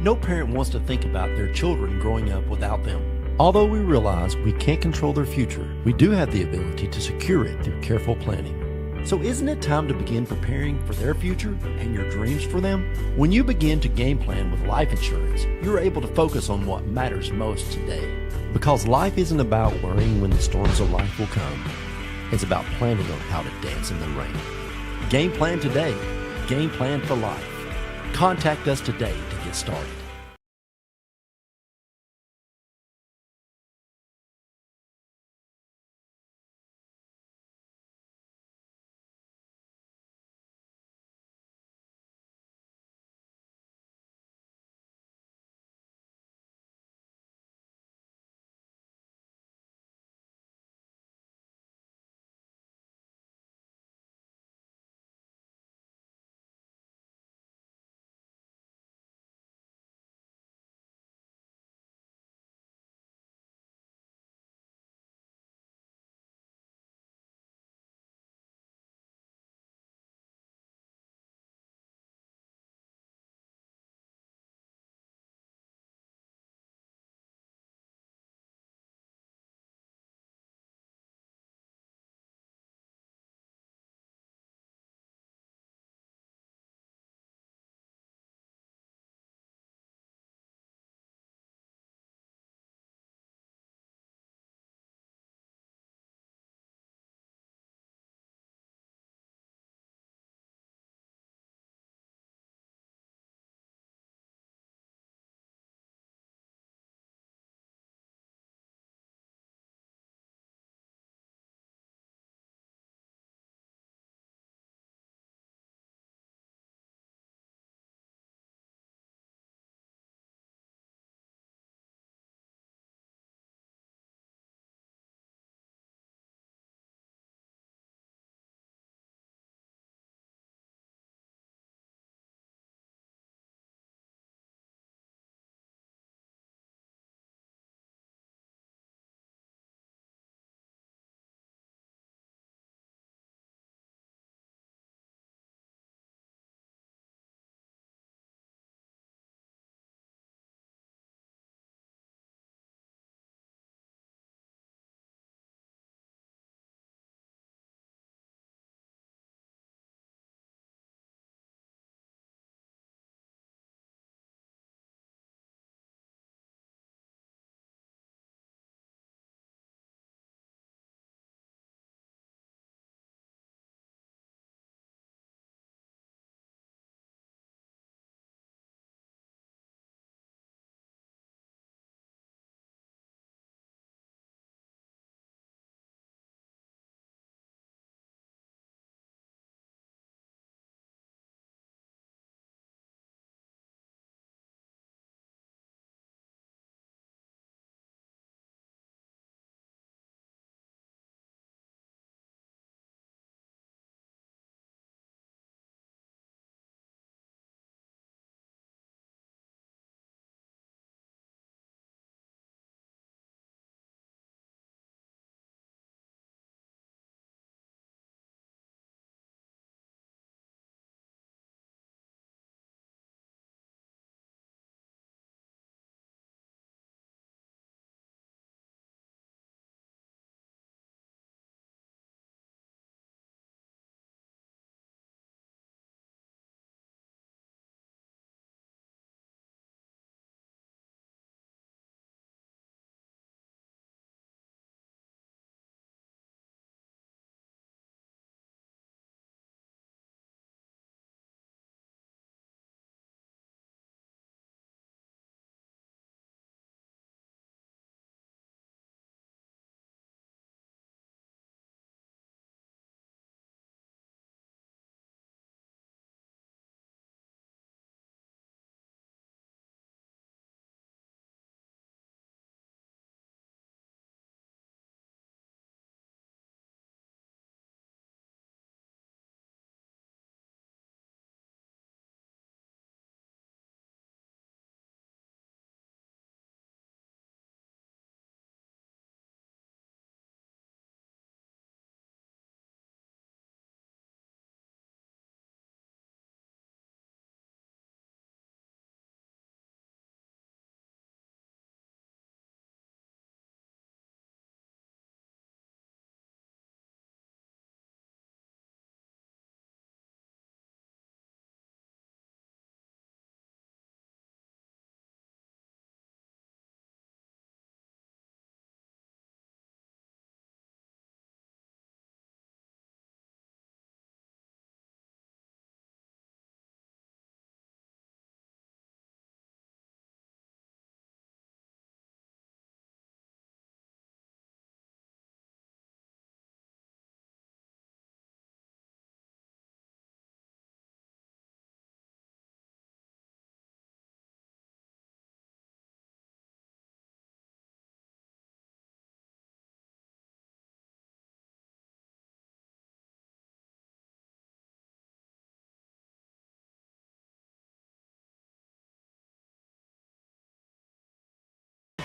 No parent wants to think about their children growing up without them. Although we realize we can't control their future, we do have the ability to secure it through careful planning. So isn't it time to begin preparing for their future and your dreams for them? When you begin to game plan with life insurance, you're able to focus on what matters most today. Because life isn't about worrying when the storms of life will come. It's about planning on how to dance in the rain. Game plan today. Game plan for life. Contact us today to get started.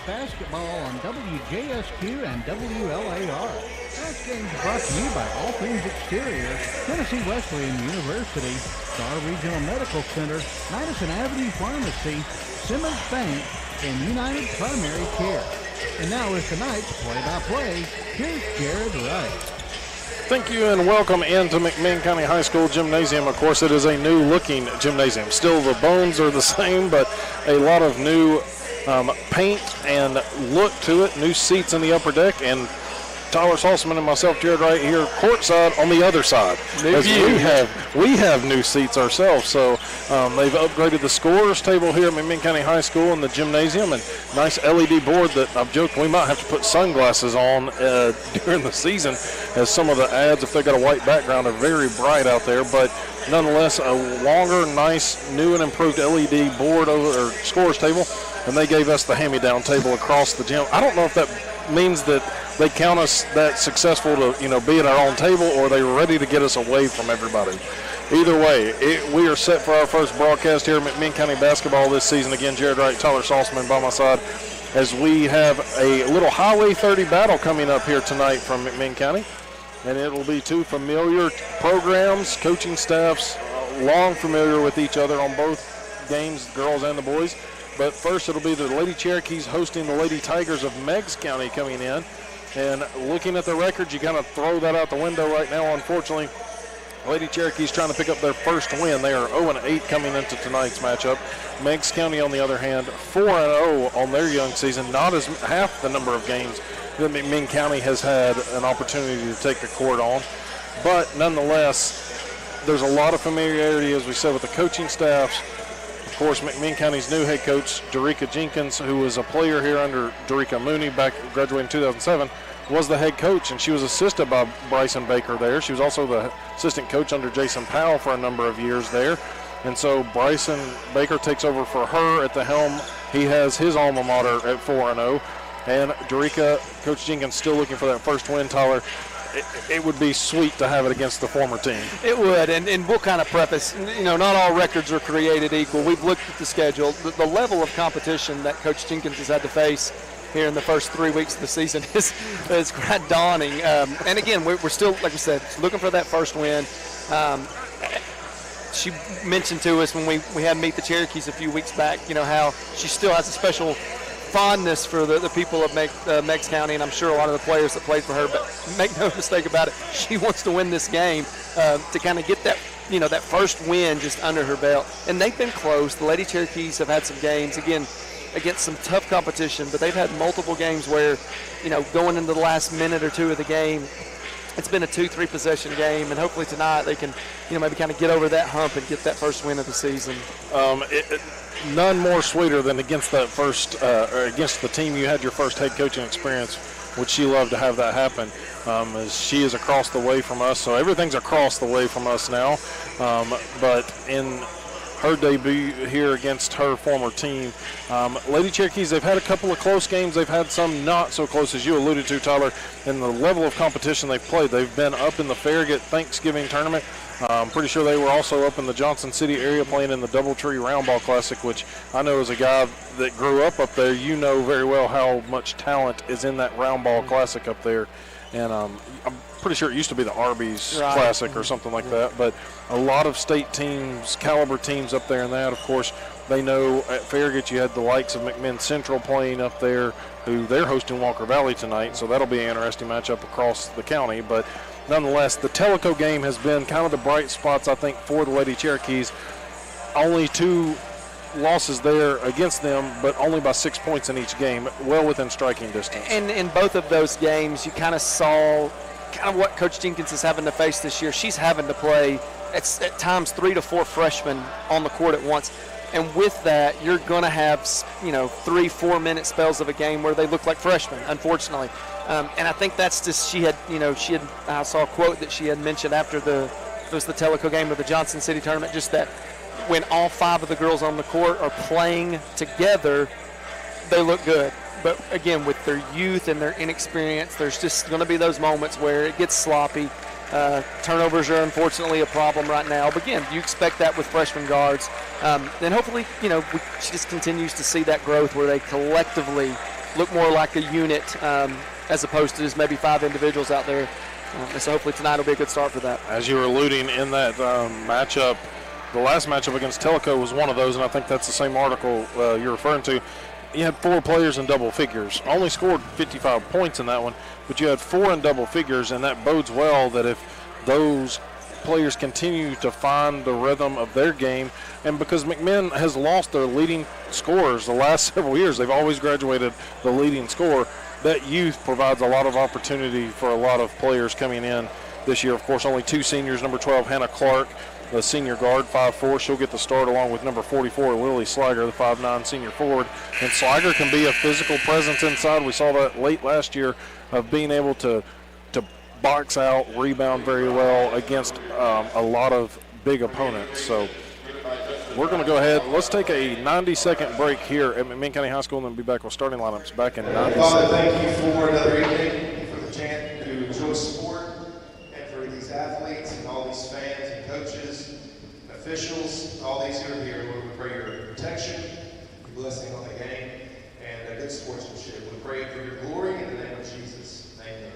basketball on WJSQ and WLAR. Tonight's game is brought to you by All Things Exterior, Tennessee Wesleyan University, Star Regional Medical Center, Madison Avenue Pharmacy, Simmons Bank, and United Primary Care. And now with tonight's play-by-play, here's Jared Wright. Thank you and welcome into McMinn County High School Gymnasium. Of course, it is a new-looking gymnasium. Still, the bones are the same, but a lot of new paint and look to it. New seats in the upper deck, and Tyler Salzman and myself, Jared Wright, here courtside on the other side. As we have new seats ourselves. So they've upgraded the scorers table here at McMinn County High School in the gymnasium, and nice LED board that I've joked we might have to put sunglasses on during the season, as some of the ads, if they've got a white background, are very bright out there. But nonetheless, a longer, nice, new and improved LED board or scorers table, and they gave us the hand-me-down table across the gym. I don't know if that means that they count us that successful to, be at our own table, or they're ready to get us away from everybody. Either way, we are set for our first broadcast here at McMinn County basketball this season. Again, Jared Wright, Tyler Salzman by my side, as we have a little Highway 30 battle coming up here tonight from McMinn County. And it will be two familiar programs, coaching staffs, long familiar with each other on both games, the girls and the boys. But first, it'll be the Lady Cherokees hosting the Lady Tigers of Meigs County coming in. And looking at the records, you kind of throw that out the window right now, unfortunately. Lady Cherokees trying to pick up their first win. They are 0-8 coming into tonight's matchup. Meigs County, on the other hand, 4-0 on their young season. Not as half the number of games that McMinn County has had an opportunity to take the court on. But nonetheless, there's a lot of familiarity, as we said, with the coaching staffs. Of course, McMinn County's new head coach, Derica Jenkins, who was a player here under Derica Mooney back graduating in 2007, was the head coach, and she was assisted by Bryson Baker there. She was also the assistant coach under Jason Powell for a number of years there. And so Bryson Baker takes over for her at the helm. He has his alma mater at 4-0. And Derica, Coach Jenkins, still looking for that first win, Tyler. It would be sweet to have it against the former team. It would, and we'll kind of preface, not all records are created equal. We've looked at the schedule. The level of competition that Coach Jenkins has had to face here in the first 3 weeks of the season is quite daunting. And again, we're still, like we said, looking for that first win. She mentioned to us when we had Meet the Cherokees a few weeks back, how she still has a special fondness for the people of Meigs County, and I'm sure a lot of the players that played for her. But make no mistake about it, she wants to win this game to kind of get that, that first win just under her belt. And they've been close. The Lady Cherokees have had some games, again, against some tough competition, but they've had multiple games where, going into the last minute or two of the game, it's been a 2-3 possession game, and hopefully tonight they can, maybe kind of get over that hump and get that first win of the season. None more sweeter than against that first, or against the team you had your first head coaching experience. Would she love to have that happen? As she is across the way from us, so everything's across the way from us now. But in her debut here against her former team, Lady Cherokees, they've had a couple of close games. They've had some not so close, as you alluded to, Tyler. In the level of competition they've played, they've been up in the Farragut Thanksgiving tournament. I'm pretty sure they were also up in the Johnson City area playing in the Doubletree Roundball Classic, which I know as a guy that grew up there, you know very well how much talent is in that Roundball Classic up there. And I'm pretty sure it used to be the Arby's Classic or something like that. But a lot of state teams, caliber teams up there in that. Of course, they know at Farragut you had the likes of McMinn Central playing up there, who they're hosting Walker Valley tonight. So that'll be an interesting matchup across the county. But nonetheless, the Tellico game has been kind of the bright spots, I think, for the Lady Cherokees. Only 2 losses there against them, but only by 6 points in each game, well within striking distance. And in both of those games, you kind of saw kind of what Coach Jenkins is having to face this year. She's having to play at times 3 to 4 freshmen on the court at once. And with that, you're going to have, 3-4 minute spells of a game where they look like freshmen, unfortunately. And I think that's just, I saw a quote that she had mentioned after it was the Tellico game of the Johnson City tournament, just that when all 5 of the girls on the court are playing together, they look good. But again, with their youth and their inexperience, there's just going to be those moments where it gets sloppy. Turnovers are unfortunately a problem right now. But again, you expect that with freshman guards. Then hopefully, she just continues to see that growth where they collectively look more like a unit as opposed to just maybe 5 individuals out there. And so hopefully tonight will be a good start for that. As you were alluding in that matchup, the last matchup against Tellico was one of those, and I think that's the same article you're referring to. You had 4 players in double figures. Only scored 55 points in that one, but you had 4 in double figures, and that bodes well that if those players continue to find the rhythm of their game, and because McMinn has lost their leading scorers the last several years, they've always graduated the leading scorer. That youth provides a lot of opportunity for a lot of players coming in this year. Of course, only 2 seniors, number 12, Hannah Clark, the senior guard, 5'4". She'll get the start along with number 44, Lily Slager, the 5'9" senior forward. And Slager can be a physical presence inside. We saw that late last year of being able to box out, rebound very well against a lot of big opponents. So we're going to go ahead. Let's take a 90-second break here at McMinn County High School and then be back with starting lineups back in 90 Father, seconds. thank you for another evening, for the chance to enjoy sport, and for these athletes and all these fans and coaches, officials, all these who are here. Lord, we pray your protection, your blessing on the game, and good sportsmanship. We pray for your glory in the name of Jesus. Amen.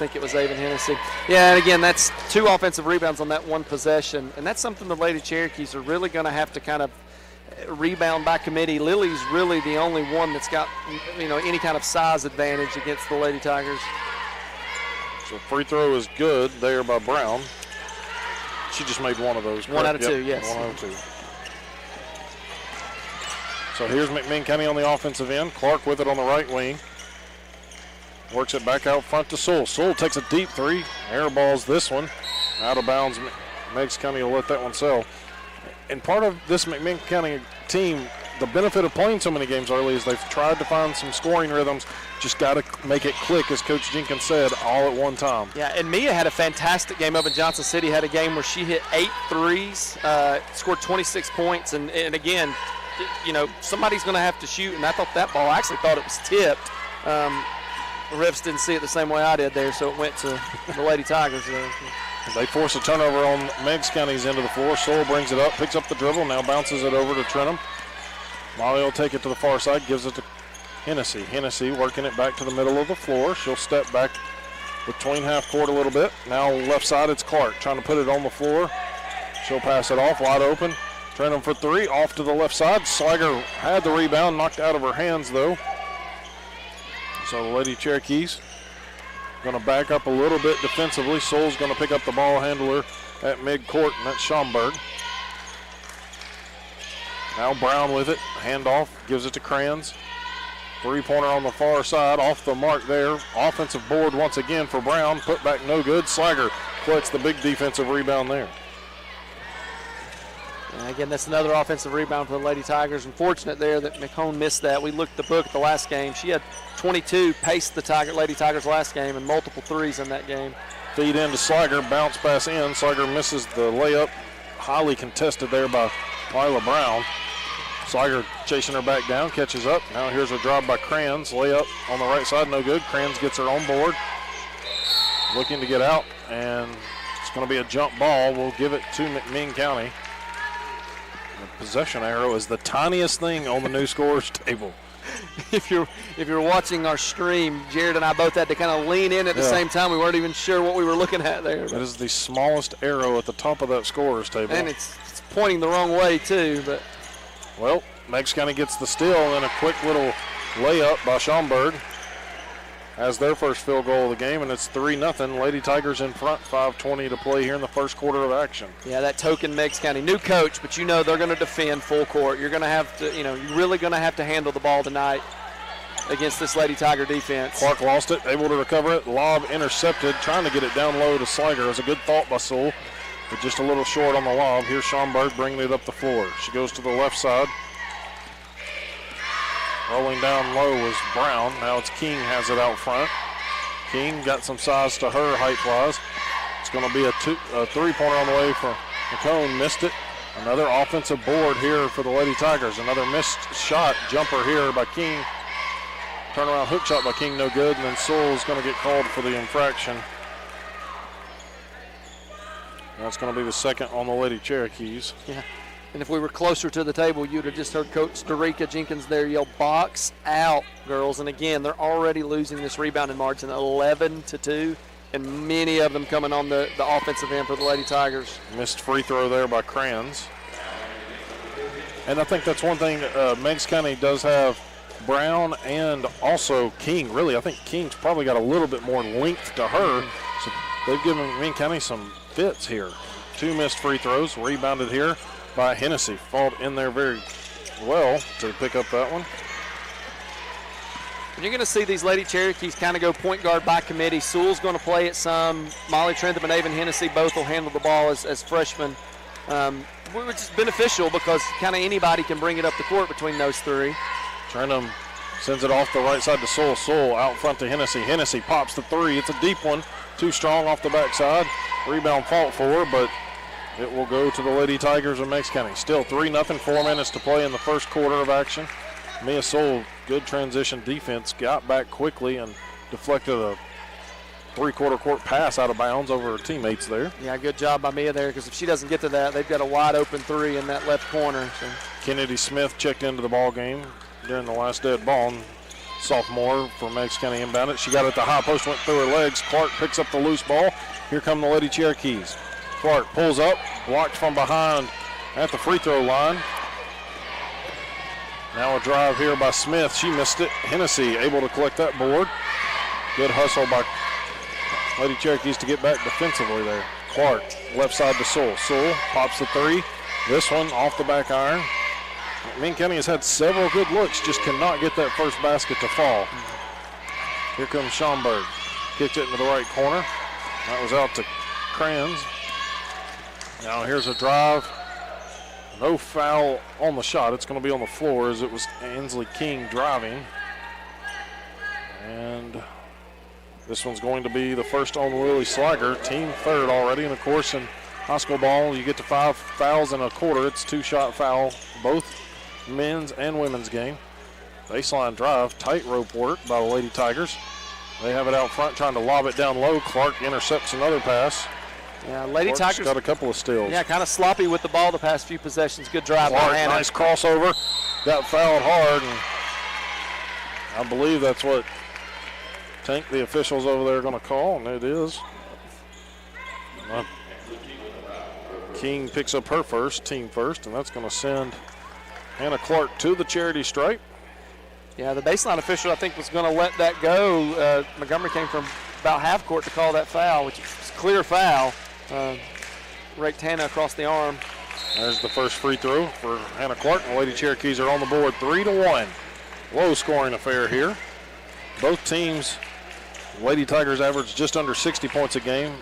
think it was Avon Hennessy. Yeah, and again, that's 2 offensive rebounds on that one possession, and that's something the Lady Cherokees are really going to have to kind of rebound by committee. Lily's really the only one that's got, any kind of size advantage against the Lady Tigers. So free throw is good there by Brown. She just made one of those. One out of two, yes. 1 out of 2. So here's McMinn County on the offensive end. Clark with it on the right wing. Works it back out front to Sewell. Sewell takes a deep 3. Air balls this one. Out of bounds. Meigs County will let that one sail. And part of this McMinn County team, the benefit of playing so many games early is they've tried to find some scoring rhythms. Just got to make it click, as Coach Jenkins said, all at one time. Yeah, and Mia had a fantastic game up in Johnson City. Had a game where she hit 8 threes, scored 26 points, and again, somebody's going to have to shoot. And I thought that ball, I actually thought it was tipped. The refs didn't see it the same way I did there, so it went to the Lady Tigers there. They force a turnover on Meigs County's end of the floor. Sewell brings it up, picks up the dribble, now bounces it over to Trentham. Molly will take it to the far side, gives it to Hennessy. Hennessy working it back to the middle of the floor. She'll step back between half court a little bit. Now left side, it's Clark trying to put it on the floor. She'll pass it off, wide open. Trentham for 3, off to the left side. Slager had the rebound, knocked out of her hands though. So the Lady Cherokees going to back up a little bit defensively. Sewell's going to pick up the ball handler at mid-court, and that's Schomburg. Now Brown with it. Handoff, gives it to Kranz. 3-pointer on the far side, off the mark there. Offensive board once again for Brown. Put back no good. Slager collects the big defensive rebound there. And again, that's another offensive rebound for the Lady Tigers. Unfortunate there that McCone missed that. We looked at the book at the last game. She had 22, paced the Lady Tigers last game, and multiple threes in that game. Feed into Slager, bounce pass in. Slager misses the layup. Highly contested there by Lila Brown. Slager chasing her back down, catches up. Now here's a drive by Kranz. Layup on the right side, no good. Kranz gets her on board. Looking to get out, and it's going to be a jump ball. We'll give it to McMinn County. The possession arrow is the tiniest thing on the new scores table. If you're watching our stream, Jared and I both had to kind of lean in at the same time. We weren't even sure what we were looking at there. That is the smallest arrow at the top of that scorers table. And it's pointing the wrong way too. But well, Meigs County gets the steal and then a quick little layup by Schomburg. Has their first field goal of the game, and it's 3-0. Lady Tigers in front, 5:20 to play here in the first quarter of action. Yeah, that token Meigs County. New coach, but they're going to defend full court. You're going to have to, you're really going to have to handle the ball tonight against this Lady Tiger defense. Clark lost it, able to recover it. Lob intercepted, trying to get it down low to Slager. It was a good thought by Sewell, but just a little short on the lob. Here's Schomburg bringing it up the floor. She goes to the left side. Rolling down low was Brown. Now it's King has it out front. King got some size to her height-wise. It's going to be a 3-pointer on the way for McCone. Missed it. Another offensive board here for the Lady Tigers. Another missed shot. Jumper here by King. Turnaround hook shot by King, no good. And then Sewell's going to get called for the infraction. That's going to be the second on the Lady Cherokees. Yeah. And if we were closer to the table, you'd have just heard Coach Dorica Jenkins there yell, "Box out, girls." And again, they're already losing this rebounding margin 11-2, and many of them coming on the offensive end for the Lady Tigers. Missed free throw there by Kranz. And I think that's one thing Meigs County does have Brown and also King. Really, I think King's probably got a little bit more length to her. So they've given McMinn County some fits here. 2 missed free throws, rebounded here by Hennessy. Fought in there very well to pick up that one. And you're going to see these Lady Cherokees kind of go point guard by committee. Sewell's going to play it some. Molly Trentham and Avon Hennessy both will handle the ball as freshmen. Which is beneficial because kind of anybody can bring it up the court between those three. Trentham sends it off the right side to Sewell. Sewell out front to Hennessy. Hennessy pops the 3. It's a deep one. Too strong off the backside. Rebound fought for, but it will go to the Lady Tigers of Meigs County. Still 3-0, 4 minutes to play in the first quarter of action. Mia Sewell, good transition defense, got back quickly and deflected a 3-quarter court pass out of bounds over her teammates there. Yeah, good job by Mia there, because if she doesn't get to that, they've got a wide open 3 in that left corner. So. Kennedy Smith checked into the ball game during the last dead ball and sophomore for Meigs County inbound it. She got it at the high post, went through her legs. Clark picks up the loose ball. Here come the Lady Cherokees. Clark pulls up, blocked from behind at the free throw line. Now a drive here by Smith. She missed it. Hennessy able to collect that board. Good hustle by Lady Cherokees to get back defensively there. Clark, left side to Sewell. Sewell pops the three. This one off the back iron. McMinn County has had several good looks, just cannot get that first basket to fall. Here comes Schomburg. Kicked it into the right corner. That was out to Kranz. Now here's a drive. No foul on the shot. It's going to be on the floor as it was Ansley King driving. And this one's going to be the first on Lily Slager, team third already. And of course, in high school ball, you get to 5 fouls in a quarter. It's 2-shot foul, both men's and women's game. Baseline drive, tightrope work by the Lady Tigers. They have it out front trying to lob it down low. Clark intercepts another pass. Yeah, Lady Clark's Tigers got a couple of steals. Yeah, kind of sloppy with the ball the past few possessions. Good drive Clark, by Hannah. nice crossover. Got fouled hard, and I believe that's what Tank, the officials over there, are going to call, and it is. King picks up her first, team first, and that's going to send Hannah Clark to the charity stripe. Yeah, the baseline official, I think, was going to let that go. Montgomery came from about half court to call that foul, which is a clear foul. Raked Hannah across the arm. There's the first free throw for Hannah Clark. The Lady Cherokees are on the board 3-1. Low scoring affair here. Both teams, Lady Tigers average just under 60 points a game.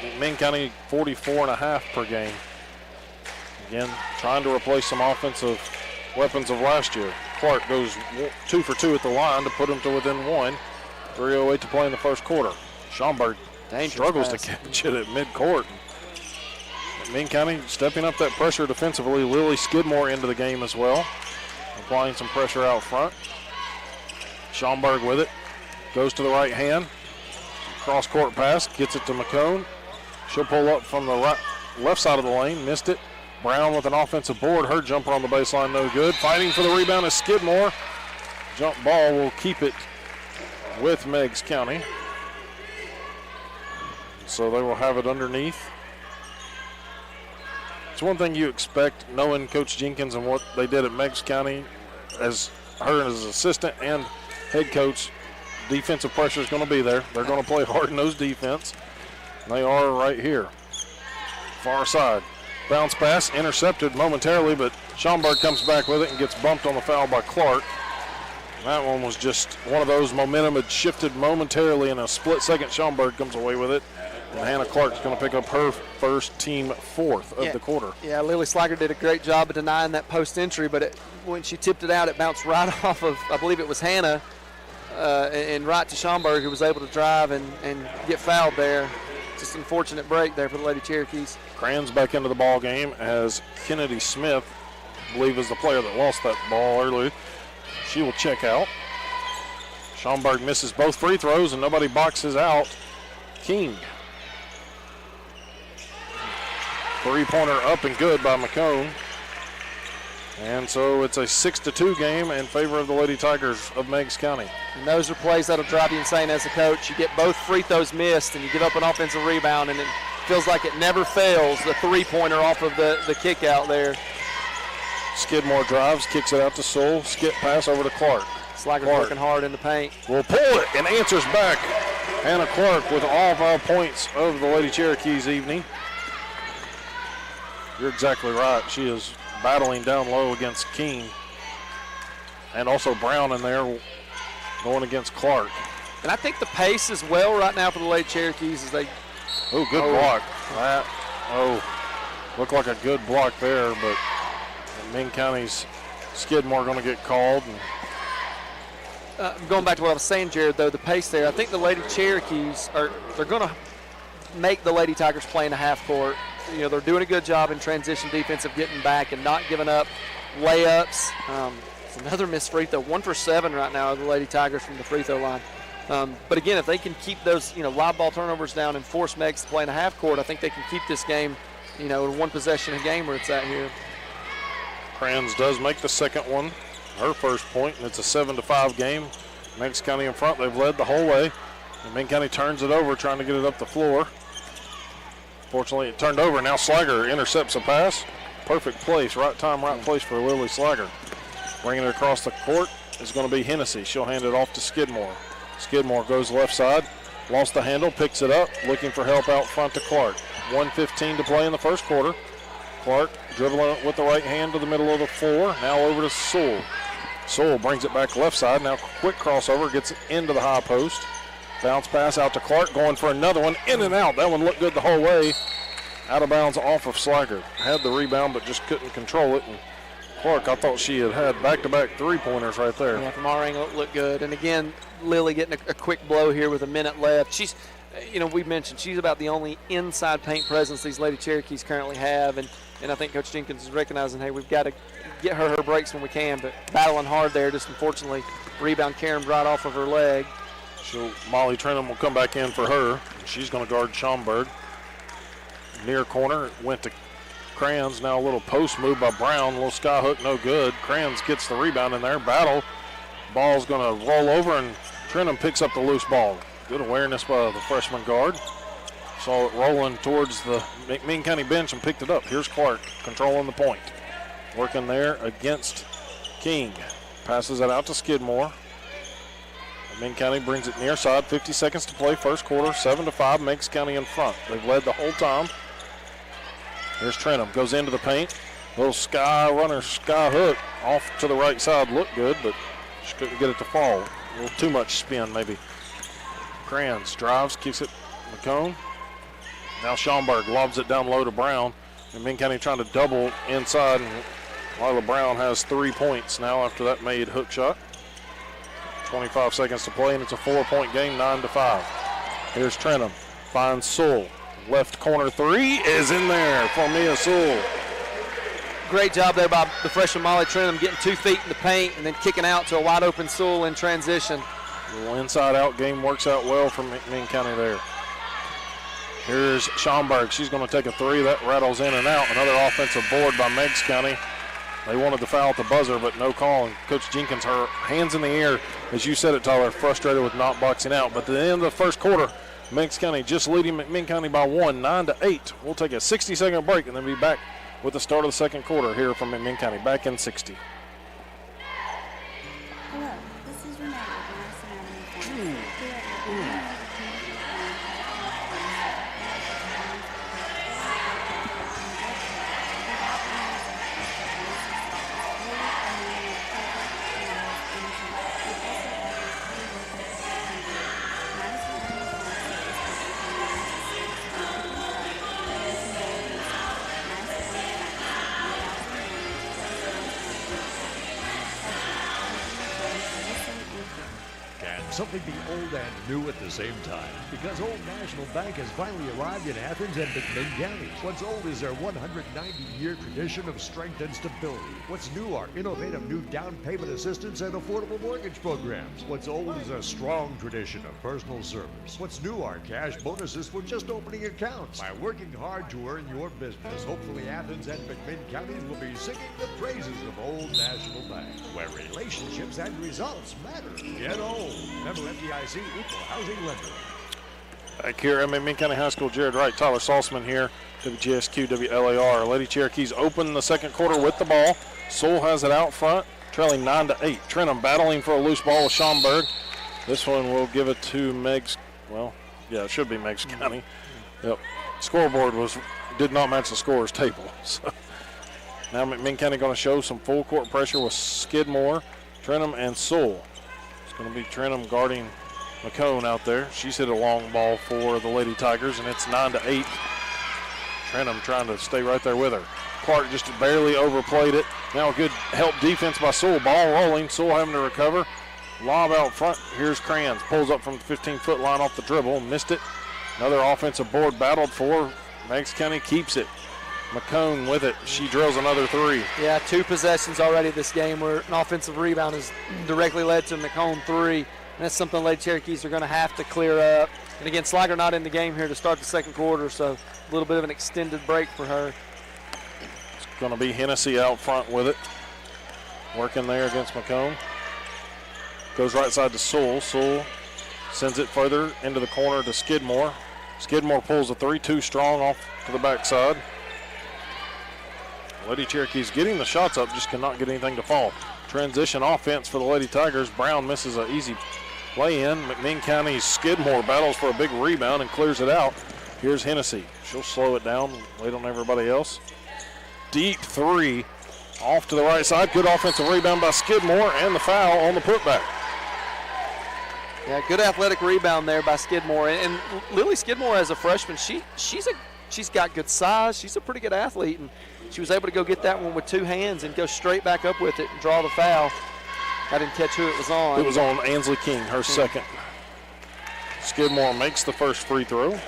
McMinn County 44.5 per game. Again, trying to replace some offensive weapons of last year. Clark goes 2 for 2 at the line to put them to within 1. 3:08 to play in the first quarter. Schomburg struggles to catch it at midcourt. McMinn County stepping up that pressure defensively. Lily Skidmore into the game as well, applying some pressure out front. Schomburg with it, goes to the right hand. Cross court pass, gets it to McCone. She'll pull up from the left side of the lane, missed it. Brown with an offensive board. Her jumper on the baseline, no good. Fighting for the rebound is Skidmore. Jump ball will keep it with Meigs County. So they will have it underneath. It's one thing you expect, knowing Coach Jenkins and what they did at Meigs County, as her as assistant and head coach. Defensive pressure is going to be there. They're going to play hard-nosed defense. They are right here. Far side. Bounce pass, intercepted momentarily, but Schomburg comes back with it and gets bumped on the foul by Clark. That one was just one of those momentum had shifted momentarily in a split second. Schomburg comes away with it. And Hannah Clark's going to pick up her first, team fourth of the quarter. Yeah, Lily Slager did a great job of denying that post entry, but when she tipped it out, it bounced right off of, I believe it was Hannah, and right to Schomburg, who was able to drive and get fouled there. Just an unfortunate break there for the Lady Cherokees. Kranz back into the ball game as Kennedy Smith, I believe, is the player that lost that ball earlier. She will check out. Schomburg misses both free throws and nobody boxes out King. Three-pointer up and good by McCone. And so it's a 6-2 game in favor of the Lady Tigers of Meigs County. And those are plays that'll drive you insane as a coach. You get both free throws missed and you give up an offensive rebound, and it feels like it never fails, the three-pointer off of the kick out there. Skidmore drives, kicks it out to Sewell. Skip pass over to Clark. Slager's working hard in the paint. Will pull it and answers back. Hannah Clark with all 5 points of the Lady Cherokees evening. You're exactly right. She is battling down low against King. And also Brown in there going against Clark. And I think the pace as well right now for the Lady Cherokees is they... Oh, good block. Looked like a good block there, but Minn County's Skidmore going to get called. Going back to what I was saying, Jared, though, the pace there, I think the Lady Cherokees they're going to make the Lady Tigers play in the half court. You know, they're doing a good job in transition defense of getting back and not giving up layups. It's another missed free throw. 1 for 7 right now of the Lady Tigers from the free throw line. But again, if they can keep those, live ball turnovers down and force Meigs to play in a half court, I think they can keep this game, in one possession a game where it's at here. Kranz does make the second one. her first point, and it's a 7-5 game. Meigs County in front. They've led the whole way. And Minn County turns it over, trying to get it up the floor. Fortunately, it turned over. Now Slager intercepts a pass. Perfect place, right time, right place for Lily Slager. Bringing it across the court is going to be Hennessy. She'll hand it off to Skidmore. Skidmore goes left side, lost the handle, picks it up, looking for help out front to Clark. 1:15 to play in the first quarter. Clark dribbling it with the right hand to the middle of the floor. Now over to Sewell. Sewell brings it back left side. Now quick crossover, gets it into the high post. Bounce pass out to Clark, going for another one, in and out. That one looked good the whole way. Out of bounds off of Slager. Had the rebound, but just couldn't control it. And Clark, I thought she had back-to-back three-pointers right there. Yeah, from our angle, it looked good. And again, Lily getting a quick blow here with a minute left. She's, we mentioned she's about the only inside paint presence these Lady Cherokees currently have. And I think Coach Jenkins is recognizing, hey, we've got to get her breaks when we can. But battling hard there, just unfortunately, rebound caromed right off of her leg. Molly Trenum will come back in for her. She's going to guard Schaumburg. Near corner, went to Crayons. Now a little post move by Brown. A little sky hook, no good. Crayons gets the rebound in there. Battle. Ball's going to roll over, and Trenum picks up the loose ball. Good awareness by the freshman guard. Saw it rolling towards the McMinn County bench and picked it up. Here's Clark controlling the point. Working there against King. Passes it out to Skidmore. Minn County brings it near side. 50 seconds to play, first quarter. 7-5, Meigs County in front. They've led the whole time. Here's Trenum, goes into the paint. Little sky hook off to the right side. Looked good, but just couldn't get it to fall. A little too much spin, maybe. Crayons drives, kicks it. McCone. Now Schaumburg lobs it down low to Brown. And Minn County trying to double inside. And Lila Brown has 3 points now after that made hook shot. 25 seconds to play, and it's a 4-point game, 9-5. Here's Trenum, finds Sewell. Left corner three is in there for Mia Sewell. Great job there by the freshman Molly Trenum, getting 2 feet in the paint and then kicking out to a wide open Sewell in transition. A little inside-out game works out well for McMinn County there. Here's Schaumburg. She's going to take a three. That rattles in and out. Another offensive board by Meigs County. They wanted the foul at the buzzer, but no call. And Coach Jenkins, her hands in the air, as you said it, Tyler, frustrated with not boxing out. But at the end of the first quarter, Meigs County just leading McMinn County by 1, 9-8. We'll take a 60-second break and then be back with the start of the second quarter here from McMinn County. Back in 60. Hello, this is Renata from Arsenal. Something be old and new at the same time, because Old National Bank has finally arrived in Athens and McMinn counties. What's old is their 190-year tradition of strength and stability. What's new are innovative new down payment assistance and affordable mortgage programs. What's old is a strong tradition of personal service. What's new are cash bonuses for just opening accounts. By working hard to earn your business, hopefully Athens and McMinn counties will be singing the praises of Old National Bank, where relationships and results matter. Get old. Member FDIC, equal housing lender. Back here at McMinn County High School, Jared Wright, Tyler Salzman here, WGSQ, WLAR. Lady Cherokees open the second quarter with the ball. Sewell has it out front, trailing 9-8. Trenum battling for a loose ball with Schaumburg. This one will give it to Meigs. Well, yeah, it should be Meigs County. Yep. Scoreboard did not match the scorer's table. So now McMinn County going to show some full court pressure with Skidmore, Trenum, and Sewell. It's going to be Trenum guarding McCone out there. She's hit a long ball for the Lady Tigers, and it's 9-8. Trenum trying to stay right there with her. Clark just barely overplayed it. Now a good help defense by Sewell. Ball rolling. Sewell having to recover. Lob out front. Here's Crayons. Pulls up from the 15-foot line off the dribble. Missed it. Another offensive board battled for. Meigs County keeps it. McCone with it. She drills another three. Yeah, 2 possessions already this game where an offensive rebound has directly led to McCone 3. And that's something Lady Cherokees are going to have to clear up. And again, Slager not in the game here to start the second quarter, so a little bit of an extended break for her. It's going to be Hennessy out front with it. working there against McComb. Goes right side to Sewell. Sewell sends it further into the corner to Skidmore. Skidmore pulls a 3-2 strong off to the backside. Lady Cherokee's getting the shots up, just cannot get anything to fall. Transition offense for the Lady Tigers. Brown misses an easy lay-in. McMinn County's Skidmore battles for a big rebound and clears it out. Here's Hennessy. She'll slow it down, wait on everybody else. Deep three off to the right side. Good offensive rebound by Skidmore and the foul on the putback. Yeah, good athletic rebound there by Skidmore. And Lily Skidmore, as a freshman, she's got good size. She's a pretty good athlete, and she was able to go get that one with two hands and go straight back up with it and draw the foul. I didn't catch who it was on. It was on Ansley King, her second. Skidmore makes the first free throw.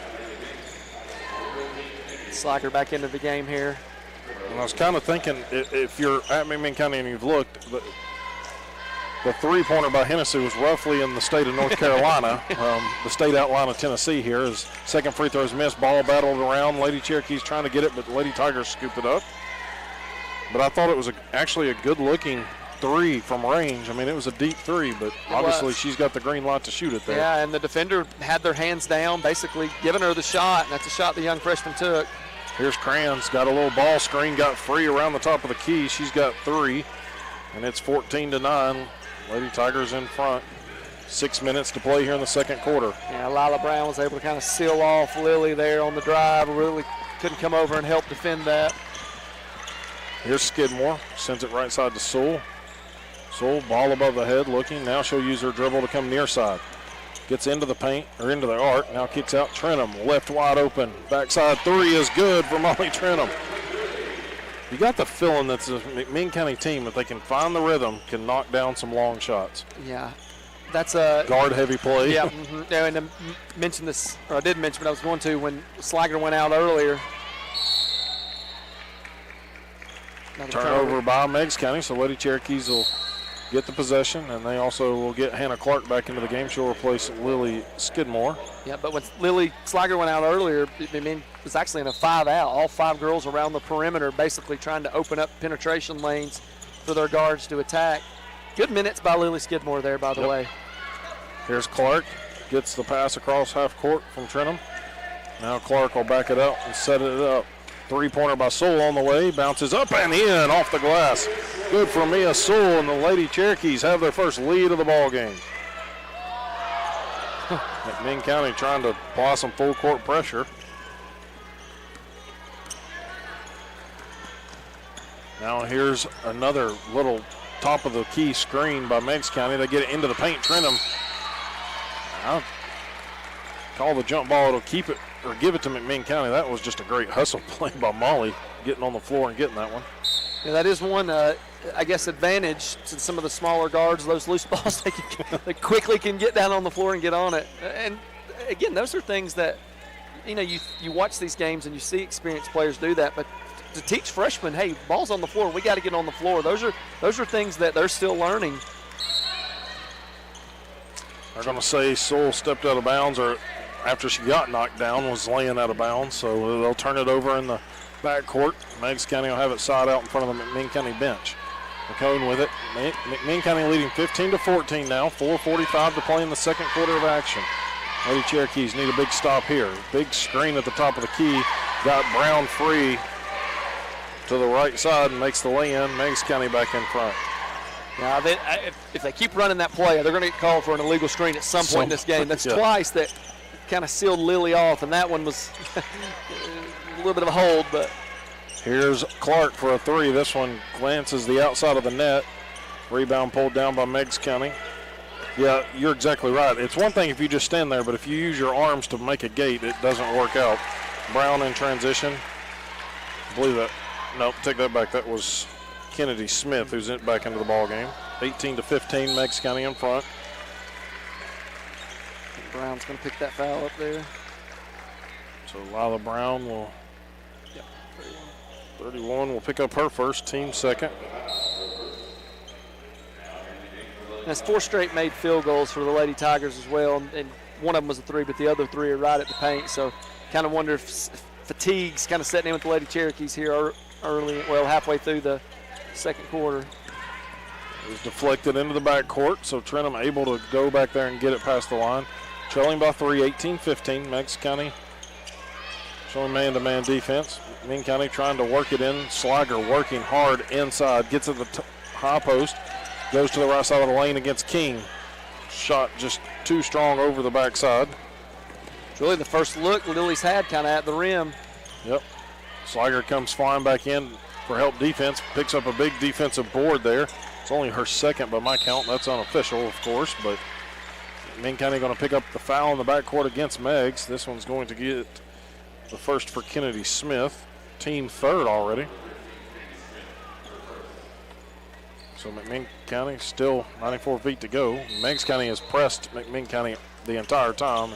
Slacker back into the game here. And I was kind of thinking, if you're at McMinn County and you've looked, the three-pointer by Hennessy was roughly in the state of North Carolina, the state outline of Tennessee here. His second free throw is missed, ball battled around. Lady Cherokee's trying to get it, but Lady Tigers scooped it up. But I thought it was actually a good-looking three from range. I mean, it was a deep three, but obviously she's got the green light to shoot it there. Yeah, and the defender had their hands down, basically giving her the shot, and that's a shot the young freshman took. Here's Kranz, got a little ball screen, got free around the top of the key. She's got three, and it's 14-9. Lady Tigers in front. 6 minutes to play here in the second quarter. Yeah, Lila Brown was able to kind of seal off Lily there on the drive. Really couldn't come over and help defend that. Here's Skidmore, sends it right side to Sewell. Sewell, ball above the head, looking. Now she'll use her dribble to come near side. Gets into the paint, or into the arc. Now kicks out Trenum, left wide open. Backside three is good for Molly Trenum. You got the feeling that's a McMinn County team, if they can find the rhythm, can knock down some long shots. Yeah, that's a guard-heavy play. Yeah, yeah, and I mentioned this, or I did mention, but I was going to when Slager went out earlier. Turnover by Meigs County, so Lady Cherokees will get the possession, and they also will get Hannah Clark back into the game. She'll replace Lily Skidmore. Yeah, but when Lily Slager went out earlier, it was actually in a 5-out. All 5 girls around the perimeter basically trying to open up penetration lanes for their guards to attack. Good minutes by Lily Skidmore there, by the way. Here's Clark, gets the pass across half court from Trenum. Now Clark will back it up and set it up. Three-pointer by Sewell on the way, bounces up and in off the glass. Good for Mia Sewell, and the Lady Cherokees have their first lead of the ball game. McMinn County trying to apply some full court pressure. Now here's another little top of the key screen by Meigs County. They get it into the paint. Trenum, I'll call the jump ball. It'll keep it or give it to McMinn County. That was just a great hustle play by Molly, getting on the floor and getting that one. Yeah, that is one, I guess, advantage to some of the smaller guards. Those loose balls, they quickly can get down on the floor and get on it. And again, those are things that, you watch these games and you see experienced players do that. But to teach freshmen, hey, ball's on the floor, we got to get on the floor. Those are things that they're still learning. They're going to say Sewell stepped out of bounds, or after she got knocked down, was laying out of bounds. So they'll turn it over in the backcourt. Meigs County will have it side out in front of the McMinn County bench. McCone with it. McMinn County leading 15-14 now. 4:45 to play in the second quarter of action. Lady Cherokees need a big stop here. Big screen at the top of the key. Got Brown free to the right side and makes the lay-in. Meigs County back in front. Now, if they keep running that play, they're going to get called for an illegal screen at some point in this game. That's twice that kind of sealed Lily off, and that one was a little bit of a hold. But here's Clark for a three. This one glances the outside of the net. Rebound pulled down by Meigs County. Yeah, you're exactly right. It's one thing if you just stand there, but if you use your arms to make a gate, it doesn't work out. Brown in transition. I believe that. Nope, take that back. That was Kennedy Smith who's back into the ball game. 18-15, Meigs County in front. Brown's going to pick that foul up there. So Lila Brown will, 31 will pick up her first, team second. That's 4 straight made field goals for the Lady Tigers as well, and one of them was a 3, but the other 3 are right at the paint. So kind of wonder if fatigue's kind of setting in with the Lady Cherokees here early, halfway through the second quarter. It was deflected into the backcourt, so Trentham able to go back there and get it past the line. Trailing by 3, 18-15. Meigs County showing man-to-man defense. McMinn County trying to work it in. Slager working hard inside. Gets at the high post. Goes to the right side of the lane against King. Shot just too strong over the backside. It's really the first look Lily's had kind of at the rim. Yep. Slager comes flying back in for help defense. Picks up a big defensive board there. It's only her second by my count. That's unofficial, of course, but McMinn County going to pick up the foul in the backcourt against Meigs. This one's going to get the first for Kennedy Smith. Team third already. So McMinn County still 94 feet to go. Meigs County has pressed McMinn County the entire time.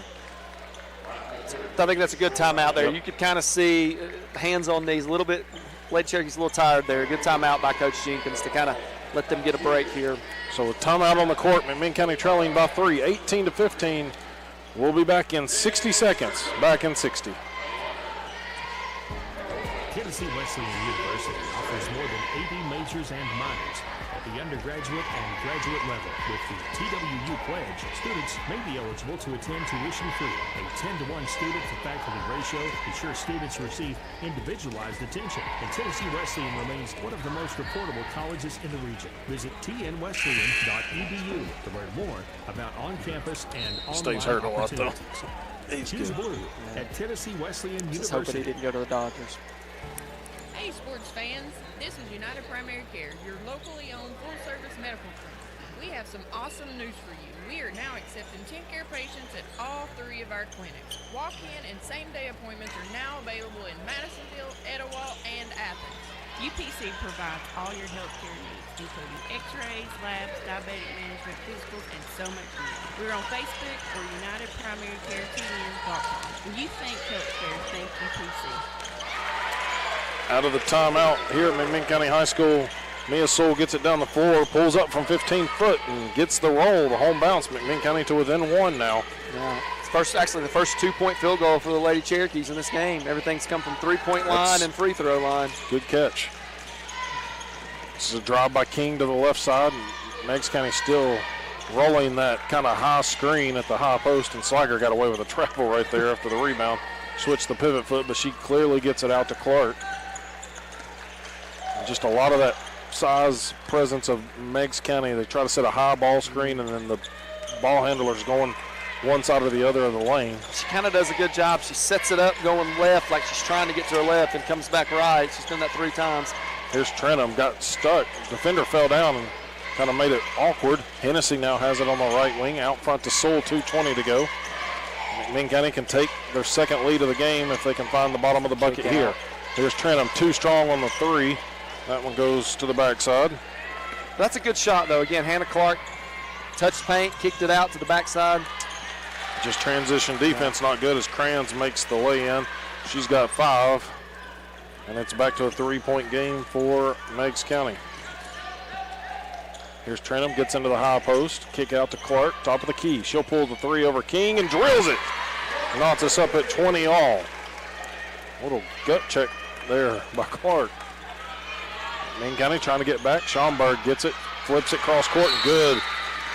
I think that's a good timeout there. Yep. You could kind of see hands on knees a little bit. Lady Cherokee's a little tired there. Good timeout by Coach Jenkins to kind of let them get a break here. So with timeout on the court, McMinn County trailing by 3, 18-15. We'll be back in 60 seconds. Back in 60. Tennessee Wesleyan University offers more than 80 majors and minors at the undergraduate and graduate level. With the TWU Pledge, students may be eligible to attend tuition-free. A 10-to-1 student-to-faculty ratio ensures students receive individualized attention, and Tennessee Wesleyan remains one of the most reportable colleges in the region. Visit tnwesleyan.edu to learn more about on-campus and online Stays hurt a lot, though. opportunities. Choose blue at Tennessee Wesleyan Just hoping he University. didn't go to the Dodgers. Hey sports fans, this is United Primary Care, your locally owned full-service medical clinic. We have some awesome news for you. We are now accepting TennCare patients at all 3 of our clinics. Walk-in and same-day appointments are now available in Madisonville, Etowah, and Athens. UPC provides all your healthcare needs, including x-rays, labs, diabetic management, physicals, and so much more. We're on Facebook or UnitedPrimaryCareTN.com. When you think healthcare, think UPC. Out of the timeout here at McMinn County High School, Mia Soul gets it down the floor, pulls up from 15 foot and gets the roll, the home bounce. McMinn County to within 1 now. Yeah. It's the first 2-point field goal for the Lady Cherokees in this game. Everything's come from three-point line and free throw line. Good catch. This is a drive by King to the left side. And Meigs County still rolling that kind of high screen at the high post, and Slager got away with a travel right there after the rebound. Switched the pivot foot, but she clearly gets it out to Clark. Just a lot of that size presence of Meigs County. They try to set a high ball screen, and then the ball handler's going one side or the other of the lane. She kind of does a good job. She sets it up going left like she's trying to get to her left and comes back right. She's done that 3 times. Here's Trentham, got stuck. Defender fell down and kind of made it awkward. Hennessy now has it on the right wing. Out front to Sewell, 2:20 to go. McMinn County can take their second lead of the game if they can find the bottom of the bucket here. Here's Trentham, too strong on the 3. That one goes to the backside. That's a good shot, though. Again, Hannah Clark touched paint, kicked it out to the backside. Just transition defense not good as Crayons makes the lay-in. She's got 5. And it's back to a 3-point game for Meigs County. Here's Trentham, gets into the high post. Kick out to Clark, top of the key. She'll pull the 3 over King and drills it. Knocks us up at 20 all. Little gut check there by Clark. Main County trying to get back. Schomburg gets it, flips it cross court, and good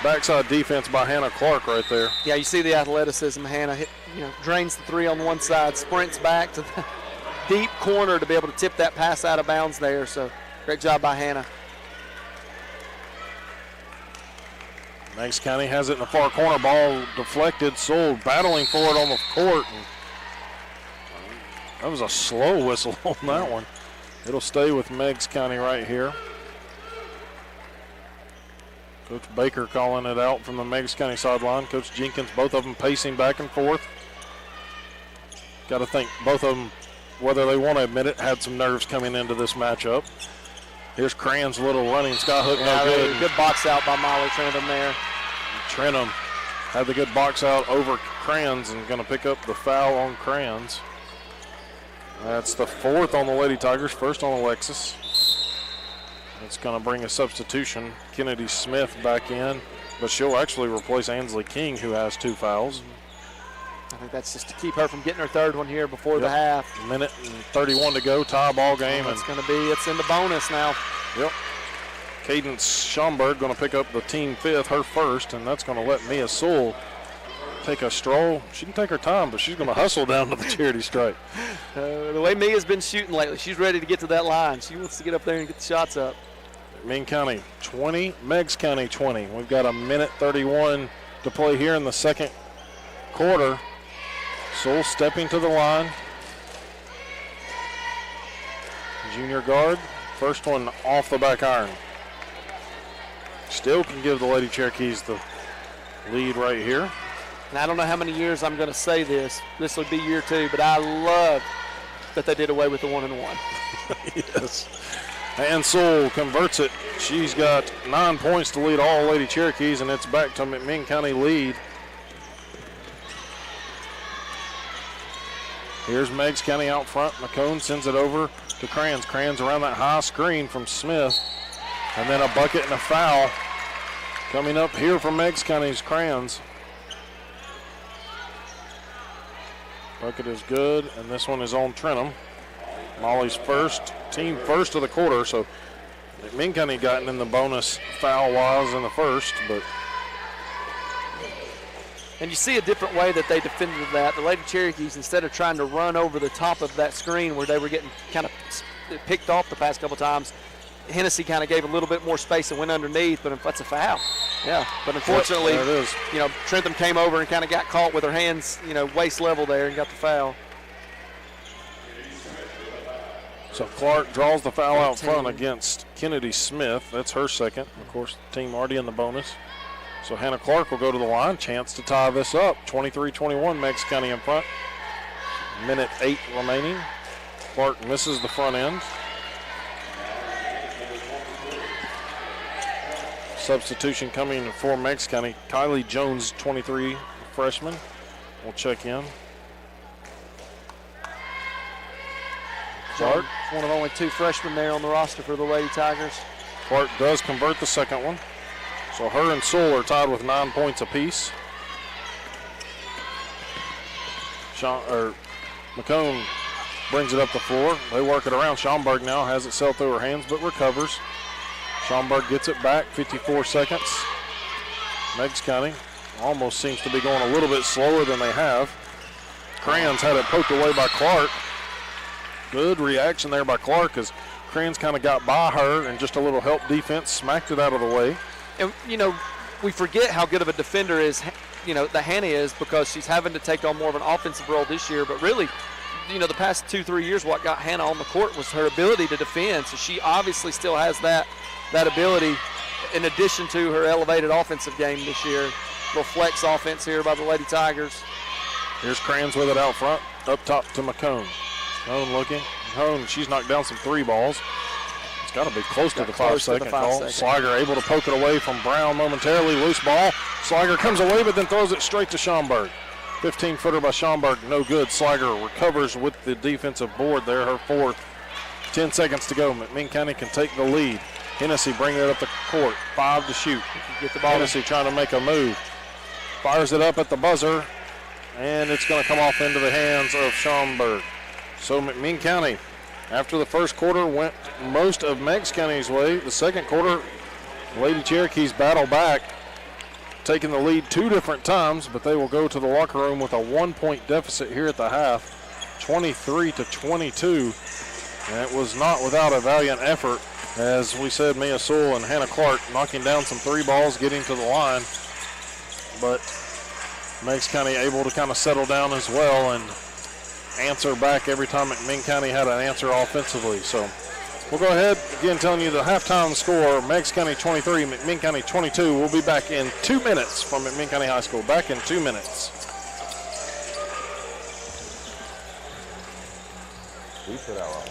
backside defense by Hannah Clark right there. Yeah, you see the athleticism. Hannah drains the 3 on one side, sprints back to the deep corner to be able to tip that pass out of bounds there. So great job by Hannah. Meigs County has it in the far corner. Ball deflected. Sewell battling for it on the court. And that was a slow whistle on that one. It'll stay with Meigs County right here. Coach Baker calling it out from the Meigs County sideline. Coach Jenkins, both of them pacing back and forth. Got to think both of them, whether they want to admit it, had some nerves coming into this matchup. Here's Cran's little running skyhook, no good. Good box out by Molly Trentham there. Trentham had the good box out over Crayons and going to pick up the foul on Crayons. That's the 4th on the Lady Tigers, 1st on Alexis. It's going to bring a substitution. Kennedy Smith back in, but she'll actually replace Ansley King, who has 2 fouls. I think that's just to keep her from getting her 3rd one here before the half. A minute and 31 to go, tie ball game. It's in the bonus now. Yep. Cadence Schomburg going to pick up the team 5th, her first, and that's going to let Mia Sewell take a stroll. She can take her time, but she's going to hustle down to the charity stripe. The way Mia's been shooting lately, she's ready to get to that line. She wants to get up there and get the shots up. McMinn County 20, Meigs County 20. We've got a minute 31 to play here in the second quarter. Sewell stepping to the line. Junior guard, first one off the back iron. Still can give the Lady Cherokees the lead right here. And I don't know how many years I'm going to say this. This will be year 2, but I love that they did away with the 1-and-1. Yes. And Sewell converts it. She's got 9 points to lead all Lady Cherokees, and it's back to McMinn County lead. Here's Meigs County out front. McCone sends it over to Crans. Crans around that high screen from Smith. And then a bucket and a foul coming up here from Meigs County's Crans. Bucket is good, and this one is on Trentham. Molly's first, team first of the quarter, so McMinn County gotten in the bonus foul-wise in the first, but. And you see a different way that they defended that. The Lady Cherokees, instead of trying to run over the top of that screen where they were getting kind of picked off the past couple times, Hennessy kind of gave a little bit more space and went underneath, but that's a foul. Yeah, but unfortunately, there it is. Trentham came over and kind of got caught with her hands, waist level there and got the foul. So Clark draws the foul out front against Kennedy Smith. That's her second. Of course, the team already in the bonus. So Hannah Clark will go to the line. Chance to tie this up. 23-21, Meigs County in front. Minute 8 remaining. Clark misses the front end. Substitution coming for Meigs County. Kylie Jones, 23, freshman, will check in. Clark, one of only 2 freshmen there on the roster for the Lady Tigers. Clark does convert the second one. So her and Sewell are tied with 9 points apiece. McCone brings it up the floor. They work it around. Schomburg now has it sailed through her hands, but recovers. Schomburg gets it back, 54 seconds. Meigs County almost seems to be going a little bit slower than they have. Crans had it poked away by Clark. Good reaction there by Clark as Crans kind of got by her and just a little help defense, smacked it out of the way. And, we forget how good of a defender that Hannah is because she's having to take on more of an offensive role this year. But really, the past 2-3 years, what got Hannah on the court was her ability to defend. So she obviously still has that ability in addition to her elevated offensive game this year. Little flex offense here by the Lady Tigers. Here's Crans with it out front, up top to McCone. McCone looking. McCone, she's knocked down some 3 balls. It's got to be close to the 5-second call. Sliger able to poke it away from Brown momentarily. Loose ball. Sliger comes away, but then throws it straight to Schomburg. 15-footer by Schomburg, no good. Sliger recovers with the defensive board there, her 4th. 10 seconds to go. McMinn County can take the lead. Hennessy bringing it up the court. 5 to shoot. Get the ball. Hennessy trying to make a move. Fires it up at the buzzer, and it's going to come off into the hands of Schomburg. So McMinn County, after the first quarter, went most of Meigs County's way. The second quarter, Lady Cherokees battle back, taking the lead 2 different times, but they will go to the locker room with a 1-point deficit here at the half, 23-22. And it was not without a valiant effort. As we said, Mia Sewell and Hannah Clark knocking down some 3 balls, getting to the line. But Meigs County able to kind of settle down as well and answer back every time McMinn County had an answer offensively. So we'll go ahead, again, telling you the halftime score, Meigs County 23, McMinn County 22. We'll be back in 2 minutes from McMinn County High School. Back in 2 minutes. We put our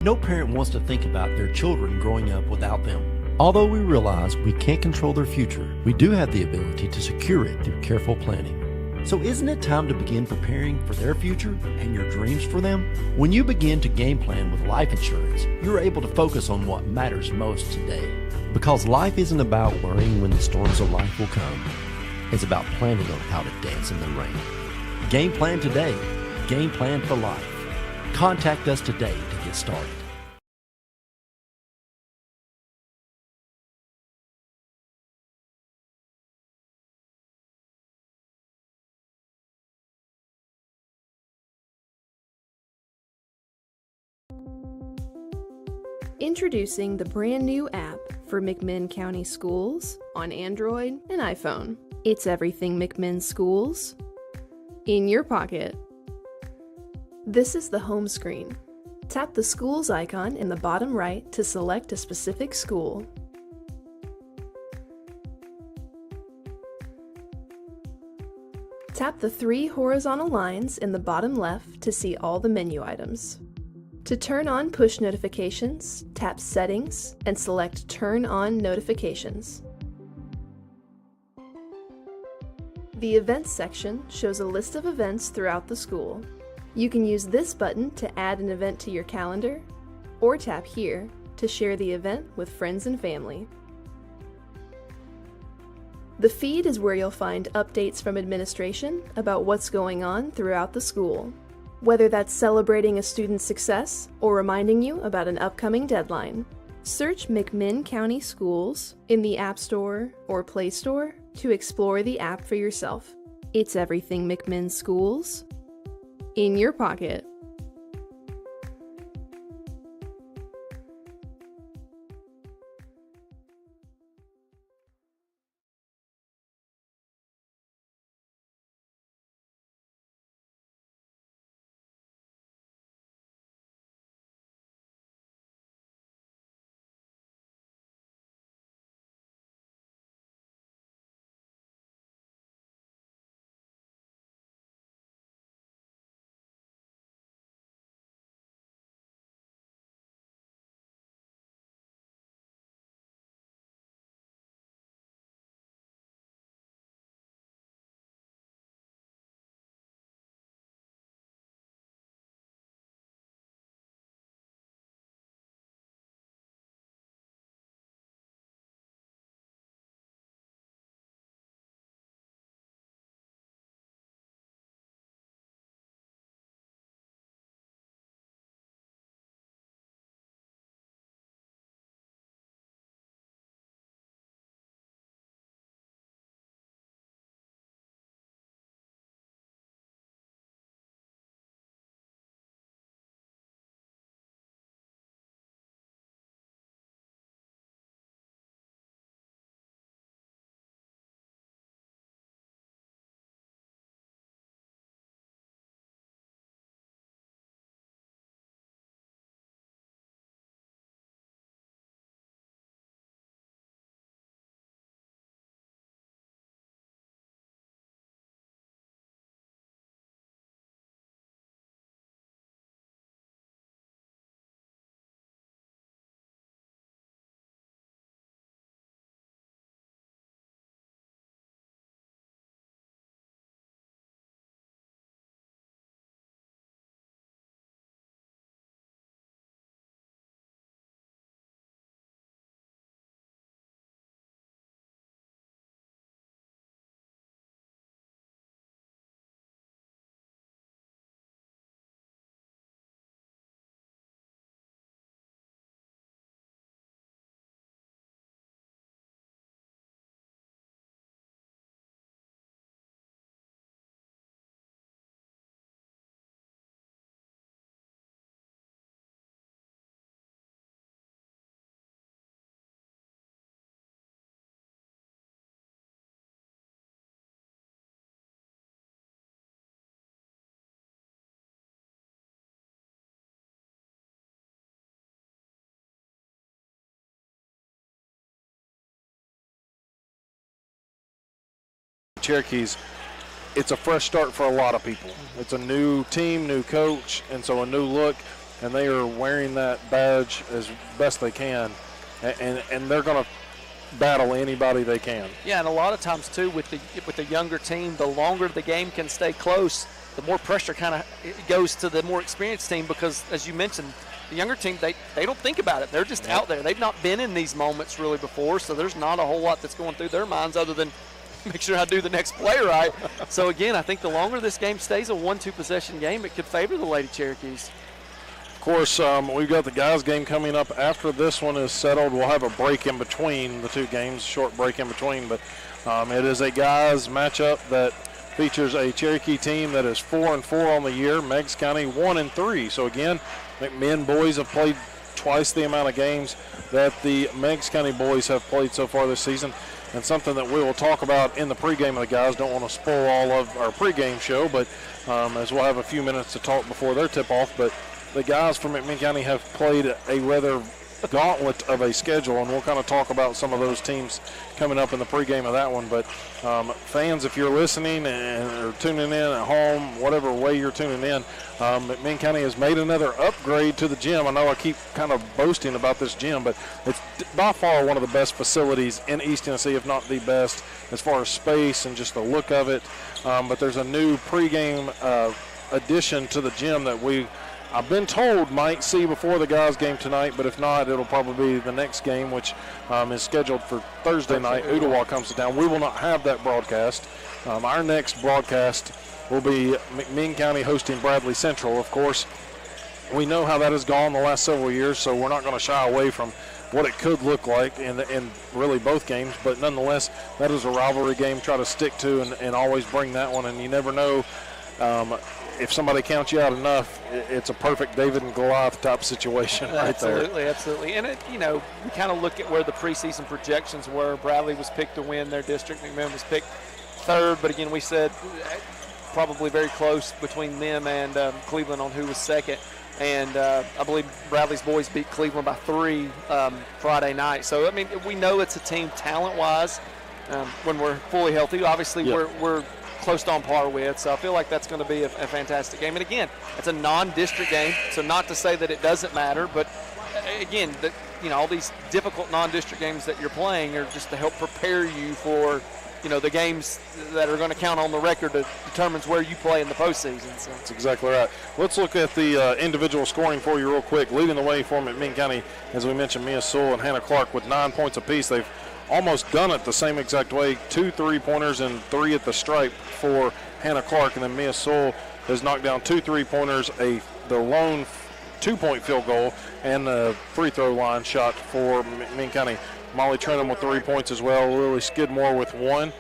No parent wants to think about their children growing up without them. Although we realize we can't control their future, we do have the ability to secure it through careful planning. So isn't it time to begin preparing for their future and your dreams for them? When you begin to game plan with life insurance, you're able to focus on what matters most today. Because life isn't about worrying when the storms of life will come. It's about planning on how to dance in the rain. Game plan today. Game plan for life. Contact us today to get started. Introducing the brand new app for McMinn County Schools on Android and iPhone. It's everything McMinn Schools in your pocket. This is the home screen. Tap the schools icon in the bottom right to select a specific school. Tap the 3 horizontal lines in the bottom left to see all the menu items. To turn on push notifications, tap Settings and select Turn on Notifications. The Events section shows a list of events throughout the school. You can use this button to add an event to your calendar, or tap here to share the event with friends and family. The feed is where you'll find updates from administration about what's going on throughout the school, whether that's celebrating a student's success or reminding you about an upcoming deadline. Search McMinn County Schools in the App Store or Play Store to explore the app for yourself. It's everything McMinn Schools in your pocket. Cherokees, it's a fresh start for a lot of people. It's a new team, new coach, and so a new look. and they are wearing that badge as best they can, and they're going to battle anybody they can. Yeah, and a lot of times too with the younger team, the longer the game can stay close, the more pressure kind of goes to the more experienced team, because as you mentioned, the younger team, they don't think about it. They're just out there. They've not been in these moments really before, so there's not a whole lot that's going through their minds other than make sure I do the next play right. So again, I think the longer this game stays a 1-2 possession game, it could favor the Lady Cherokees. Of course, we've got the guys game coming up after this one is settled. We'll have a break in between the two games, short break in between, but it is a guys matchup that features a Cherokee team that is 4-4 on the year, Meigs County 1-3. So again, McMinn boys have played twice the amount of games that the Meigs County boys have played so far this season, and something that we will talk about in the pregame of the guys. Don't want to spoil all of our pregame show, but as we'll have a few minutes to talk before their tip-off, but the guys from McMinn County have played a rather gauntlet of a schedule, and we'll kind of talk about some of those teams coming up in the pregame of that one. But fans, if you're listening and are tuning in at home, whatever way you're tuning in, McMinn County has made another upgrade to the gym. I know I keep kind of boasting about this gym, but it's by far one of the best facilities in East Tennessee, if not the best, as far as space and just the look of it. But there's a new pregame addition to the gym that I've been told might see before the guys' game tonight, but if not, it'll probably be the next game, which is scheduled for Thursday night. Ooltewah comes to town. We will not have that broadcast. Our next broadcast will be McMinn County hosting Bradley Central. Of course, we know how that has gone the last several years, so we're not going to shy away from what it could look like in really both games. But nonetheless, that is a rivalry game. Try to stick to and always bring that one, and you never know. If somebody counts you out enough, it's a perfect David and Goliath type situation right there. Absolutely. And, we kind of look at where the preseason projections were. Bradley was picked to win their district. McMinn was picked third. But, again, we said probably very close between them and Cleveland on who was second. And I believe Bradley's boys beat Cleveland by 3 Friday night. So, I mean, we know it's a team talent-wise when we're fully healthy. Obviously, we're close to on par with, so I feel like that's going to be a fantastic game. And again, it's a non-district game, so not to say that it doesn't matter, but again, all these difficult non-district games that you're playing are just to help prepare you for, the games that are going to count on the record that determines where you play in the postseason. So. That's exactly right. Let's look at the individual scoring for you real quick. Leading the way for McMinn County, as we mentioned, Mia Sewell and Hannah Clark with 9 points apiece. They've almost done it the same exact way. 2 3-pointers and 3 at the stripe for Hannah Clark, and then Mia Sewell has knocked down 2 3-pointers, the lone 2-point field goal, and the free throw line shot for McMinn County. Molly Trenham with 3 points as well. Lily Skidmore with 1.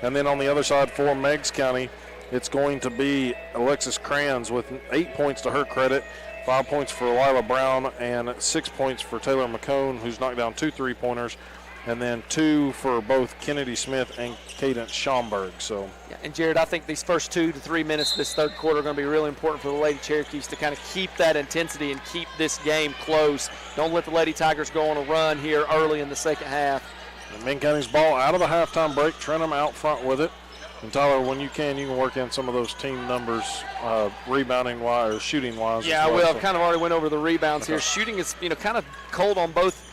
And then on the other side for Meigs County, it's going to be Alexis Crans with 8 points to her credit, 5 points for Lila Brown, and 6 points for Taylor McCone, who's knocked down 2 3-pointers. And then 2 for both Kennedy Smith and Cadence Schomburg. So, yeah, and Jared, I think these first 2 to 3 minutes of this third quarter are going to be really important for the Lady Cherokees to kind of keep that intensity and keep this game close. Don't let the Lady Tigers go on a run here early in the second half. McMinn County's ball out of the halftime break. Trenham out front with it. And Tyler, when you can work in some of those team numbers, rebounding-wise or shooting-wise. Yeah, well, I've kind of already went over the rebounds here. Shooting is, kind of cold on both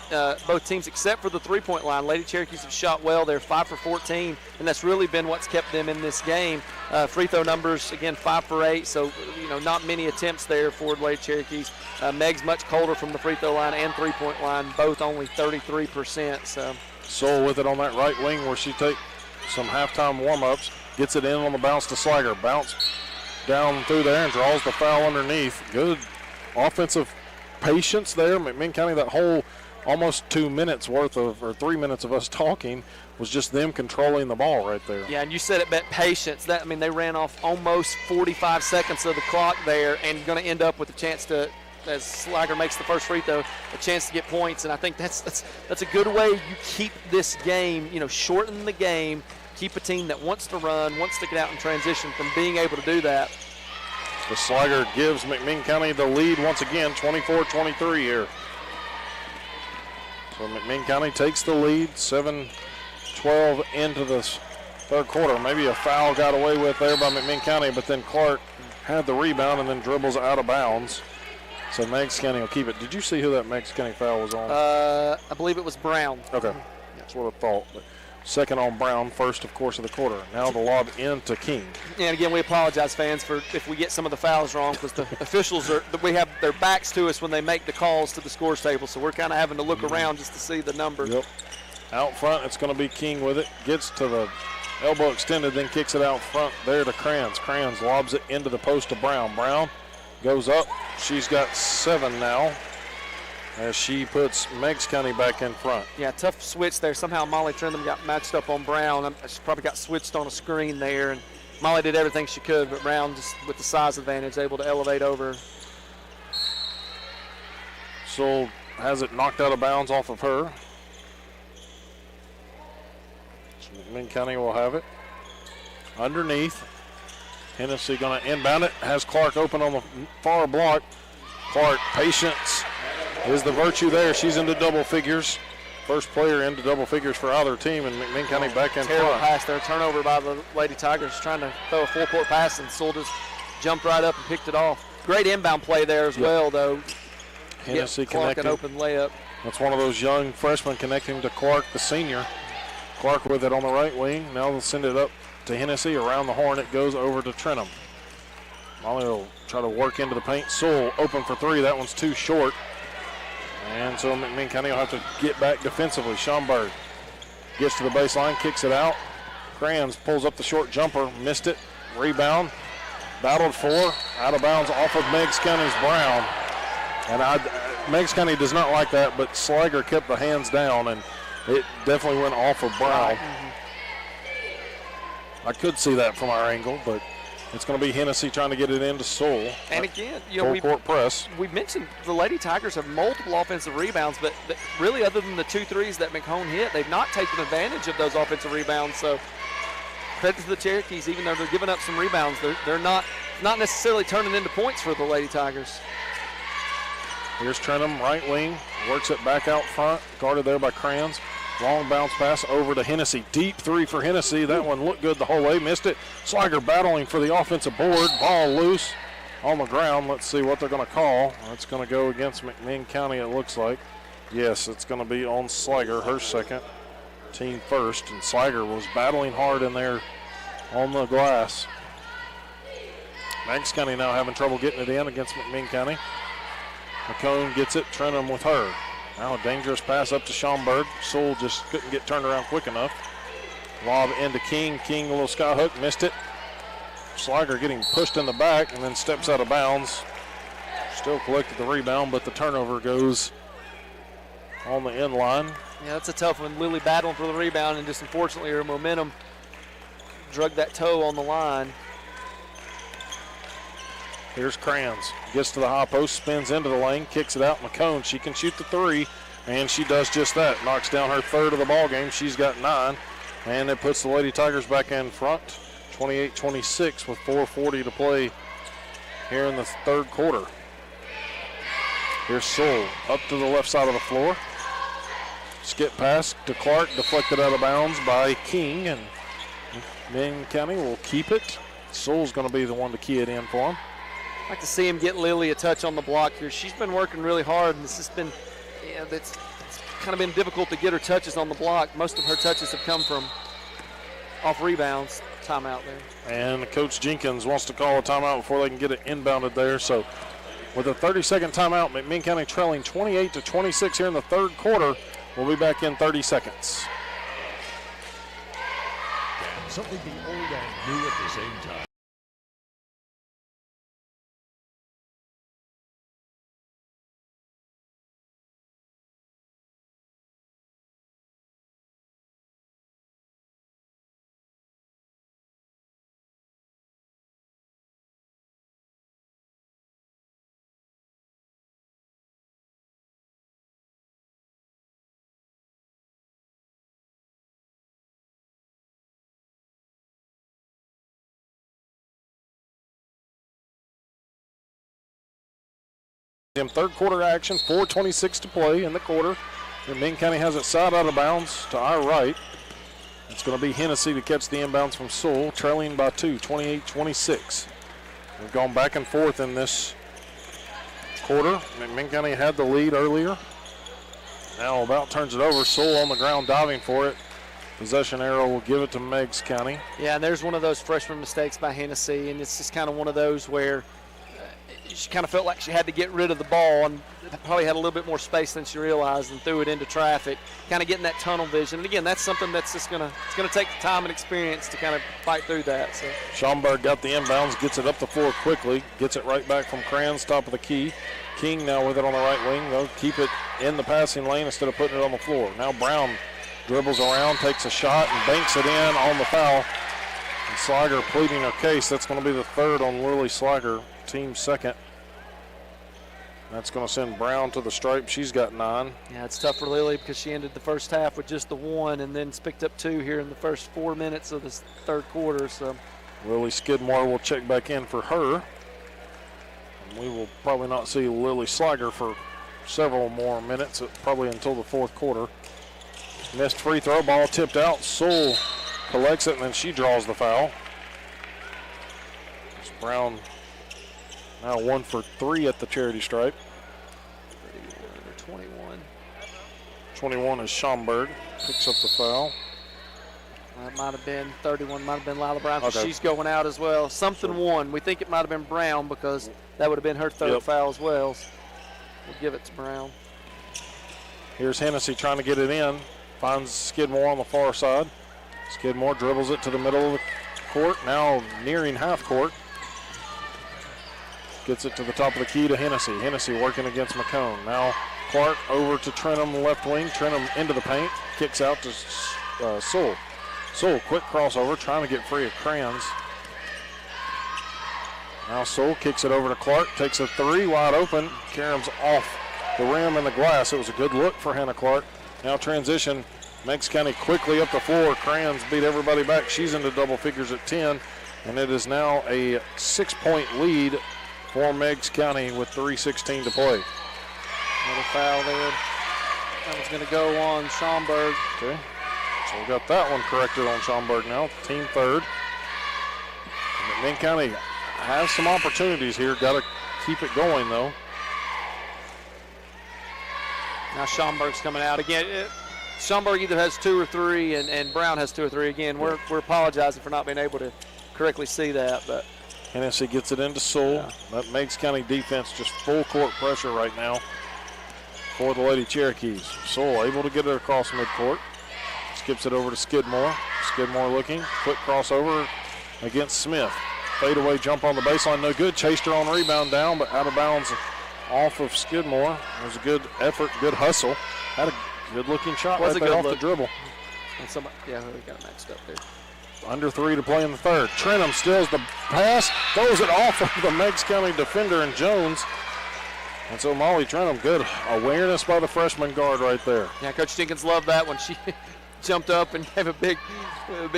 teams except for the three-point line. Lady Cherokees have shot well. They're 5 for 14, and that's really been what's kept them in this game. Free throw numbers, again, 5 for 8, so, not many attempts there for the Lady Cherokees. Meigs much colder from the free throw line and three-point line, both only 33%. So Soul with it on that right wing where she takes some halftime warm-ups, gets it in on the bounce to Slager. Bounce down through there and draws the foul underneath. Good offensive patience there. McMinn County, that whole almost 2 minutes worth of, or 3 minutes of us talking was just them controlling the ball right there. Yeah, and you said it meant patience. They ran off almost 45 seconds of the clock there and going to end up with a chance to, as Slager makes the first free throw, a chance to get points. And I think that's a good way you keep this game, shorten the game, keep a team that wants to run, wants to get out in transition from being able to do that. The Slager gives McMinn County the lead once again, 24-23 here. So McMinn County takes the lead, 7-12 into this third quarter. Maybe a foul got away with there by McMinn County, but then Clark had the rebound and then dribbles out of bounds. So Meigs County will keep it. Did you see who that Meigs County foul was on? I believe it was Brown. Okay, that's what I thought. But second on Brown, first, of course, of the quarter. Now the lob into King. And again, we apologize, fans, for if we get some of the fouls wrong, because the officials we have their backs to us when they make the calls to the scores table, so we're kind of having to look around just to see the number. Yep. Out front, it's going to be King with it. Gets to the elbow extended, then kicks it out front there to Crayons. Crayons lobs it into the post to Brown. Brown goes up. She's got 7 now as she puts Meigs County back in front. Yeah, tough switch there. Somehow Molly Trentham got matched up on Brown. She probably got switched on a screen there, and Molly did everything she could, but Brown, just with the size advantage, able to elevate over. Sewell has it knocked out of bounds off of her. So McMinn County will have it underneath. Hennessy going to inbound it. Has Clark open on the far block. Clark, patience is the virtue there. She's into double figures. First player into double figures for either team, and McMinn County back in Terrible front. pass there. Turnover by the Lady Tigers, trying to throw a full-court pass, and Sewell just jumped right up and picked it off. Great inbound play there as well, though. Hennessy Clark an connecting. open layup. That's one of those young freshmen connecting to Clark, the senior. Clark with it on the right wing. Now they'll send it up to Hennessy. Around the horn it goes over to Trentham. Molly will try to work into the paint. Sewell open for 3. That one's too short. And so McMinn County will have to get back defensively. Schomburg gets to the baseline, kicks it out. Crayons pulls up the short jumper, missed it. Rebound, battled for, out of bounds off of Meigs County's Brown. And Meigs County does not like that, but Slager kept the hands down, and it definitely went off of Brown. I could see that from our angle, but it's going to be Hennessy trying to get it into Sewell. And again, full court press. We mentioned the Lady Tigers have multiple offensive rebounds, but really, other than the 2 threes that McHone hit, they've not taken advantage of those offensive rebounds. So credit to the Cherokees, even though they're giving up some rebounds, they're not necessarily turning into points for the Lady Tigers. Here's Trentham, right wing, works it back out front, guarded there by Crayons. Long bounce pass over to Hennessy. Deep 3 for Hennessy. That one looked good the whole way. Missed it. Slager battling for the offensive board. Ball loose on the ground. Let's see what they're going to call. It's going to go against McMinn County, it looks like. Yes, it's going to be on Slager, her second, team first. And Slager was battling hard in there on the glass. Meigs County now having trouble getting it in against McMinn County. McCone gets it. Trentham with her. Now a dangerous pass up to Schomburg. Sewell just couldn't get turned around quick enough. Lob into King. King a little sky hook, missed it. Slager getting pushed in the back and then steps out of bounds. Still collected the rebound, but the turnover goes on the end line. Yeah, that's a tough one. Lily battling for the rebound, and just unfortunately her momentum drug that toe on the line. Here's Crayons. Gets to the high post, spins into the lane, kicks it out. McCone, she can shoot the 3, and she does just that. Knocks down her 3rd of the ball game. She's got 9, and it puts the Lady Tigers back in front, 28-26 with 4:40 to play here in the 3rd quarter. Here's Sewell up to the left side of the floor. Skip pass to Clark, deflected out of bounds by King, and Minn County will keep it. Sewell's going to be the one to key it in for him. I'd like to see him get Lily a touch on the block here. She's been working really hard, and this has been, it's kind of been difficult to get her touches on the block. Most of her touches have come from off rebounds. Timeout there. And Coach Jenkins wants to call a timeout before they can get it inbounded there. So with a 30-second timeout, McMinn County trailing 28-26 here in the 3rd quarter. We'll be back in 30 seconds. Can something be old and new at the same time? Third quarter action, 4:26 to play in the quarter. And Minn County has it side out of bounds to our right. It's going to be Hennessy to catch the inbounds from Sewell, trailing by 2, 28-26. We've gone back and forth in this quarter. McMinn County had the lead earlier. Now about turns it over. Soul on the ground diving for it. Possession arrow will give it to Meigs County. Yeah, and there's one of those freshman mistakes by Hennessy, and it's just kind of one of those where she kind of felt like she had to get rid of the ball and probably had a little bit more space than she realized and threw it into traffic, kind of getting that tunnel vision. And again, that's something that's just going to take time and experience to kind of fight through that. So Schomburg got the inbounds, gets it up the floor quickly, gets it right back from Kranz, top of the key. King now with it on the right wing. They'll keep it in the passing lane instead of putting it on the floor. Now Brown dribbles around, takes a shot, and banks it in on the foul. And Slager pleading her case. That's going to be the third on Lily Slager, team second. That's going to send Brown to the stripe. She's got 9. yeah, it's tough for Lily because she ended the first half with just the 1 and then picked up 2 here in the first 4 minutes of the third quarter. So Lily Skidmore will check back in for her. And we will probably not see Lily Slager for several more minutes, probably until the fourth quarter. Missed free throw, ball tipped out. Sewell collects it, and then she draws the foul. It's Brown now 1 for 3 at the charity stripe. 21. 21 is Schomburg. Picks up the foul. That might have been 31, might have been Lila Brown, because Okay. she's going out as well. Something won. We think it might have been Brown because that would have been her third Yep. foul as well. So we'll give it to Brown. Here's Hennessy trying to get it in. Finds Skidmore on the far side. Skidmore dribbles it to the middle of the court. Now nearing half court. Gets it to the top of the key to Hennessy. Hennessy working against McCone. Now Clark over to Trenum, left wing. Trenum into the paint. Kicks out to Sewell. Sewell, quick crossover, trying to get free of Kranz. Now Sewell kicks it over to Clark. Takes a 3 wide open. Karam's off the rim and the glass. It was a good look for Hannah Clark. Now transition. Meigs County quickly up the floor. Kranz beat everybody back. She's into double figures at 10. And it is now a 6-point lead for Meigs County with 3:16 to play. Another foul there. That was going to go on Schomburg. Okay. So we got that one corrected on Schomburg now. Team third. And McMinn County has some opportunities here. Got to keep it going, though. Now Schomburg's coming out again. Schomburg either has 2 or 3, and Brown has 2 or 3. Again, we're apologizing for not being able to correctly see that, but Hennessy gets it into Sewell. Yeah. That Meigs County defense just full court pressure right now for the Lady Cherokees. Sewell able to get it across midcourt. Skips it over to Skidmore. Skidmore looking. Quick crossover against Smith. Fadeaway jump on the baseline, no good. Chased her on rebound down, but out of bounds off of Skidmore. It was a good effort, good hustle. Had a good-looking shot right there off the dribble. And somebody, yeah, we got it matched up there. Under 3 to play in the third. Trenum steals the pass, throws it off of the Meigs County defender and Jones. And so Molly Trenum, good awareness by the freshman guard right there. Yeah, Coach Jenkins loved that when she jumped up and gave a big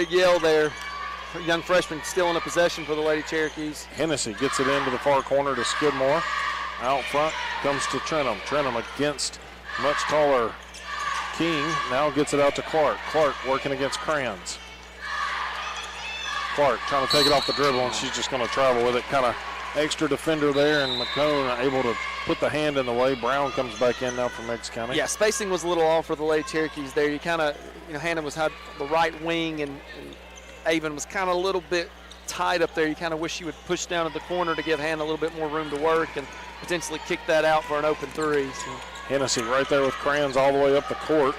yell there. Young freshman still in a possession for the Lady Cherokees. Hennessy gets it into the far corner to Skidmore. Out front comes to Trenum. Trenum against much taller King. Now gets it out to Clark. Clark working against Kranz. Clark trying to take it off the dribble, and she's just going to travel with it. Kind of extra defender there, and McCone able to put the hand in the way. Brown comes back in now for Meigs County. Yeah, spacing was a little off for the Lady Cherokees there. You kind of, Hannah had the right wing, and Avon was kind of a little bit tight up there. You kind of wish you would push down to the corner to give Hannah a little bit more room to work and potentially kick that out for an open 3. So. Hennessy right there with Kranz all the way up the court.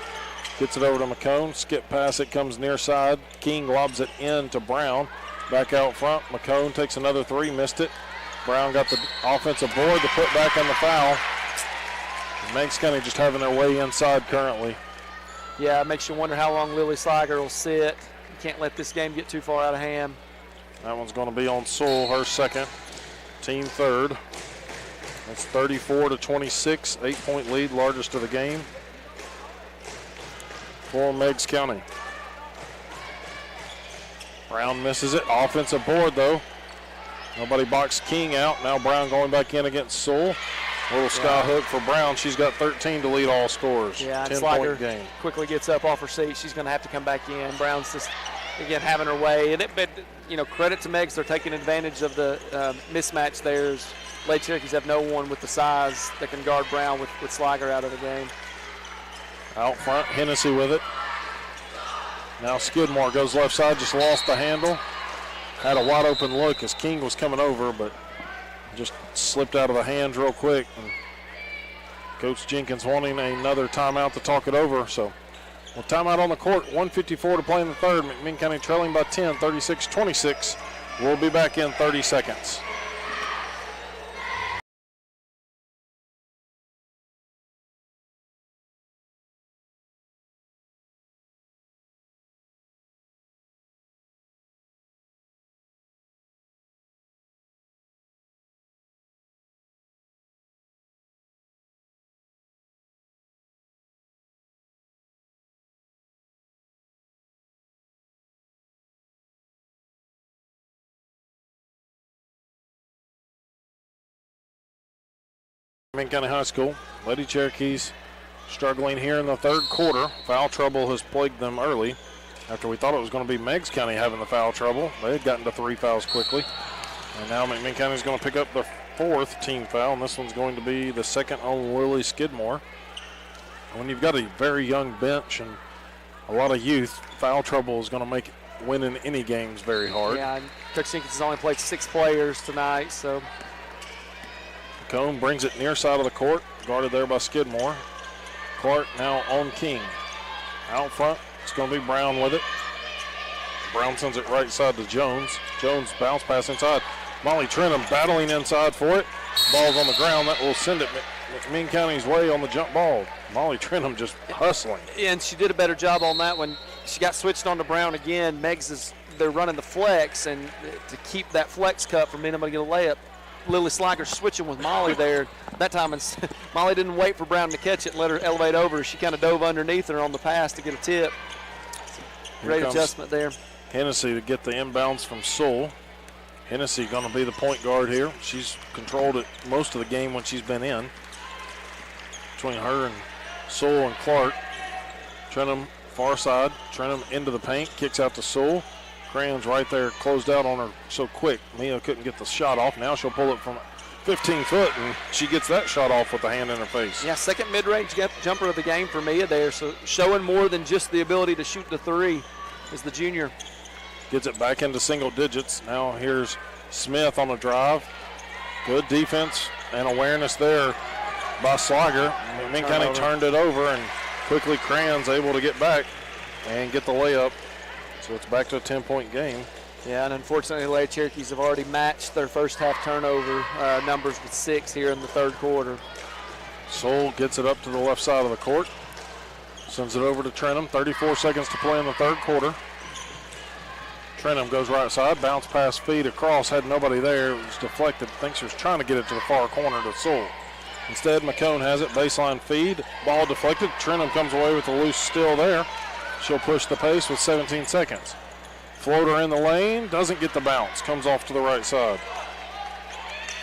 Gets it over to McCone. Skip pass, it comes near side. King lobs it in to Brown. Back out front. McCone takes another 3, missed it. Brown got the offensive board to put back on the foul. Meigs County just having their way inside currently. Yeah, it makes you wonder how long Lily Slager will sit. You can't let this game get too far out of hand. That one's going to be on Sewell, her second. Team third. That's 34-26, 8-point lead, largest of the game for Meigs County. Brown misses it. Offensive board, though. Nobody boxed King out. Now Brown going back in against Sewell. Little sky hook for Brown. She's got 13 to lead all scorers. Yeah, 10-point Slager game. quickly gets up off her seat. She's going to have to come back in. Brown's just again, having her way. But, credit to Meigs. They're taking advantage of the mismatch there. Lady Cherokees have no one with the size that can guard Brown with Slager out of the game. Out front, Hennessy with it. Now Skidmore goes left side, just lost the handle. Had a wide open look as King was coming over, but just slipped out of the hands real quick. And Coach Jenkins wanting another timeout to talk it over. So, timeout on the court, 1:54 to play in the third. McMinn County trailing by 10, 36-26. We'll be back in 30 seconds. McMinn County High School, Lady Cherokees struggling here in the third quarter. Foul trouble has plagued them early. After we thought it was going to be Meigs County having the foul trouble, they had gotten to 3 fouls quickly. And now McMinn County is going to pick up the 4th team foul, and this one's going to be the second on Lily Skidmore. When you've got a very young bench and a lot of youth, foul trouble is going to make winning any games very hard. Yeah, and Coach Jenkins has only played 6 players tonight, so. Cone brings it near side of the court, guarded there by Skidmore. Clark now on King. Out front, it's going to be Brown with it. Brown sends it right side to Jones. Jones bounce pass inside. Molly Trentham battling inside for it. Ball's on the ground. That will send it McMinn County's way on the jump ball. Molly Trentham just hustling. And she did a better job on that one. She got switched on to Brown again. They're running the flex, and to keep that flex cut from being able to get a layup, Lily Slager switching with Molly there. That time, Molly didn't wait for Brown to catch it and let her elevate over. She kind of dove underneath her on the pass to get a tip. Great adjustment there. Hennessy to get the inbounds from Sewell. Hennessy going to be the point guard here. She's controlled it most of the game when she's been in. Between her and Sewell and Clark. Trentham far side. Trentham into the paint. Kicks out to Sewell. Crayons right there closed out on her so quick. Mia couldn't get the shot off. Now she'll pull it from 15 foot, and she gets that shot off with the hand in her face. Yeah, second mid-range jumper of the game for Mia there. So showing more than just the ability to shoot the three is the junior. Gets it back into single digits. Now here's Smith on the drive. Good defense and awareness there by Slager. McMinn County turned it over, and quickly Crayons able to get back and get the layup. So it's back to a 10-point game. Yeah, and unfortunately, the Lady Cherokees have already matched their first half turnover numbers with 6 here in the third quarter. Sewell gets it up to the left side of the court. Sends it over to Trentham. 34 seconds to play in the third quarter. Trentham goes right side. Bounce pass feed across. Had nobody there. It was deflected. Thinks she was trying to get it to the far corner to Sewell. Instead, McCone has it. Baseline feed. Ball deflected. Trentham comes away with the loose steal there. She'll push the pace with 17 seconds. Floater in the lane, doesn't get the bounce, comes off to the right side.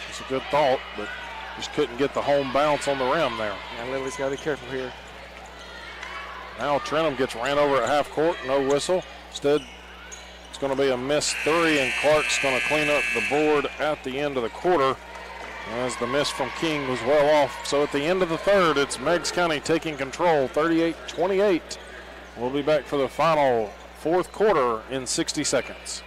It's a good thought, but just couldn't get the home bounce on the rim there. Yeah, Lily's got to be careful here. Now Trentham gets ran over at half court, no whistle. Instead, it's going to be a missed 3, and Clark's going to clean up the board at the end of the quarter as the miss from King was well off. So at the end of the third, it's Meigs County taking control, 38-28. We'll be back for the final fourth quarter in 60 seconds.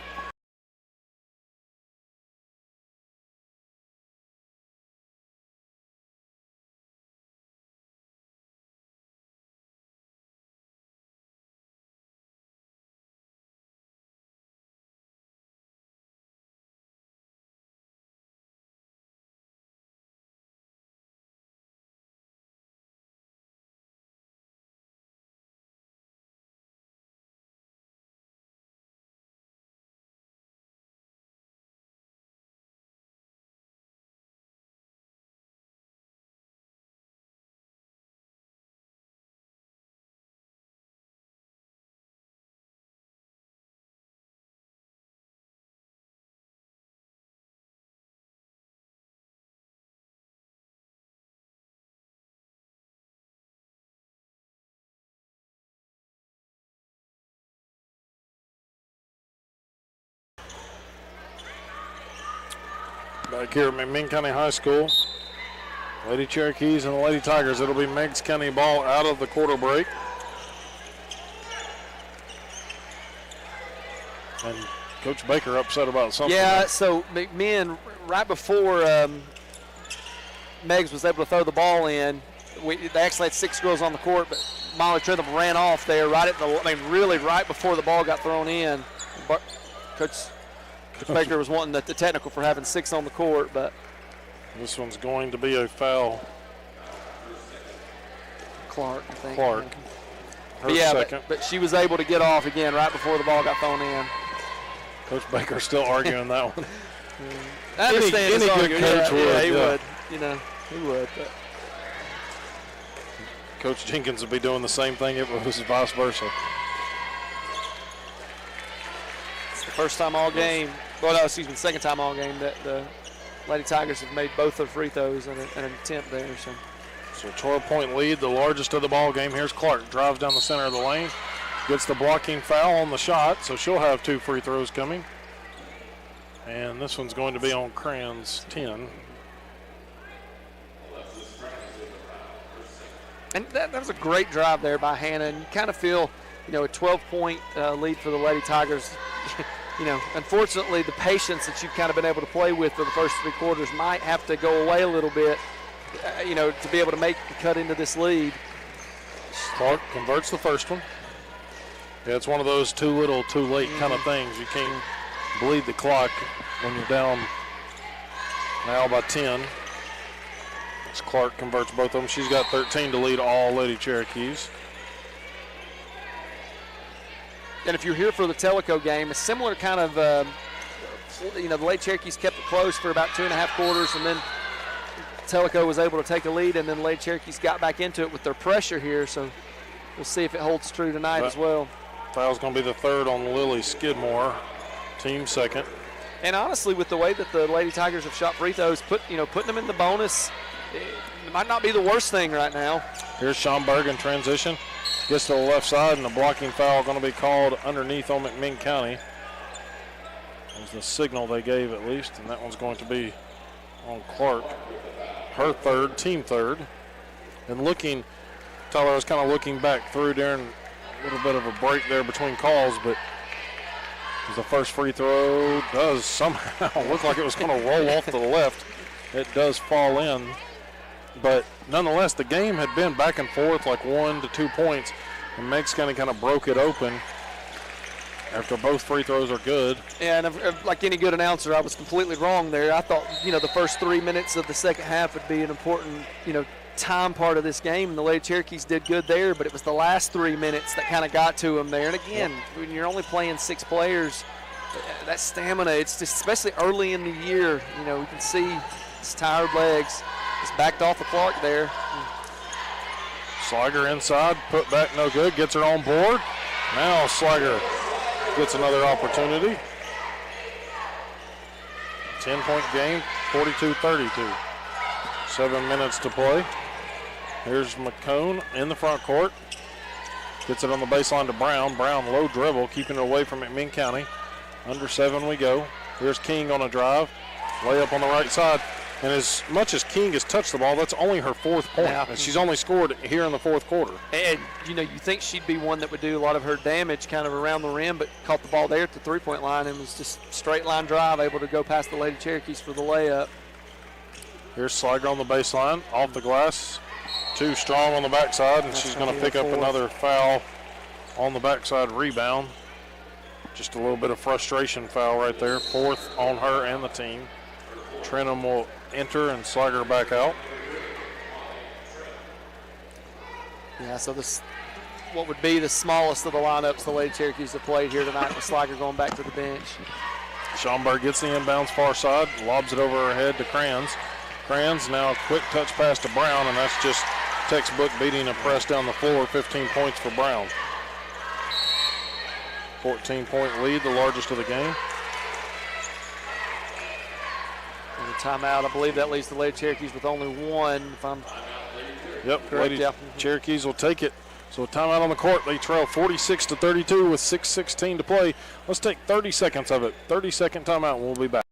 Back here at McMinn County High School. Lady Cherokees and the Lady Tigers. It'll be Meigs County ball out of the quarter break. And Coach Baker upset about something. Yeah, so McMinn, right before Meigs was able to throw the ball in, they actually had 6 girls on the court, but Molly Tritham ran off there really right before the ball got thrown in. Coach Baker was wanting the technical for having 6 on the court, but this one's going to be a foul. Clark, I think. Clark. Her second. But she was able to get off again right before the ball got thrown in. Coach Baker still arguing that one. I understand any good coach would. Yeah, he would. He would. But. Coach Jenkins would be doing the same thing if it was vice versa. It's the first time all game. Well, no, excuse me, the second time all game that the Lady Tigers have made both their free throws in an attempt there. So 12-point lead, the largest of the ball game. Here's Clark, drives down the center of the lane, gets the blocking foul on the shot, so she'll have 2 free throws coming. And this one's going to be on Cran's 10. And that was a great drive there by Hannah. And you kind of feel, a 12-point lead for the Lady Tigers. Unfortunately, the patience that you've kind of been able to play with for the first 3 quarters might have to go away a little bit, to be able to make the cut into this lead. Clark converts the first one. Yeah, it's one of those too little, too late kind of things. You can't bleed the clock when you're down now by 10. As Clark converts both of them. She's got 13 to lead all Lady Cherokees. And if you're here for the Tellico game, a similar kind of, the Lady Cherokees kept it close for about 2.5 quarters, and then Tellico was able to take a lead, and then Lady Cherokees got back into it with their pressure here, so we'll see if it holds true tonight as well. Foul's going to be the 3rd on Lily Skidmore, team 2nd. And honestly, with the way that the Lady Tigers have shot free throws, putting them in the bonus, it might not be the worst thing right now. Here's Schomburg in transition. Gets to the left side, and the blocking foul going to be called underneath on McMinn County. That was the signal they gave at least, and that one's going to be on Clark. Her 3rd, team 3rd. And Tyler was kind of looking back through during a little bit of a break there between calls, but the first free throw does somehow look like it was going to roll off to the left. It does fall in. But nonetheless, the game had been back and forth like 1 to 2 points, and Meigs kind of broke it open after both free throws are good. Yeah, and like any good announcer, I was completely wrong there. I thought, the first 3 minutes of the second half would be an important, time part of this game, and the Lady Cherokees did good there, but it was the last 3 minutes that kind of got to them there. And again, when you're only playing 6 players, that stamina, it's just, especially early in the year, we can see his tired legs. It's backed off of Clark there. Sliger inside, put back no good, gets her on board. Now Sliger gets another opportunity. 10-point game, 42-32. 7 minutes to play. Here's McCone in the front court. Gets it on the baseline to Brown. Brown low dribble, keeping it away from McMinn County. Under 7 we go. Here's King on a drive. Layup on the right side. And as much as King has touched the ball, that's only her 4th point. Yeah. And she's only scored here in the 4th quarter. And, you think she'd be one that would do a lot of her damage kind of around the rim, but caught the ball there at the 3-point line and was just straight line drive, able to go past the Lady Cherokees for the layup. Here's Sliger on the baseline, off the glass. Too strong on the backside, and she's going to pick up another foul on the backside rebound. Just a little bit of frustration foul right there. 4th on her and the team. Trentham will enter and Sliger back out. Yeah, so this what would be the smallest of the lineups the Lady Cherokees have played here tonight with Sliger going back to the bench. Schomburg gets the inbounds far side, lobs it over her head to Crans. Crans now a quick touch pass to Brown, and that's just textbook beating a press down the floor. 15 points for Brown. 14-point lead, the largest of the game. And the timeout, I believe that leaves the Lady Cherokees with only 1, if I'm correct. Lady Cherokees will take it. So a timeout on the court. They trail 46-32 with 6:16 to play. Let's take 30 seconds of it. 30-second timeout, and we'll be back.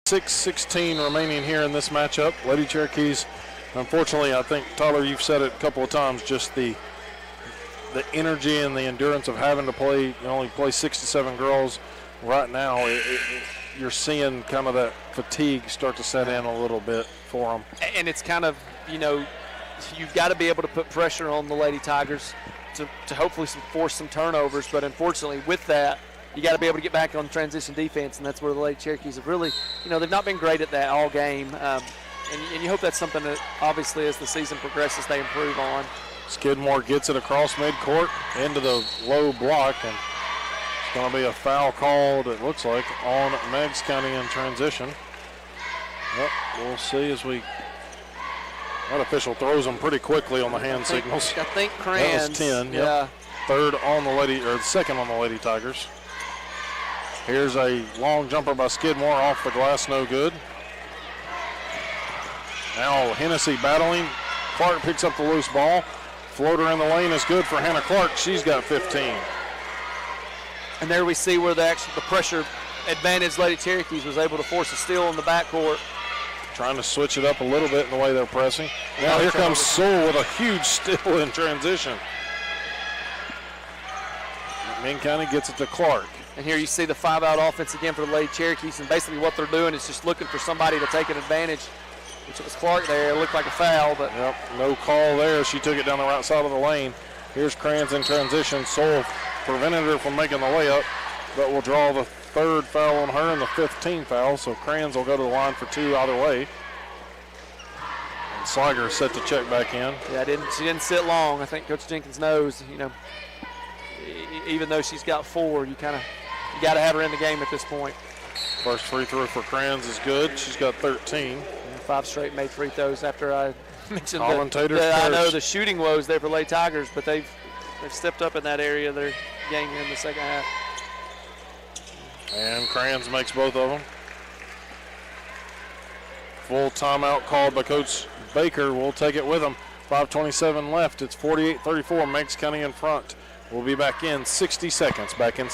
6:16 remaining here in this matchup. Lady Cherokees, unfortunately, I think, Tyler, you've said it a couple of times, just the energy and the endurance of having to play, you only play 6 to 7 girls right now. You're seeing kind of that fatigue start to set in a little bit for them. And it's kind of, you've got to be able to put pressure on the Lady Tigers to hopefully force some turnovers. But unfortunately, with that, you got to be able to get back on transition defense, and that's where the Lady Cherokees have really, they've not been great at that all game. And you hope that's something that, obviously, as the season progresses, they improve on. Skidmore gets it across midcourt into the low block, and it's going to be a foul called, it looks like, on Meigs County in transition. Yep, we'll see as that official throws them pretty quickly on the hand signals. I think Crans. That was 10, yep. Yeah. Third on the Lady, or second on the Lady Tigers. Here's a long jumper by Skidmore off the glass, no good. Now Hennessy battling. Clark picks up the loose ball. Floater in the lane is good for Hannah Clark. She's got 15. And there we see where the pressure advantage Lady Cherokees was able to force a steal in the backcourt. Trying to switch it up a little bit in the way they're pressing. Now here comes Sewell with a huge steal in transition. McMinn County gets it to Clark. And here you see the 5-out offense again for the Lady Cherokees, and basically what they're doing is just looking for somebody to take an advantage, which was Clark there. It looked like a foul, but yep, no call there. She took it down the right side of the lane. Here's Crans in transition. Sewell prevented her from making the layup, but will draw the third foul on her and the 15th foul, so Crans will go to the line for 2 either way. And Sliger is set to check back in. Yeah, she didn't sit long. I think Coach Jenkins knows, even though she's got 4, you got to have her in the game at this point. First free throw for Crans is good. She's got 13. And 5 straight made free throws after I mentioned I know the shooting woes there for Lady Tigers, but they've stepped up in that area of their game here in the second half. And Crans makes both of them. Full timeout called by Coach Baker. We'll take it with him. 5:27 left. It's 48-34. Meigs County in front. We'll be back in 60 seconds. Back in.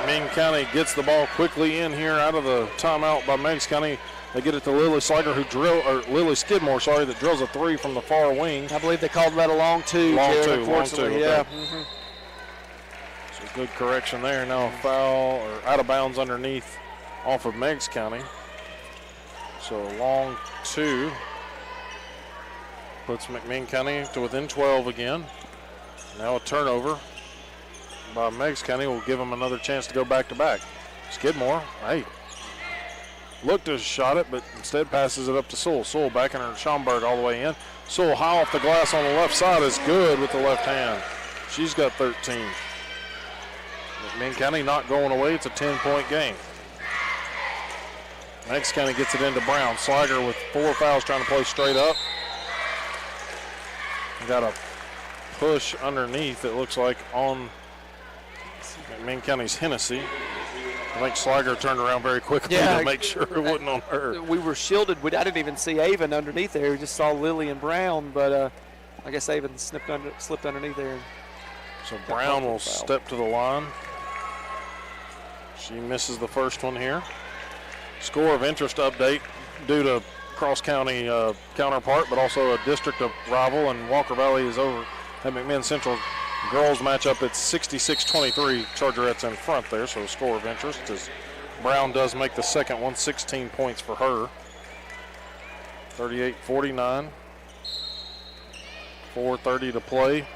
McMinn County gets the ball quickly in here out of the timeout by Meigs County. They get it to Lily Sliger, Lily Skidmore, that drills a 3 from the far wing. I believe they called that a long 2. Long Jared, 2, unfortunately, long 2. yeah. Okay. Mm-hmm. So good correction there. Now a foul or out of bounds underneath off of Meigs County. So long 2 puts McMinn County to within 12 again. Now a turnover by Meigs County will give them another chance to go back-to-back. Skidmore, looked to shot it, but instead passes it up to Sewell. Sewell backing her to Schomburg all the way in. Sewell high off the glass on the left side is good with the left hand. She's got 13. McMinn County not going away. It's a 10-point game. Meigs County gets it into Brown. Sliger with 4 fouls trying to play straight up. Got a push underneath, it looks like, on McMinn County's Hennessy. I think Sliger turned around very quickly to make sure it wasn't on her. We were shielded. I didn't even see Avon underneath there. We just saw Lily and Brown, but I guess Avon slipped underneath there. So Brown will step to the line. She misses the first one here. Score of interest update due to cross-county counterpart, but also a district of rival, and Walker Valley is over at McMinn Central Girls matchup, it's 66-23. Chargerettes in front there, so a score of interest as Brown does make the second one, 16 points for her. 38-49. 4:30 to play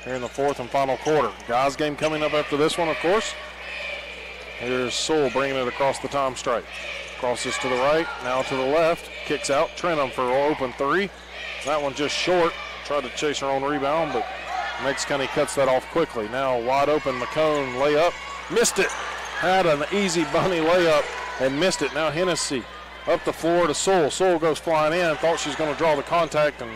here in the fourth and final quarter. Guys game coming up after this one, of course. Here's Sewell bringing it across the time stripe. Crosses to the right, now to the left. Kicks out, Trenum for an open three. That one just short. Tried to chase her own rebound, but Meigs County cuts that off quickly. Now wide open, McCone layup. Missed it. Had an easy bunny layup and missed it. Now Hennessy up the floor to Sewell. Sewell goes flying in. Thought she was going to draw the contact and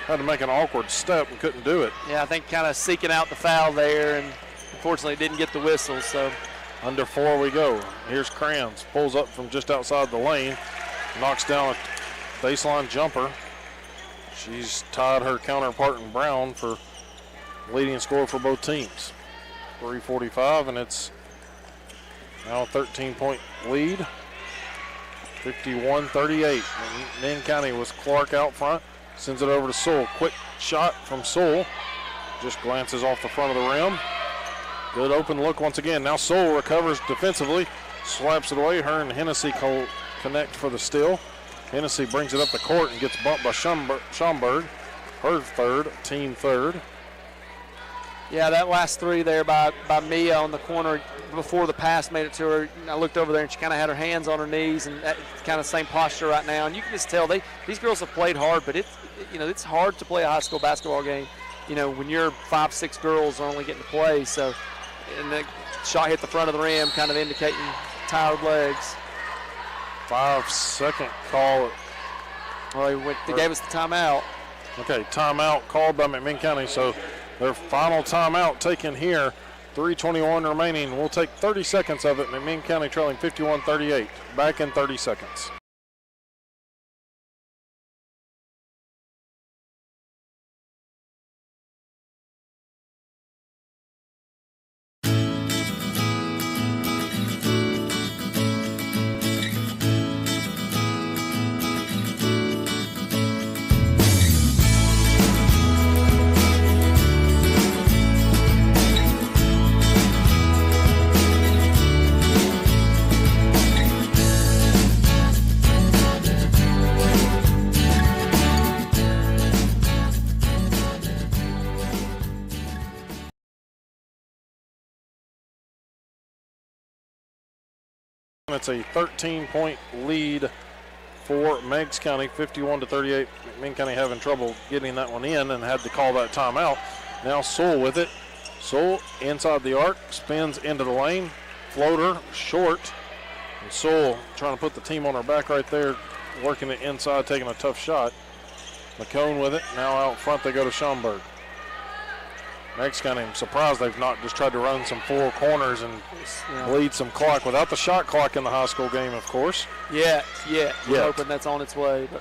had to make an awkward step and couldn't do it. Yeah, I think kind of seeking out the foul there, and unfortunately didn't get the whistle. So under 4 we go. Here's Kranz. Pulls up from just outside the lane. Knocks down a baseline jumper. She's tied her counterpart in Brown for leading scorer for both teams. 3:45, and it's now a 13-point lead. 51-38. Maine County was Clark out front. Sends it over to Sewell. Quick shot from Sewell. Just glances off the front of the rim. Good open look once again. Now Sewell recovers defensively. Slaps it away. Her and Hennessy connect for the steal. Hennessy brings it up the court and gets bumped by Schomburg. Her third, team third. Yeah, that last three there by Mia on the corner before the pass made it to her. I looked over there and she kind of had her hands on her knees and that kind of same posture right now. And you can just tell these girls have played hard, but it's hard to play a high school basketball game. When you're 5-6 girls are only getting to play. So, and the shot hit the front of the rim, kind of indicating tired legs. 5-second call. Well, they gave us the timeout. Okay, timeout called by McMinn County. So their final timeout taken here. 3:21 remaining. We'll take 30 seconds of it. McMinn County trailing 51-38. Back in 30 seconds. It's a 13-point lead for Meigs County, 51-38. McMinn County having trouble getting that one in and had to call that timeout. Now Sewell with it. Sewell inside the arc, spins into the lane, floater short. And Sewell trying to put the team on her back right there, working it inside, taking a tough shot. McCone with it. Now out front they go to Schomburg. Meigs County, I'm surprised they've not just tried to run some four corners and bleed some clock without the shot clock in the high school game, of course. Yeah. We're hoping that's on its way. But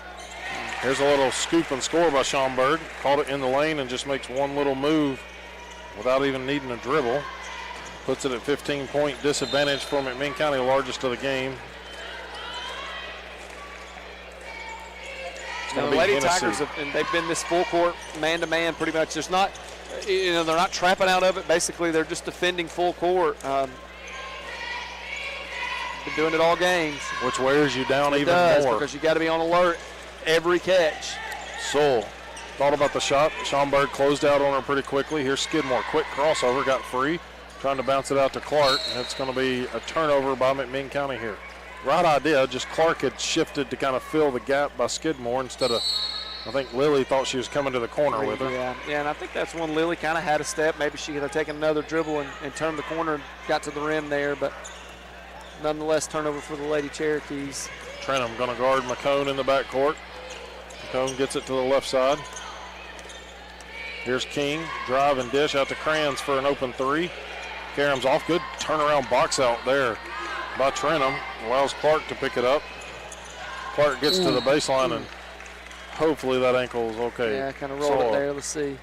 here's a little scoop and score by Schomburg. Caught it in the lane and just makes one little move without even needing a dribble. Puts it at 15-point disadvantage for McMinn County, largest of the game. The Lady Tigers, they've been this full court man-to-man pretty much. There's not, they're not trapping out of it. Basically, they're just defending full court. Been doing it all games. Which wears you down even more. Because you got to be on alert every catch. Sewell thought about the shot. Schomburg closed out on her pretty quickly. Here's Skidmore. Quick crossover, got free. Trying to bounce it out to Clark. And it's going to be a turnover by McMinn County here. Right idea, just Clark had shifted to kind of fill the gap by Skidmore instead of, I think Lily thought she was coming to the corner with her. Yeah, and I think that's when Lily kind of had a step. Maybe she could have taken another dribble and turned the corner and got to the rim there, but nonetheless, turnover for the Lady Cherokees. Trenum going to guard McCone in the backcourt. McCone gets it to the left side. Here's King, drive and dish out to Kranz for an open three. Karam's off, good turnaround box out there by Trenum. Allows Clark to pick it up. Clark gets to the baseline and hopefully that ankle is okay. Yeah, kind of rolled it there. Let's see.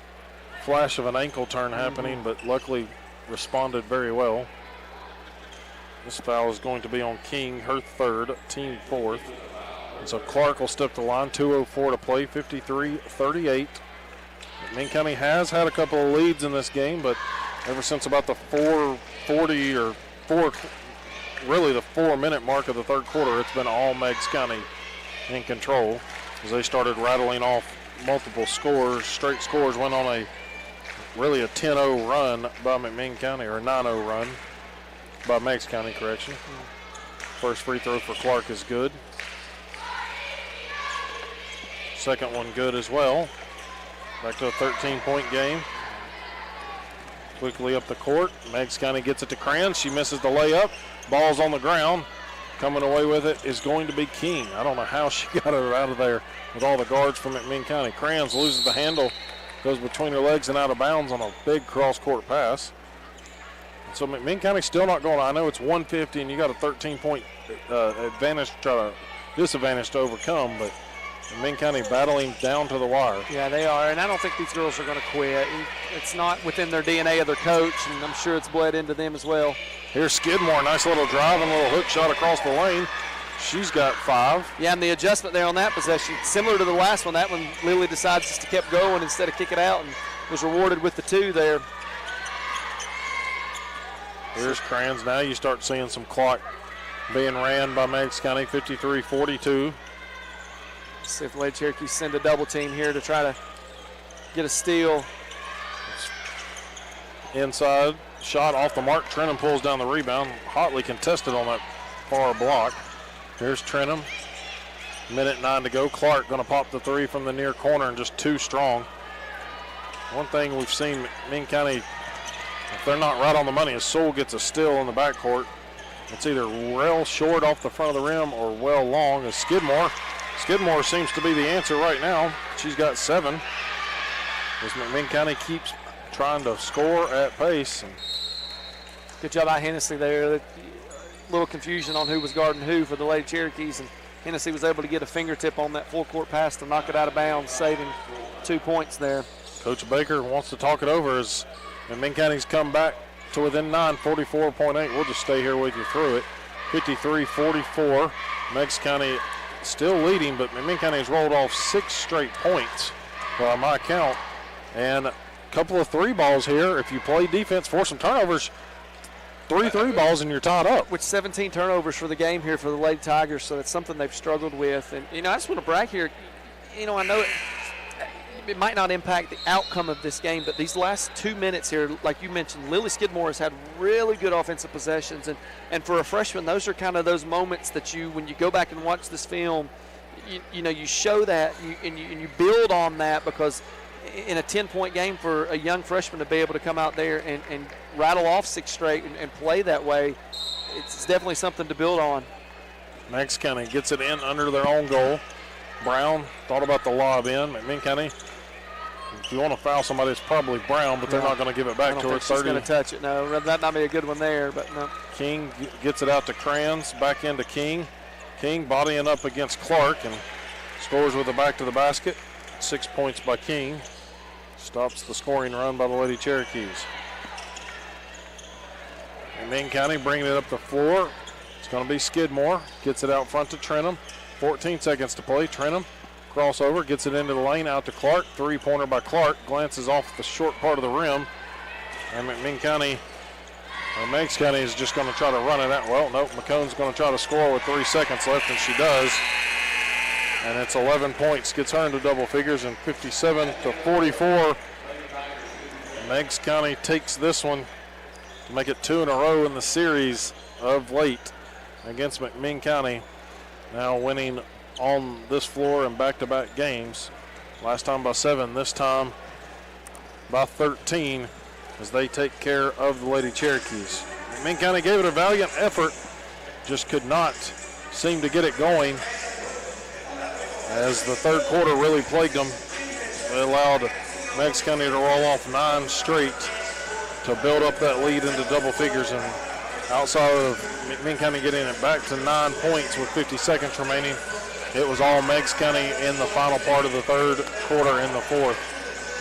Flash of an ankle turn happening, but luckily responded very well. This foul is going to be on King, her third, team fourth. And so Clark will step the line, 2:04 to play, 53-38. McMinn County has had a couple of leads in this game, but ever since about the 4:40 or the 4-minute mark of the third quarter, it's been all Meigs County in control as they started rattling off multiple scores. Straight scores went on a 10-0 run by McMinn County, or a 9-0 run by Meigs County, correction. First free throw for Clark is good. Second one good as well. Back to a 13-point game. Quickly up the court. Meigs County gets it to Crans. She misses the layup. Ball's on the ground. Coming away with it is going to be King. I don't know how she got it out of there with all the guards from McMinn County. Crans loses the handle, goes between her legs and out of bounds on a big cross-court pass. And so McMinn County still not going. I know it's 150 and you got a 13-point disadvantage to overcome, but McMinn County battling down to the wire. Yeah, they are, and I don't think these girls are going to quit. It's not within their DNA of their coach, and I'm sure it's bled into them as well. Here's Skidmore, nice little drive and a little hook shot across the lane. She's got 5. Yeah, and the adjustment there on that possession, similar to the last one, that one Lily decides just to keep going instead of kick it out and was rewarded with the 2 there. Here's Crans. Now you start seeing some clock being ran by Meigs County, 53-42. See if Lady Cherokee send a double team here to try to get a steal. Inside, shot off the mark. Trenum pulls down the rebound. Hotly contested on that far block. Here's Trenum. 1:09 to go. Clark going to pop the 3 from the near corner and just too strong. One thing we've seen McMinn County, if they're not right on the money, is Sewell gets a steal in the backcourt. It's either well short off the front of the rim or well long as Skidmore. Skidmore seems to be the answer right now. She's got 7. As McMinn County keeps trying to score at pace. Good job by Hennessy there. A little confusion on who was guarding who for the Lady Cherokees, and Hennessy was able to get a fingertip on that full court pass to knock it out of bounds, saving 2 points there. Coach Baker wants to talk it over as McMinn County's come back to within 9, 44.8. We'll just stay here with you through it. 53-44. Meigs County still leading, but McMinn County has rolled off 6 straight points by my count. And a couple of 3 balls here. If you play defense, force some turnovers, 3 balls and you're tied up. With 17 turnovers for the game here for the Lady Tigers, so that's something they've struggled with. And, I just want to brag here. I know it might not impact the outcome of this game, but these last 2 minutes here, like you mentioned, Lily Skidmore has had really good offensive possessions. And for a freshman, those are kind of those moments that when you go back and watch this film, you show that and you build on that, because in a 10-point game for a young freshman to be able to come out there and rattle off 6 straight and play that way, it's definitely something to build on. Meigs County gets it in under their own goal. Brown thought about the lob in. McMinn County, if you want to foul somebody, it's probably Brown, but they're not going to give it back to her. She's going to touch it. No, that might be a good one there, but no. King gets it out to Crans, back into King. King bodying up against Clark and scores with the back to the basket. 6 points by King. Stops the scoring run by the Lady Cherokees. McMinn County bringing it up the floor. It's going to be Skidmore. Gets it out front to Trenum. 14 seconds to play. Trenum crossover, gets it into the lane, out to Clark. 3-pointer by Clark. Glances off the short part of the rim. And Meigs County is just going to try to run it out. Well, nope, McCone's going to try to score with 3 seconds left, and she does. And it's 11 points. Gets her into double figures, and 57-44. Meigs County takes this one to make it 2 in a row in the series of late against McMinn County. Now winning on this floor in back-to-back games. Last time by 7, this time by 13 as they take care of the Lady Cherokees. McMinn County gave it a valiant effort, just could not seem to get it going as the third quarter really plagued them. They allowed Meigs County to roll off 9 straight to build up that lead into double figures, and outside of McMinn County getting it back to 9 points with 50 seconds remaining, it was all Meigs County in the final part of the third quarter, in the fourth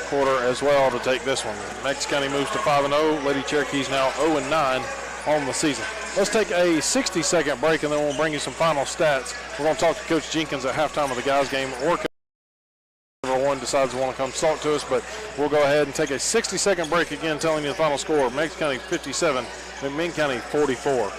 quarter as well, to take this one. Meigs County moves to 5-0. Lady Cherokees now 0-9 on the season. Let's take a 60-second break, and then we'll bring you some final stats. We're going to talk to Coach Jenkins at halftime of the guys' game. Or one decides to want to come talk to us. But we'll go ahead and take a 60-second break again, telling you the final score. Meigs County 57, McMinn County 44.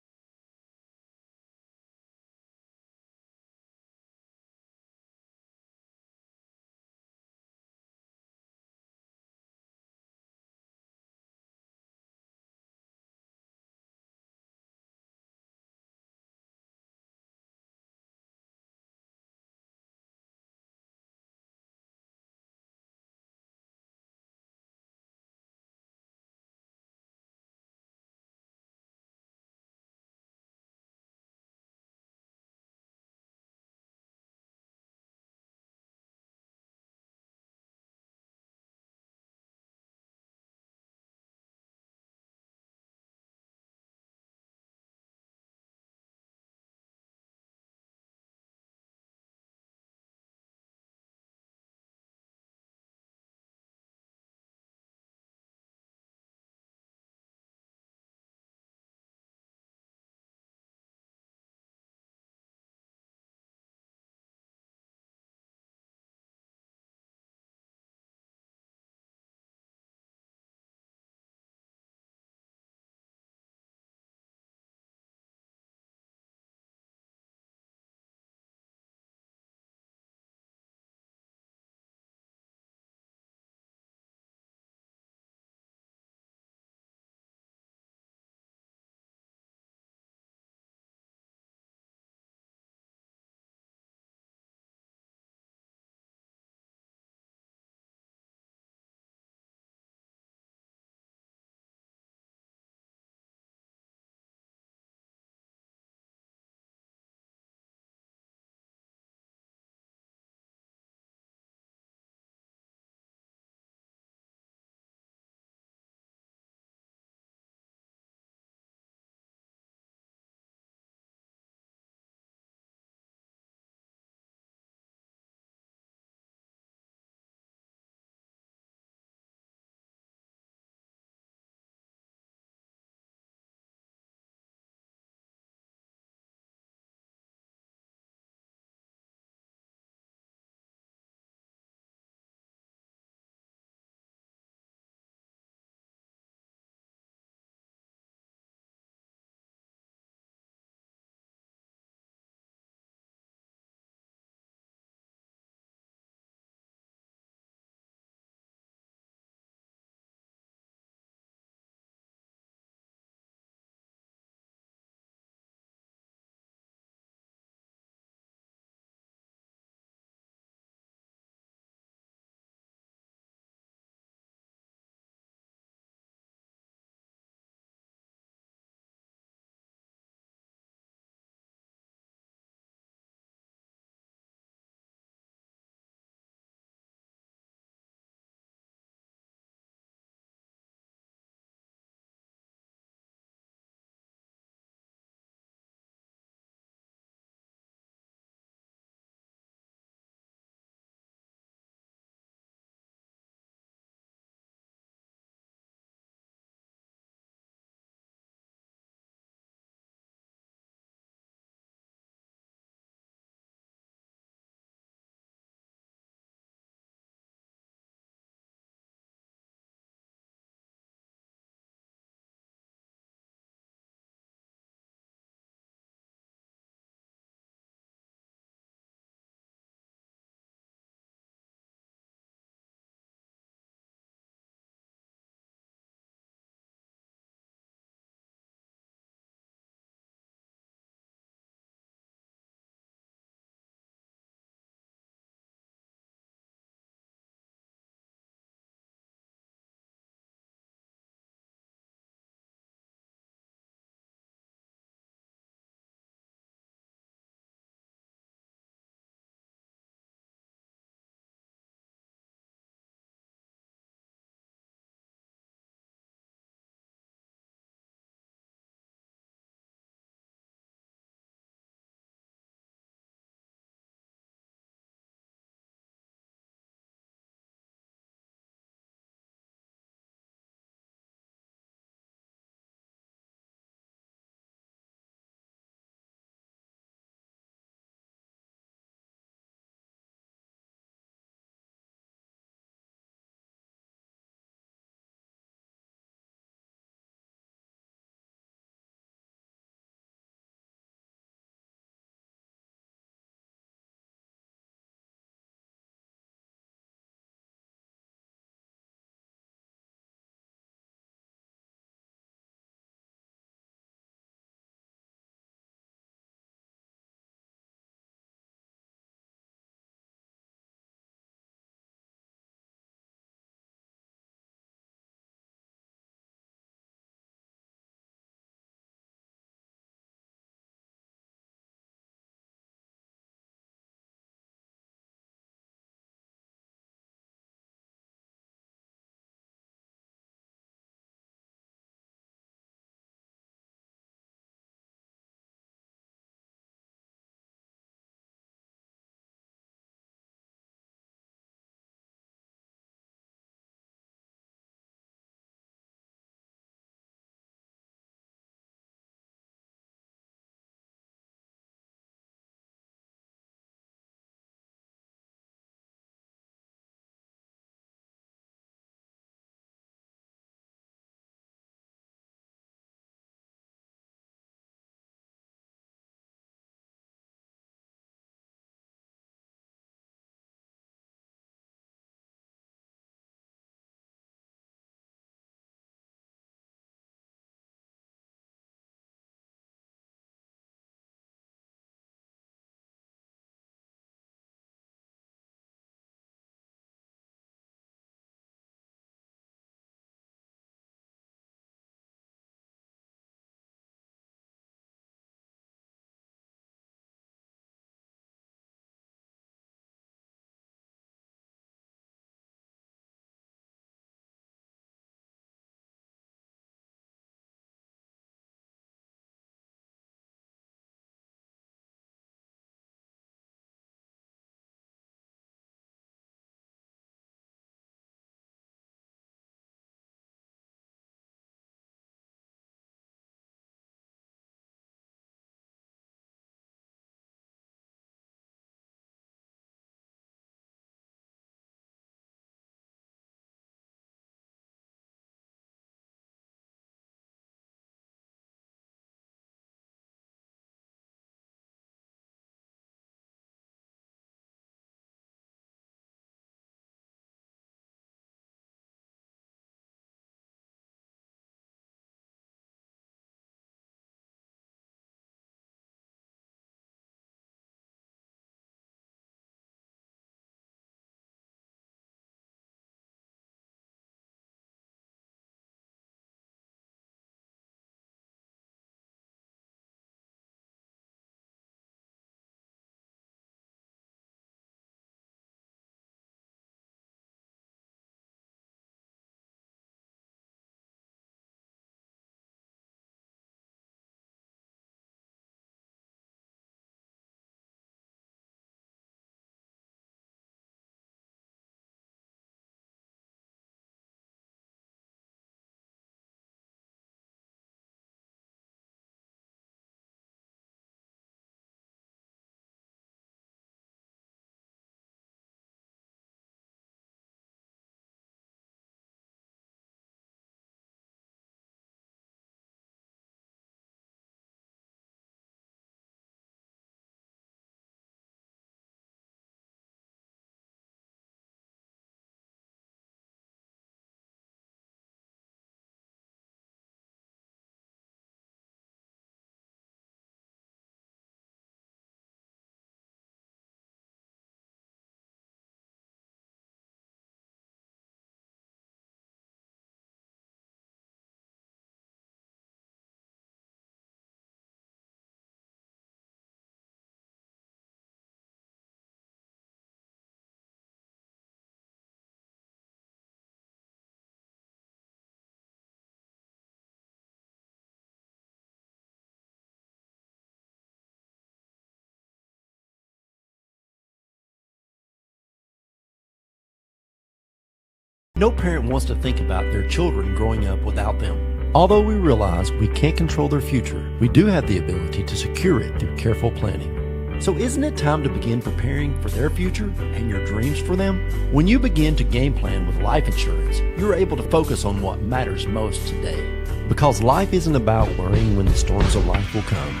No parent wants to think about their children growing up without them. Although we realize we can't control their future, we do have the ability to secure it through careful planning. So isn't it time to begin preparing for their future and your dreams for them? When you begin to game plan with life insurance, you're able to focus on what matters most today. Because life isn't about worrying when the storms of life will come.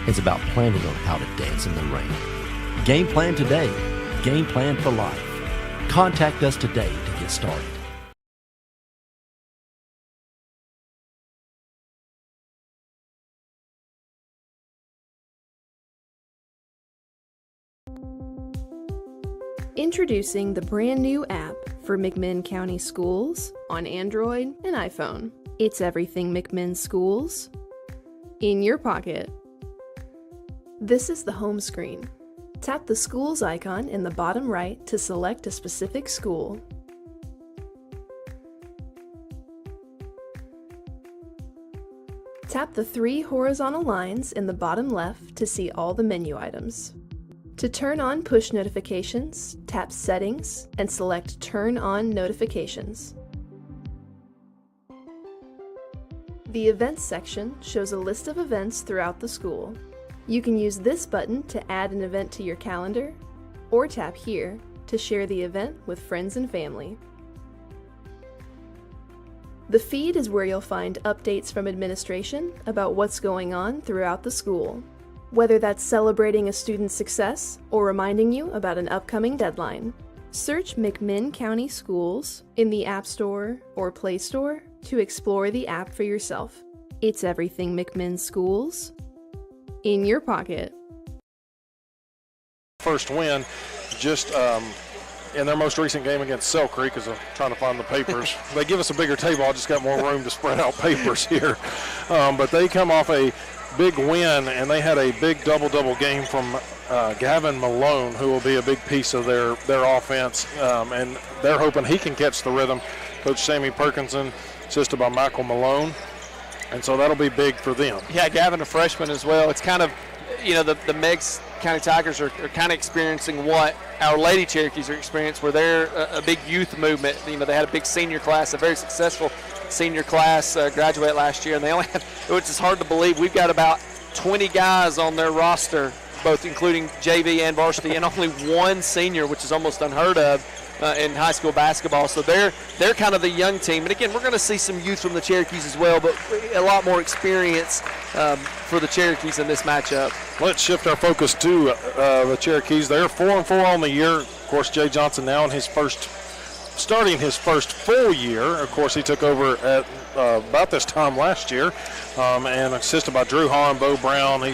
It's about planning on how to dance in the rain. Game plan today. Game plan for life. Contact us today to get started. Introducing the brand new app for McMinn County Schools on Android and iPhone. It's everything McMinn Schools in your pocket. This is the home screen. Tap the schools icon in the bottom right to select a specific school. Tap the 3 horizontal lines in the bottom left to see all the menu items. To turn on push notifications, tap Settings and select Turn on Notifications. The Events section shows a list of events throughout the school. You can use this button to add an event to your calendar, or tap here to share the event with friends and family. The feed is where you'll find updates from administration about what's going on throughout the school, whether that's celebrating a student's success or reminding you about an upcoming deadline. Search McMinn County Schools in the App Store or Play Store to explore the app for yourself. It's everything McMinn Schools in your pocket. First win just in their most recent game against Sell Creek, as I'm trying to find the papers. They give us a bigger table. I just got more room to spread out papers here. But they come off a big win, and they had a big double-double game from Gavin Malone, who will be a big piece of their offense, and they're hoping he can catch the rhythm. Coach Sammy Perkinson, assisted by Michael Malone, and so that'll be big for them. Yeah, Gavin, a freshman as well. It's kind of, the Meigs County Tigers are kind of experiencing what our Lady Cherokees are experiencing, where they're a big youth movement. They had a big senior class, a very successful senior class graduate last year, and they only have, which is hard to believe, we've got about 20 guys on their roster, both including JV and varsity, and only one senior, which is almost unheard of in high school basketball. So they're kind of the young team. And again, we're going to see some youth from the Cherokees as well, but a lot more experience for the Cherokees in this matchup. Let's shift our focus to the Cherokees. They're 4-4 on the year. Of course, Jay Johnson now in starting his first full year. Of course, he took over at about this time last year, and assisted by Drew Hahn, Bo Brown.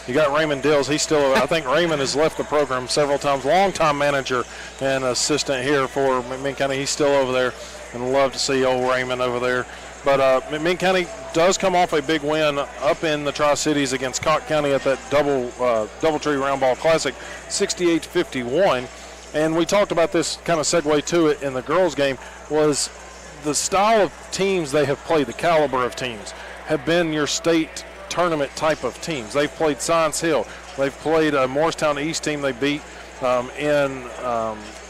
You got Raymond Dills. He's still, I think Raymond has left the program several times. Longtime manager and assistant here for McMinn County. He's still over there, and love to see old Raymond over there. But McMinn County does come off a big win up in the Tri-Cities against Cocke County at that Doubletree Round Ball Classic, 68-51. And we talked about this, kind of segue to it in the girls' game, was the style of teams they have played, the caliber of teams, have been your state tournament type of teams. They've played Science Hill. They've played a Morristown East team they beat in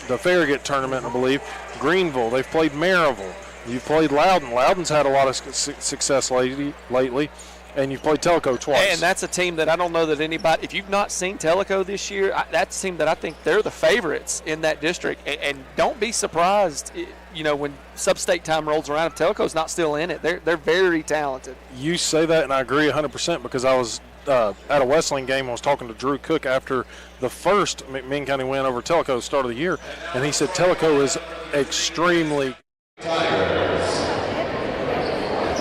the Farragut tournament, I believe. Greenville. They've played Maryville. You've played Loudon. Loudon's had a lot of success lately. And you've played Tellico twice. And that's a team that I don't know that anybody, if you've not seen Tellico this year, that's a team that I think they're the favorites in that district. And don't be surprised, when sub-state time rolls around, if Tellico's not still in it. They're very talented. You say that, and I agree 100%, because I was at a Wesleyan game. I was talking to Drew Cook after the first McMinn County win over Tellico at the start of the year, and he said Tellico is extremely. Tigers.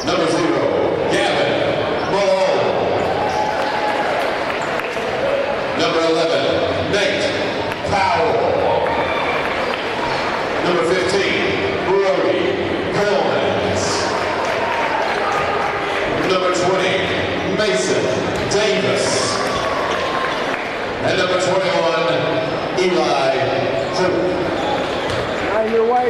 Number 0, Gavin Malone. Number 11, Nate Powell. Number 15, Brody Collins. Number 20, Mason Davis. And number 21, Eli Hope. On your way.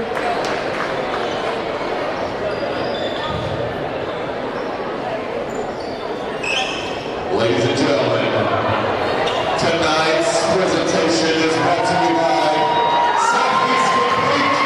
Ladies and gentlemen, tonight's presentation is brought to you by Southeast Complete.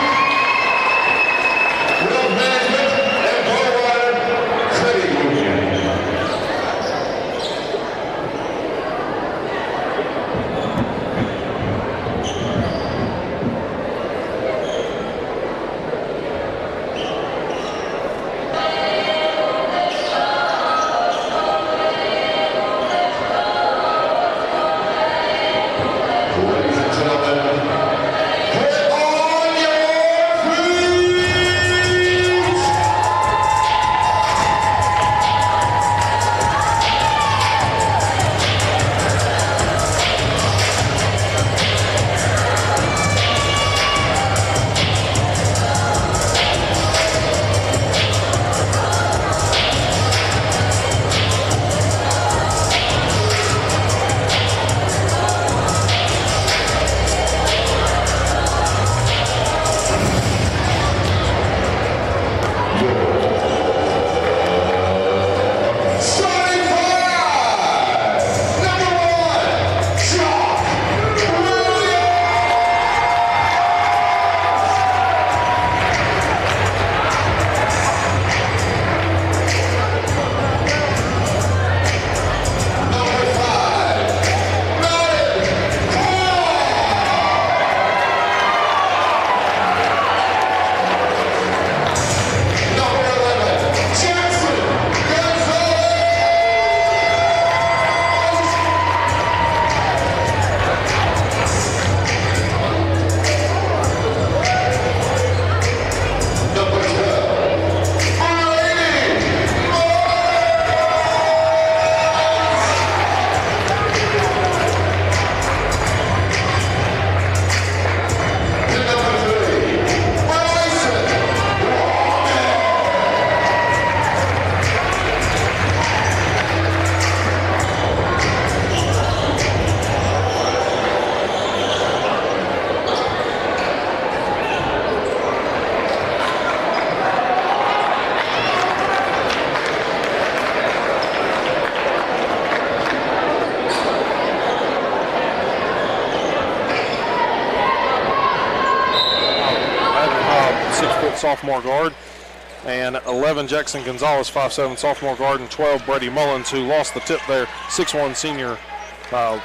sophomore guard. And 11, Jackson Gonzalez, 5'7", sophomore guard. And 12, Brady Mullins, who lost the tip there, 6'1", senior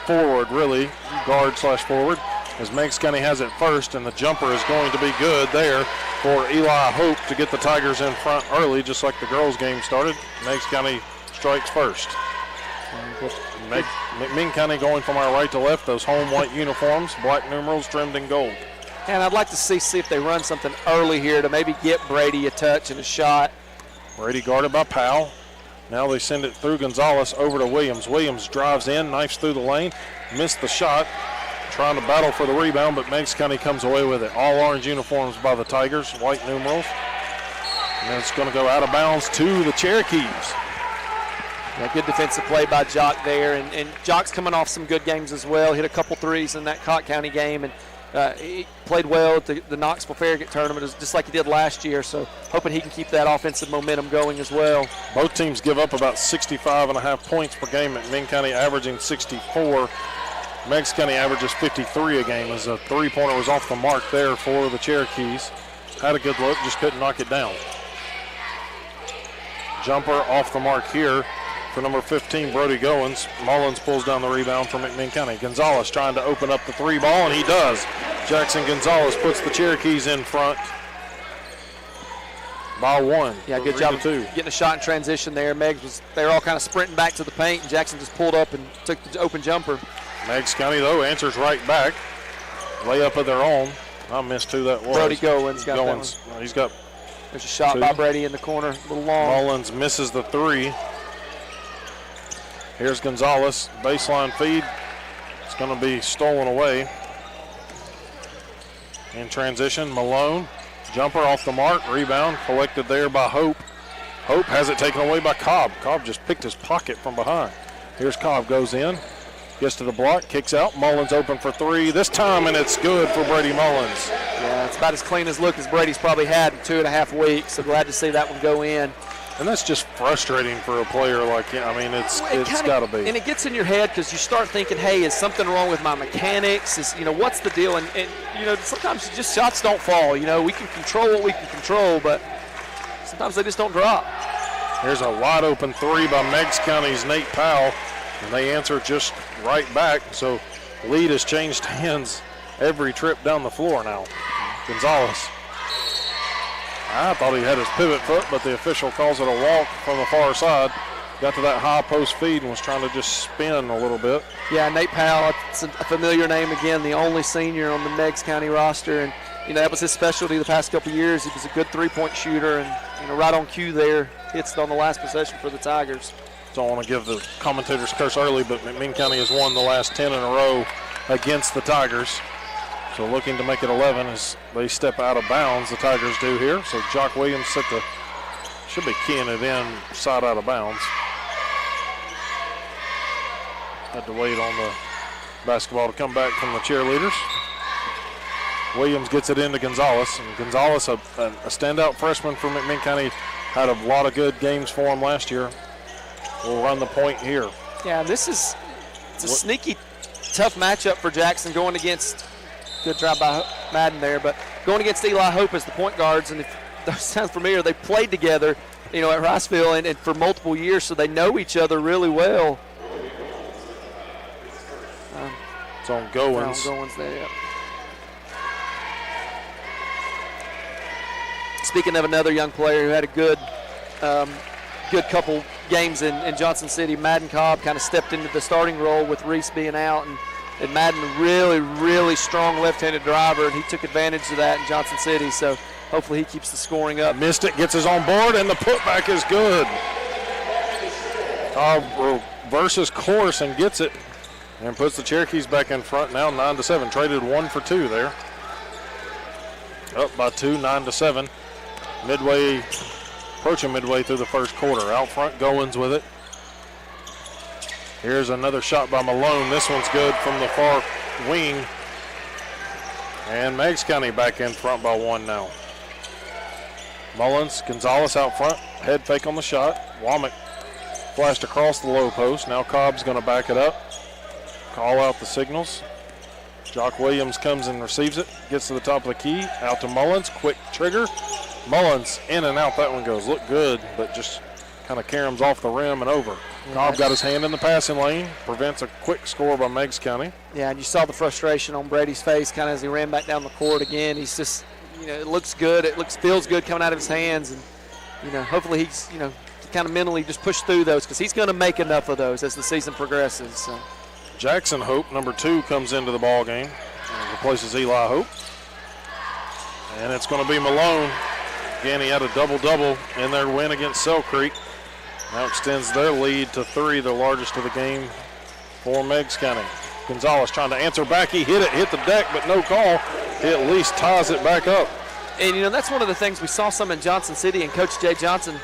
forward, really, guard/forward. As Meigs County has it first, and the jumper is going to be good there for Eli Hope to get the Tigers in front early, just like the girls' game started. Meigs County strikes first. McMinn County going from our right to left, those home white uniforms, black numerals trimmed in gold. And I'd like to see if they run something early here to maybe get Brady a touch and a shot. Brady guarded by Powell. Now they send it through Gonzalez over to Williams. Williams drives in, knifes through the lane, missed the shot. Trying to battle for the rebound, but Meigs County comes away with it. All orange uniforms by the Tigers, white numerals. And it's going to go out of bounds to the Cherokees. Yeah, good defensive play by Jock there. And Jock's coming off some good games as well. Hit a couple threes in that Cott County game. And he played well at the Knoxville Farragut tournament, just like he did last year. So hoping he can keep that offensive momentum going as well. Both teams give up about 65.5 points per game. McMinn County averaging 64. Meigs County averages 53 a game as a three-pointer was off the mark there for the Cherokees. Had a good look, just couldn't knock it down. Jumper off the mark here for number 15, Brody Goins. Mullins pulls down the rebound for McMinn County. Gonzalez trying to open up the three ball, and he does. Jackson Gonzalez puts the Cherokees in front by one. Yeah, good job of getting a shot in transition there. Meigs they were all kind of sprinting back to the paint, and Jackson just pulled up and took the open jumper. Meigs County, though, answers right back. Layup of their own. I missed who that was. Brody Goins got that one. He's got There's a shot by Brady in the corner, a little long. Mullins misses the three. Here's Gonzalez, baseline feed. It's going to be stolen away. In transition, Malone. Jumper off the mark, rebound collected there by Hope. Hope has it taken away by Cobb. Cobb just picked his pocket from behind. Here's Cobb, goes in. Gets to the block, kicks out. Mullins open for three this time, and it's good for Brady Mullins. Yeah, it's about as clean as look as Brady's probably had in 2.5 weeks. So glad to see that one go in. And that's just frustrating for a player like him. I mean, it's got to be. And it gets in your head because you start thinking, hey, is something wrong with my mechanics? What's the deal? And sometimes just shots don't fall. We can control what we can control, but sometimes they just don't drop. Here's a wide open three by Meigs County's Nate Powell. And they answer just right back. So lead has changed hands every trip down the floor now. Gonzalez. I thought he had his pivot foot, but the official calls it a walk from the far side. Got to that high post feed and was trying to just spin a little bit. Yeah, Nate Powell, it's a familiar name again, the only senior on the Meigs County roster. And, that was his specialty the past couple of years. He was a good three-point shooter and, right on cue there, hits it on the last possession for the Tigers. Don't want to give the commentators curse early, but McMinn County has won the last 10 in a row against the Tigers. So looking to make it 11 as they step out of bounds, the Tigers do here. So Jock Williams should be keying it in side out of bounds. Had to wait on the basketball to come back from the cheerleaders. Williams gets it into Gonzalez. And Gonzalez, a standout freshman for McMinn County, had a lot of good games for him last year. Will run the point here. Yeah, it's a sneaky, tough matchup for Jackson going against, good job by Madden there, but going against Eli Hope as the point guards. And if those sound familiar, they played together, at Riceville and for multiple years, so they know each other really well. It's on Goins. Goins there, yeah. Speaking of another young player who had a good couple games in Johnson City, Madden Cobb kind of stepped into the starting role with Reese being out, and Madden really, really strong left-handed driver, and he took advantage of that in Johnson City, so hopefully he keeps the scoring up. Missed it, gets his own board, and the putback is good. Cobb reverses course and gets it and puts the Cherokees back in front now, 9-7. Traded 1 for 2 there. Up by 2, 9-7. Approaching midway through the first quarter. Out front, Goins with it. Here's another shot by Malone. This one's good from the far wing. And Meigs County back in front by 1 now. Mullins, Gonzalez out front. Head fake on the shot. Womack flashed across the low post. Now Cobb's going to back it up. Call out the signals. Jock Williams comes and receives it. Gets to the top of the key. Out to Mullins. Quick trigger. Mullins in and out. That one goes. Look good, but just kind of caroms off the rim and over. Cobb got his hand in the passing lane. Prevents a quick score by Meigs County. Yeah, and you saw the frustration on Brady's face kind of as he ran back down the court again. He's just, it looks good. Feels good coming out of his hands. And, hopefully he's, kind of mentally just push through those because he's going to make enough of those as the season progresses. So. Jackson Hope, number 2, comes into the ball game and replaces Eli Hope. And it's going to be Malone. Again, he had a double-double in their win against Sell Creek. Now extends their lead to 3, the largest of the game for Meigs County. Gonzalez trying to answer back. He hit the deck, but no call. He at least ties it back up. And, that's one of the things we saw some in Johnson City, and Coach Jay Johnson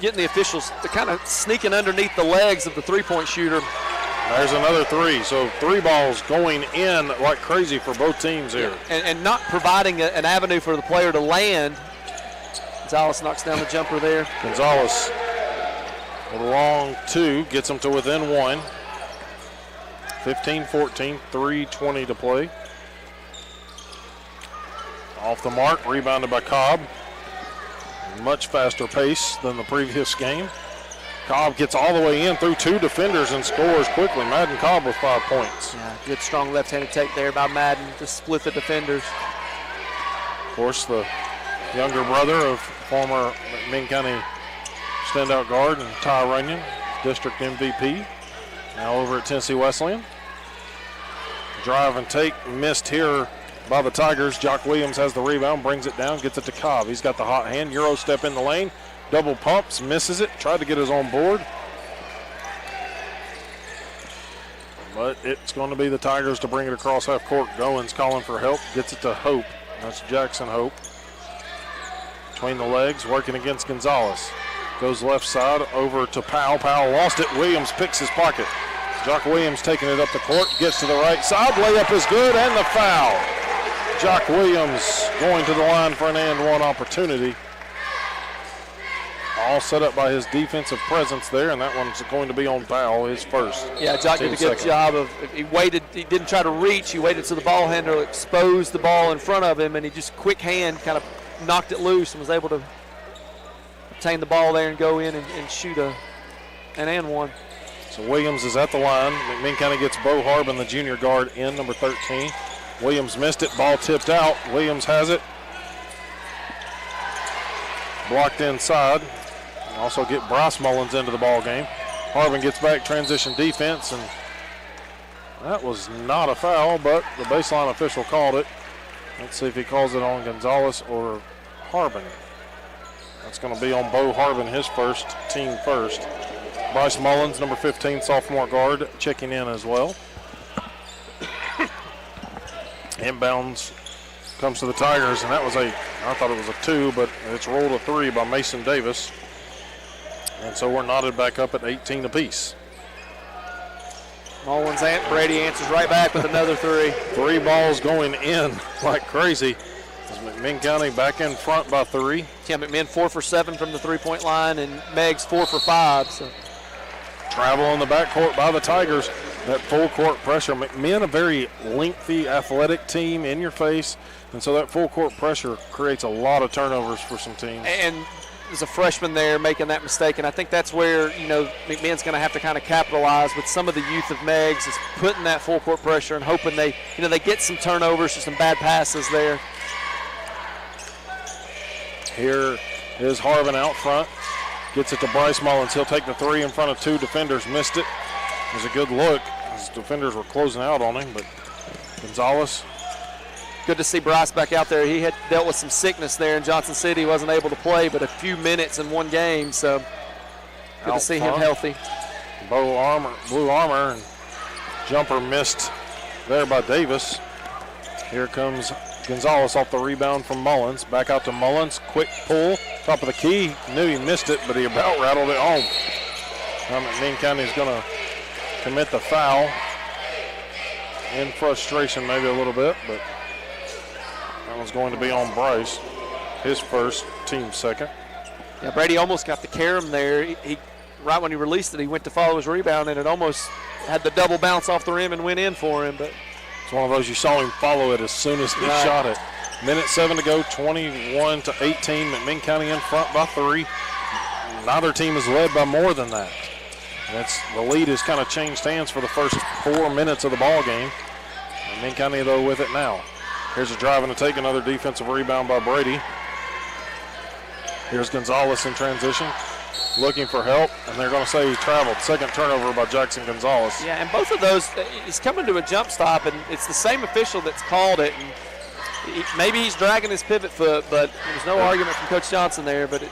getting the officials to kind of sneaking underneath the legs of the three-point shooter. There's another 3. So 3 balls going in like crazy for both teams here. Yeah. And not providing an avenue for the player to land. Gonzalez knocks down the jumper there. Gonzalez with a long 2 gets them to within 1. 15-14, 3:20 to play. Off the mark, rebounded by Cobb. Much faster pace than the previous game. Cobb gets all the way in through 2 defenders and scores quickly. Madden Cobb with 5 points. Yeah, good strong left-handed take there by Madden to split the defenders. Of course, the younger brother of former McMinn County standout guard and Ty Runyon, district MVP, now over at Tennessee Wesleyan. Drive and take missed here by the Tigers. Jock Williams has the rebound, brings it down, gets it to Cobb. He's got the hot hand. Euro step in the lane. Double pumps, misses it, tried to get his own board. But it's going to be the Tigers to bring it across half court. Goins calling for help, gets it to Hope. That's Jackson Hope. Between the legs, working against Gonzalez. Goes left side over to Powell. Powell lost it. Williams picks his pocket. Jock Williams taking it up the court, gets to the right side. Layup is good, and the foul. Jock Williams going to the line for an and one opportunity. All set up by his defensive presence there, and that one's going to be on Powell, his first. Yeah, Jock did a good job of, he waited, he didn't try to reach, he waited so the ball handler exposed the ball in front of him, and he just quick hand kind of knocked it loose and was able to obtain the ball there and go in and shoot an and one. So Williams is at the line. McMinn County gets Bo Harbin, the junior guard, in, number 13. Williams missed it, ball tipped out. Williams has it. Blocked inside. Also get Bryce Mullins into the ball game. Harbin gets back, transition defense, and that was not a foul, but the baseline official called it. Let's see if he calls it on Gonzalez or Harbin. That's going to be on Bo Harbin, his first, team first. Bryce Mullins, number 15, sophomore guard, checking in as well. Inbounds comes to the Tigers, and that was I thought it was a 2, but it's rolled a 3 by Mason Davis. And so we're knotted back up at 18 apiece. Mullins and Brady answers right back with another 3. 3 balls going in like crazy. As McMinn County back in front by 3. Yeah, McMinn 4 for 7 from the three-point line, and Meigs 4 for 5. So. Travel in the backcourt by the Tigers. That full court pressure. McMinn, a very lengthy, athletic team in your face, and so that full court pressure creates a lot of turnovers for some teams. And there's a freshman there making that mistake, and I think that's where, McMinn's going to have to kind of capitalize with some of the youth of Meigs, is putting that full court pressure and hoping they get some turnovers or some bad passes there. Here is Harbin out front. Gets it to Bryce Mullins. He'll take the 3 in front of 2 defenders. Missed it. It was a good look. His defenders were closing out on him, but Gonzalez. Good to see Bryce back out there. He had dealt with some sickness there in Johnson City. He wasn't able to play but a few minutes in one game, so good to see him healthy. Blue armor, and jumper missed there by Davis. Here comes Gonzalez off the rebound from Mullins. Back out to Mullins. Quick pull. Top of the key. Knew he missed it, but he about rattled it home. Now McMinn County is going to commit the foul. In frustration maybe a little bit, but that one's going to be on Bryce. His first, team second. Yeah, Brady almost got the carom there. He right when he released it, he went to follow his rebound, and it almost had the double bounce off the rim and went in for him. But it's one of those you saw him follow it as soon as he shot it. Minute 7 to go, 21-18. McMinn County in front by 3. Neither team is led by more than that. The lead has kind of changed hands for the first 4 minutes of the ball game. McMinn County, though, with it now. Here's a drive and a take, another defensive rebound by Brady. Here's Gonzalez in transition, looking for help, and they're going to say he traveled. Second turnover by Jackson Gonzalez. Yeah, and both of those, he's coming to a jump stop, and it's the same official that's called it. And maybe he's dragging his pivot foot, but there's no argument from Coach Johnson there. But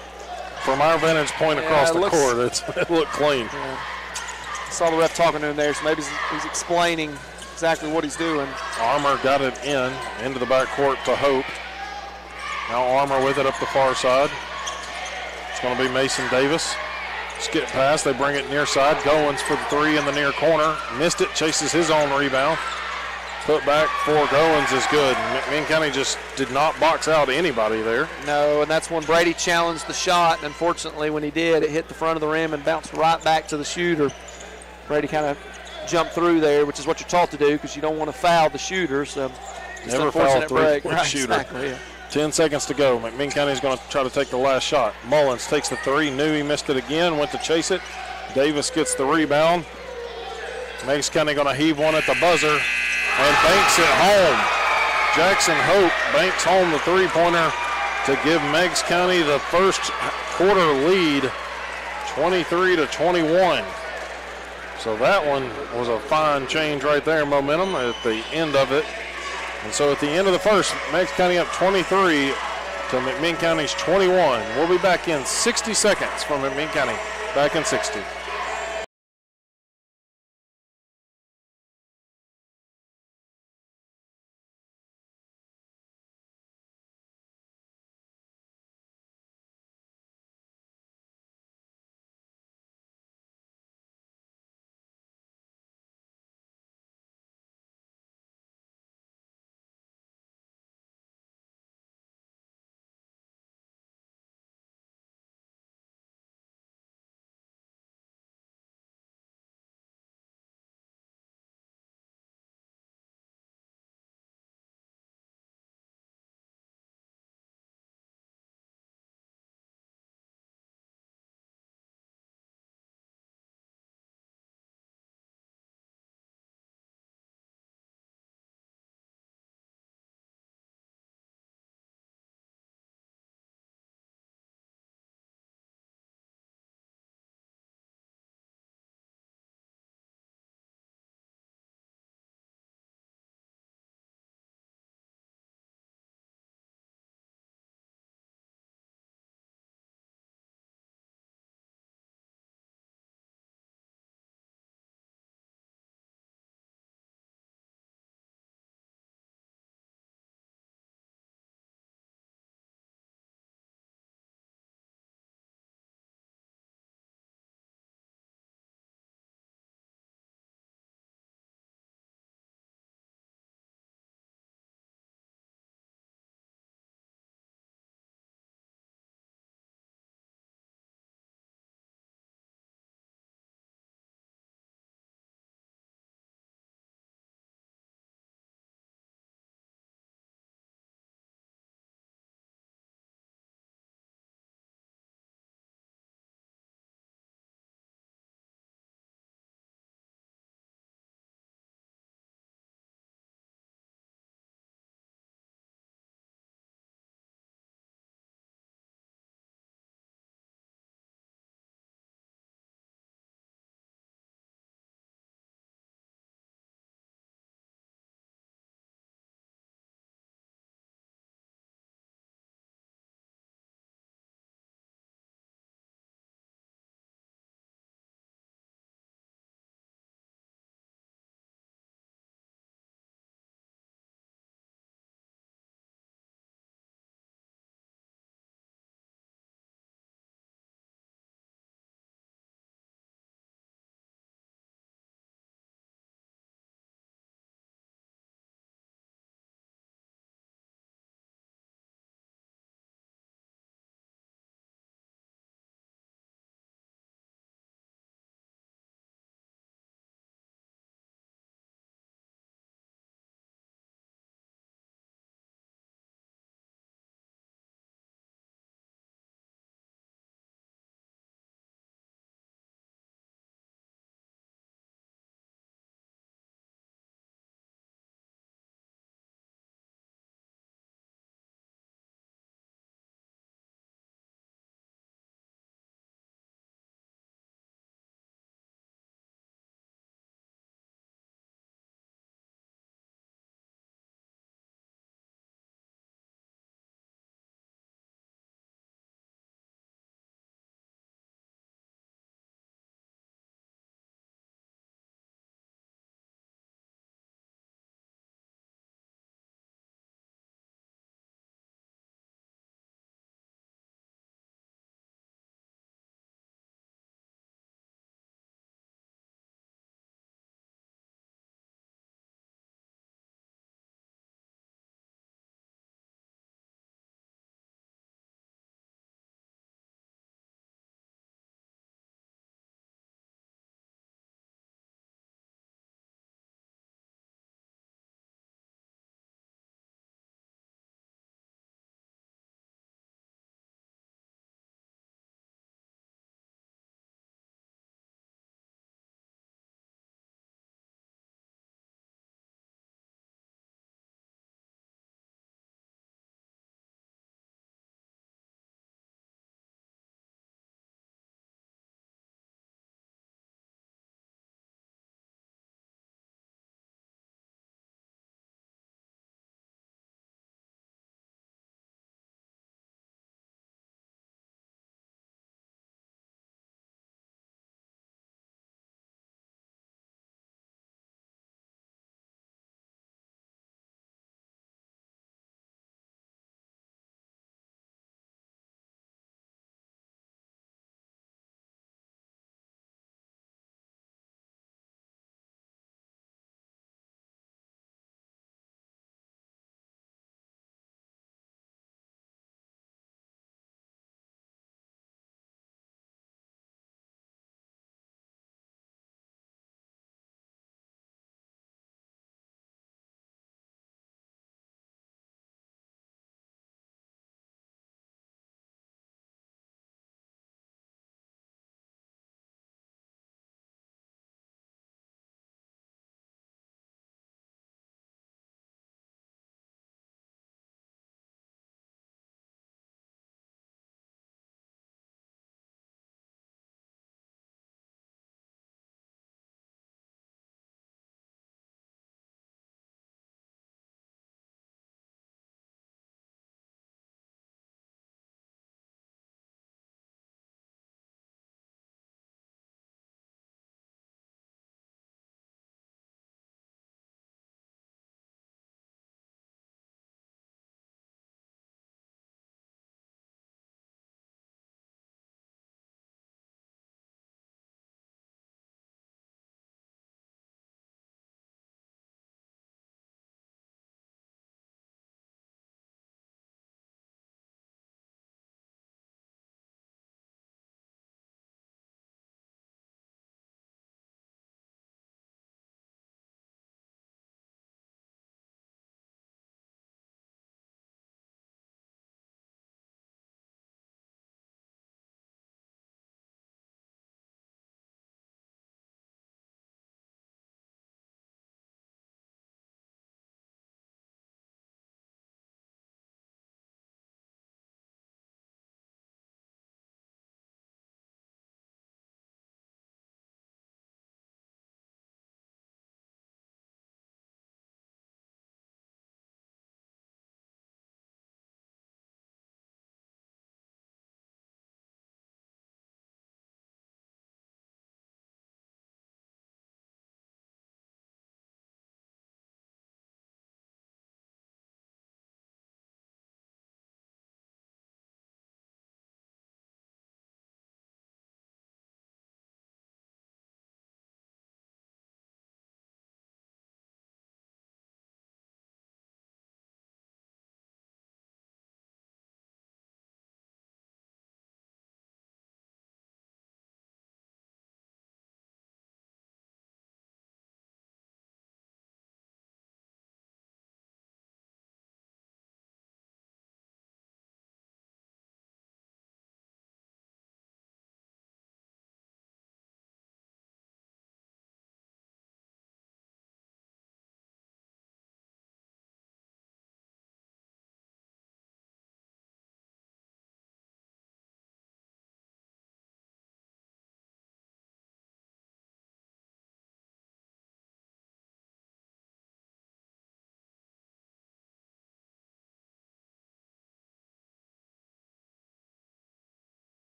from our vantage point across the court, it looked clean. Yeah. I saw the ref talking to him there, so maybe he's explaining exactly what he's doing. Armour got it into the backcourt to Hope. Now Armour with it up the far side. It's going to be Mason Davis. Skip pass, they bring it near side. Goins for the 3 in the near corner. Missed it, chases his own rebound. Put back for Goins is good. McMinn County just did not box out anybody there. No, and that's when Brady challenged the shot. And unfortunately, when he did, it hit the front of the rim and bounced right back to the shooter. Brady kind of jumped through there, which is what you're taught to do because you don't want to foul the shooter. So just never foul a break. Right, shooter. Exactly, yeah. 10 seconds to go. McMinn County is going to try to take the last shot. Mullins takes the 3, knew he missed it again, went to chase it. Davis gets the rebound. Meigs County going to heave one at the buzzer and banks it home. Jackson Hope banks home the 3-pointer to give Meigs County the first quarter lead, 23-21. So that one was a fine change right there, momentum at the end of it. And so at the end of the first, Meigs County up 23 to McMinn County's 21. We'll be back in 60 seconds from McMinn County. Back in 60.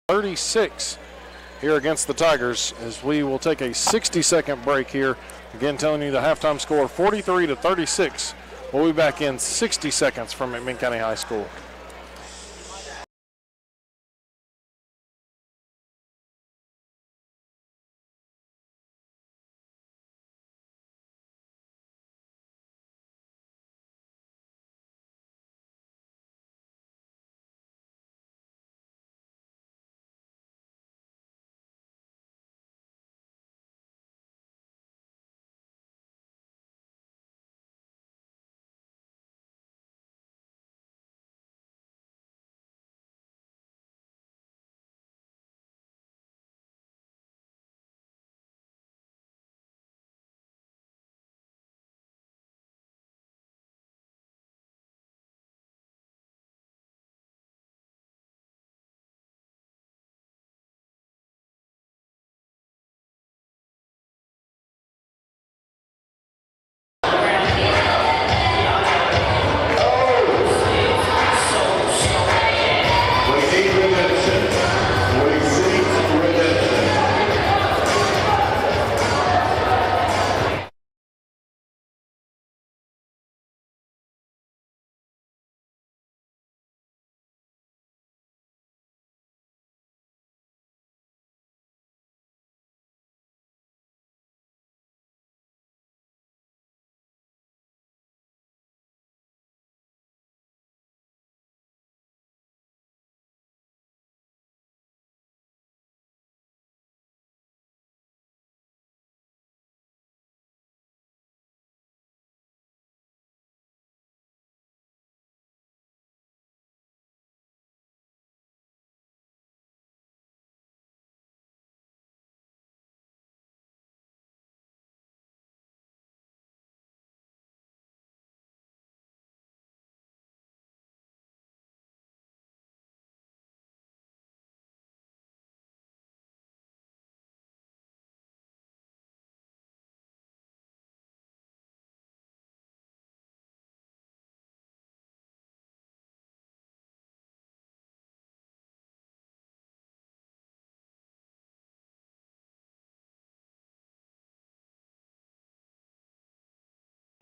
36 here against the Tigers, as we will take a 60-second break here. Again, telling you the halftime score 43-36. We'll be back in 60 seconds from McMinn County High School.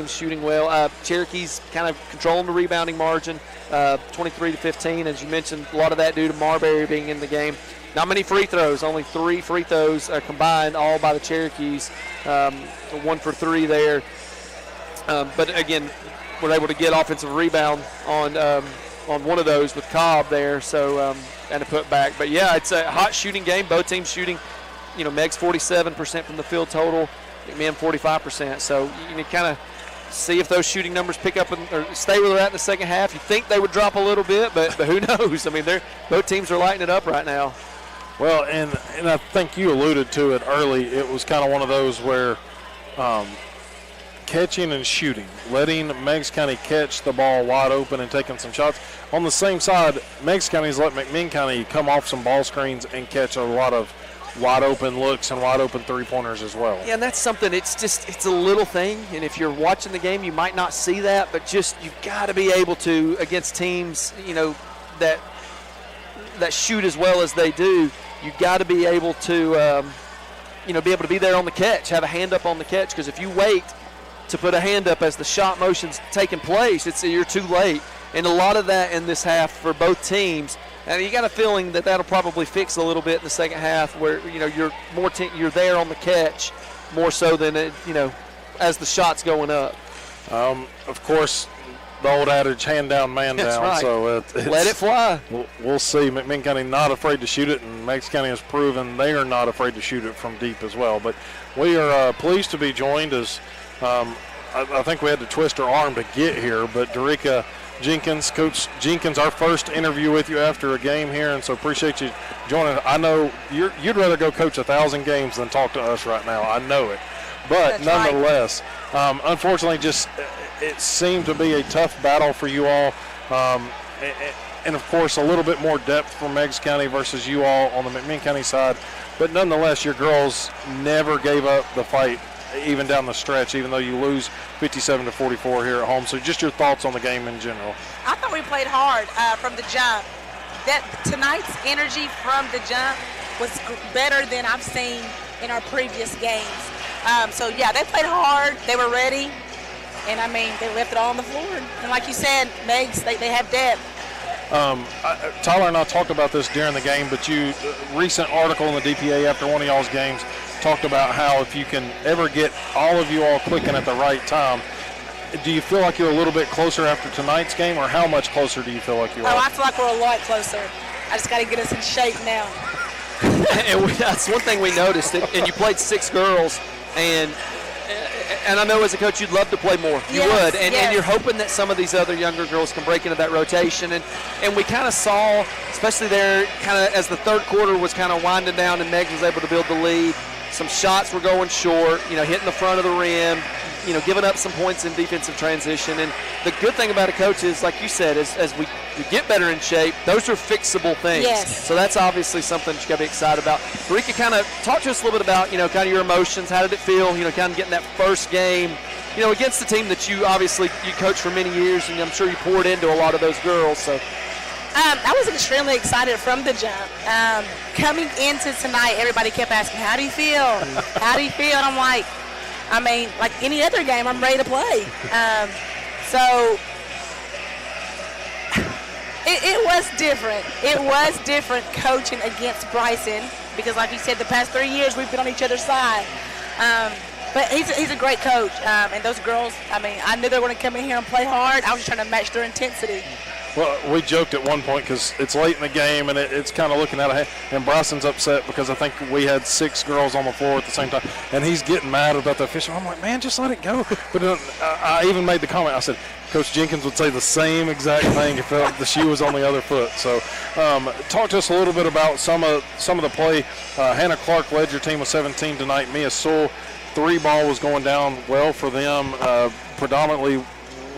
Shooting well. Cherokee's kind of controlling the rebounding margin, 23-15. As you mentioned, a lot of that due to Marbury being in the game. Not many free throws, only 3 free throws combined, all by the Cherokees. 1 for 3 there. But again, we're able to get offensive rebound on one of those with Cobb there, so and a put back. But yeah, it's a hot shooting game. Both teams shooting. Meigs 47% from the field total, McMinn 45%. So you kind of see if those shooting numbers pick up or stay where they're at in the second half. You think they would drop a little bit, but who knows? I mean, both teams are lighting it up right now. Well, and I think you alluded to it early. It was kind of one of those where catching and shooting, letting Meigs County catch the ball wide open and taking some shots. On the same side, Meigs County's let McMinn County come off some ball screens and catch a lot of wide open looks and wide open three-pointers as well. Yeah, and that's something, it's a little thing, and if you're watching the game, you might not see that, but just you've got to be able to, against teams, that shoot as well as they do, you've got to be able to, be able to be there on the catch, have a hand up on the catch, because if you wait to put a hand up as the shot motion's taking place, you're too late. And a lot of that in this half for both teams. And you got a feeling that that'll probably fix a little bit in the second half, where you're more you're there on the catch more so than as the shot's going up. Of course, the old adage, hand down, man That's down. Right. So let it fly. We'll see. McMinn County not afraid to shoot it, and Meigs County has proven they are not afraid to shoot it from deep as well. But we are pleased to be joined as I think we had to twist her arm to get here, but Derica Jenkins, Coach Jenkins, our first interview with you after a game here, and so appreciate you joining. I know you'd rather go coach 1,000 games than talk to us right now. I know it. But That's nonetheless, unfortunately, just it seemed to be a tough battle for you all. And, of course, a little bit more depth for Meigs County versus you all on the McMinn County side. But nonetheless, your girls never gave up the fight, even down the stretch, even though you lose 57-44 here at home. So just your thoughts on the game in general. I thought we played hard from the jump. that tonight's energy from the jump was better than I've seen in our previous games. So yeah, they played hard. They were ready. And I mean, they left it all on the floor. And like you said, Meigs, they have depth. Tyler and I talked about this during the game, but recent article in the DPA after one of y'all's games talked about how if you can ever get all of you all clicking at the right time, do you feel like you're a little bit closer after tonight's game, or how much closer do you feel like you are? Oh, I feel like we're a lot closer. I just got to get us in shape now. And that's one thing we noticed. And you played 6 girls, and I know as a coach you'd love to play more. You would. And you're hoping that some of these other younger girls can break into that rotation. And we kind of saw, especially there, kind of as the third quarter was kind of winding down and Meigs was able to build the lead, some shots were going short, hitting the front of the rim, giving up some points in defensive transition. And the good thing about a coach is, like you said, as we get better in shape, those are fixable things. Yes. So that's obviously something you got to be excited about. Rika, kind of talk to us a little bit about, kind of your emotions. How did it feel, kind of getting that first game, against the team that you coached for many years, and I'm sure you poured into a lot of those girls. So. I was extremely excited from the jump. Coming into tonight, everybody kept asking, how do you feel? How do you feel? And I'm like any other game, I'm ready to play. So it was different. It was different coaching against Bryson because, like you said, the past 3 years we've been on each other's side. But he's a great coach. And those girls, I knew they were going to come in here and play hard. I was just trying to match their intensity. Well, we joked at one point because it's late in the game and it's kind of looking out ahead. And Bryson's upset because I think we had 6 girls on the floor at the same time. And he's getting mad about the official. I'm like, man, just let it go. But I even made the comment. I said, Coach Jenkins would say the same exact thing if the shoe was on the other foot. So talk to us a little bit about some of the play. Hannah Clark led your team with 17 tonight. Mia Sewell, 3 ball was going down well for them. Predominantly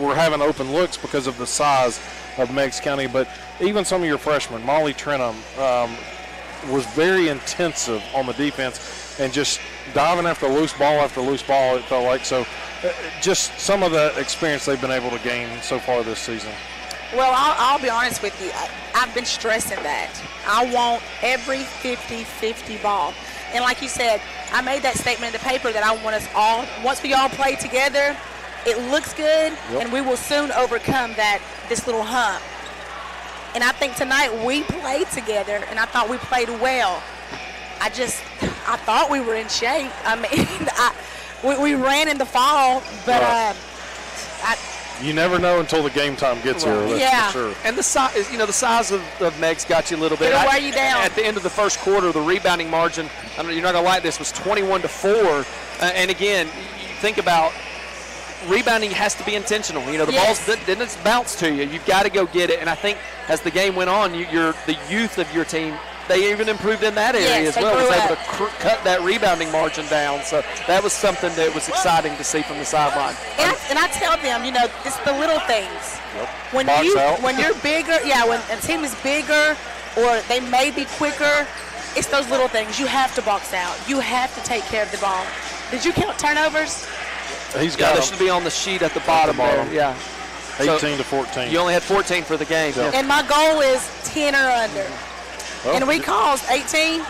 we're having open looks because of the size of Meigs County, but even some of your freshmen, Molly Trenum, was very intensive on the defense and just diving after loose ball, it felt like. So just some of the experience they've been able to gain so far this season. Well, I'll be honest with you. I've been stressing that. I want every 50-50 ball. And like you said, I made that statement in the paper that I want us all, once we all play together, it looks good, and we will soon overcome this little hump. And I think tonight we played together, and I thought we played well. I thought we were in shape. We ran in the fall, but you never know until the game time gets here. That's for sure. And the size of Meigs got you a little bit. It'll wear you down. At the end of the first quarter, the rebounding margin, I know you're not going to like this, was 21-4. And again, you think about rebounding has to be intentional. The balls didn't bounce to you. You've got to go get it. And I think as the game went on, the youth of your team, they even improved in that area as well. Was able to cut that rebounding margin down. So that was something that was exciting to see from the sideline. And I tell them, it's the little things. Yep. When you're bigger, when a team is bigger or they may be quicker, it's those little things. You have to box out. You have to take care of the ball. Did you count turnovers? He's got they should be on the sheet at the bottom there. Yeah. 18 to 14. You only had 14 for the game. Yeah. And my goal is 10 or under. Well, and we caused 18.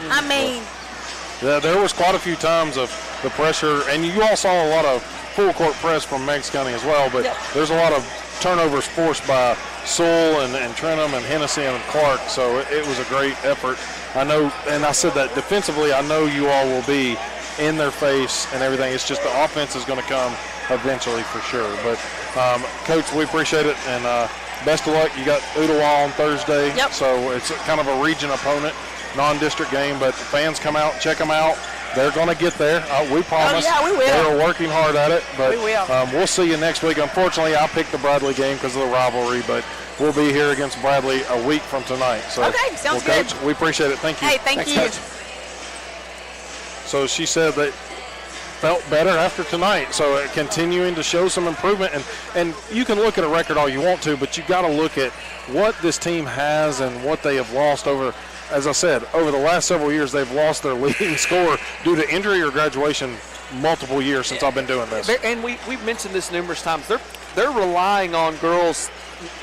Yeah, there was quite a few times of the pressure, and you all saw a lot of full court press from Meigs County as well, but there's a lot of turnovers forced by Sewell and Trenum and Hennessy and Clark, so it was a great effort. I know, and I said that defensively, I know you all will be in their face and everything. It's just the offense is going to come eventually for sure. But, Coach, we appreciate it, and best of luck. You got Ottawa on Thursday, so it's kind of a region opponent, non-district game, but fans come out, check them out. They're going to get there. We promise. Oh, yeah, we will. They're working hard at it, but we will. We'll see you next week. Unfortunately, I picked the Bradley game because of the rivalry, but we'll be here against Bradley a week from tonight. So, okay, sounds good. Coach, we appreciate it. Thank you. Hey, thanks, you. Coach. So she said that felt better after tonight, so continuing to show some improvement. And you can look at a record all you want to, but you got to look at what this team has and what they have lost over. As I said, over the last several years, they've lost their leading scorer due to injury or graduation multiple years since I've been doing this. And we've mentioned this numerous times. They're relying on girls,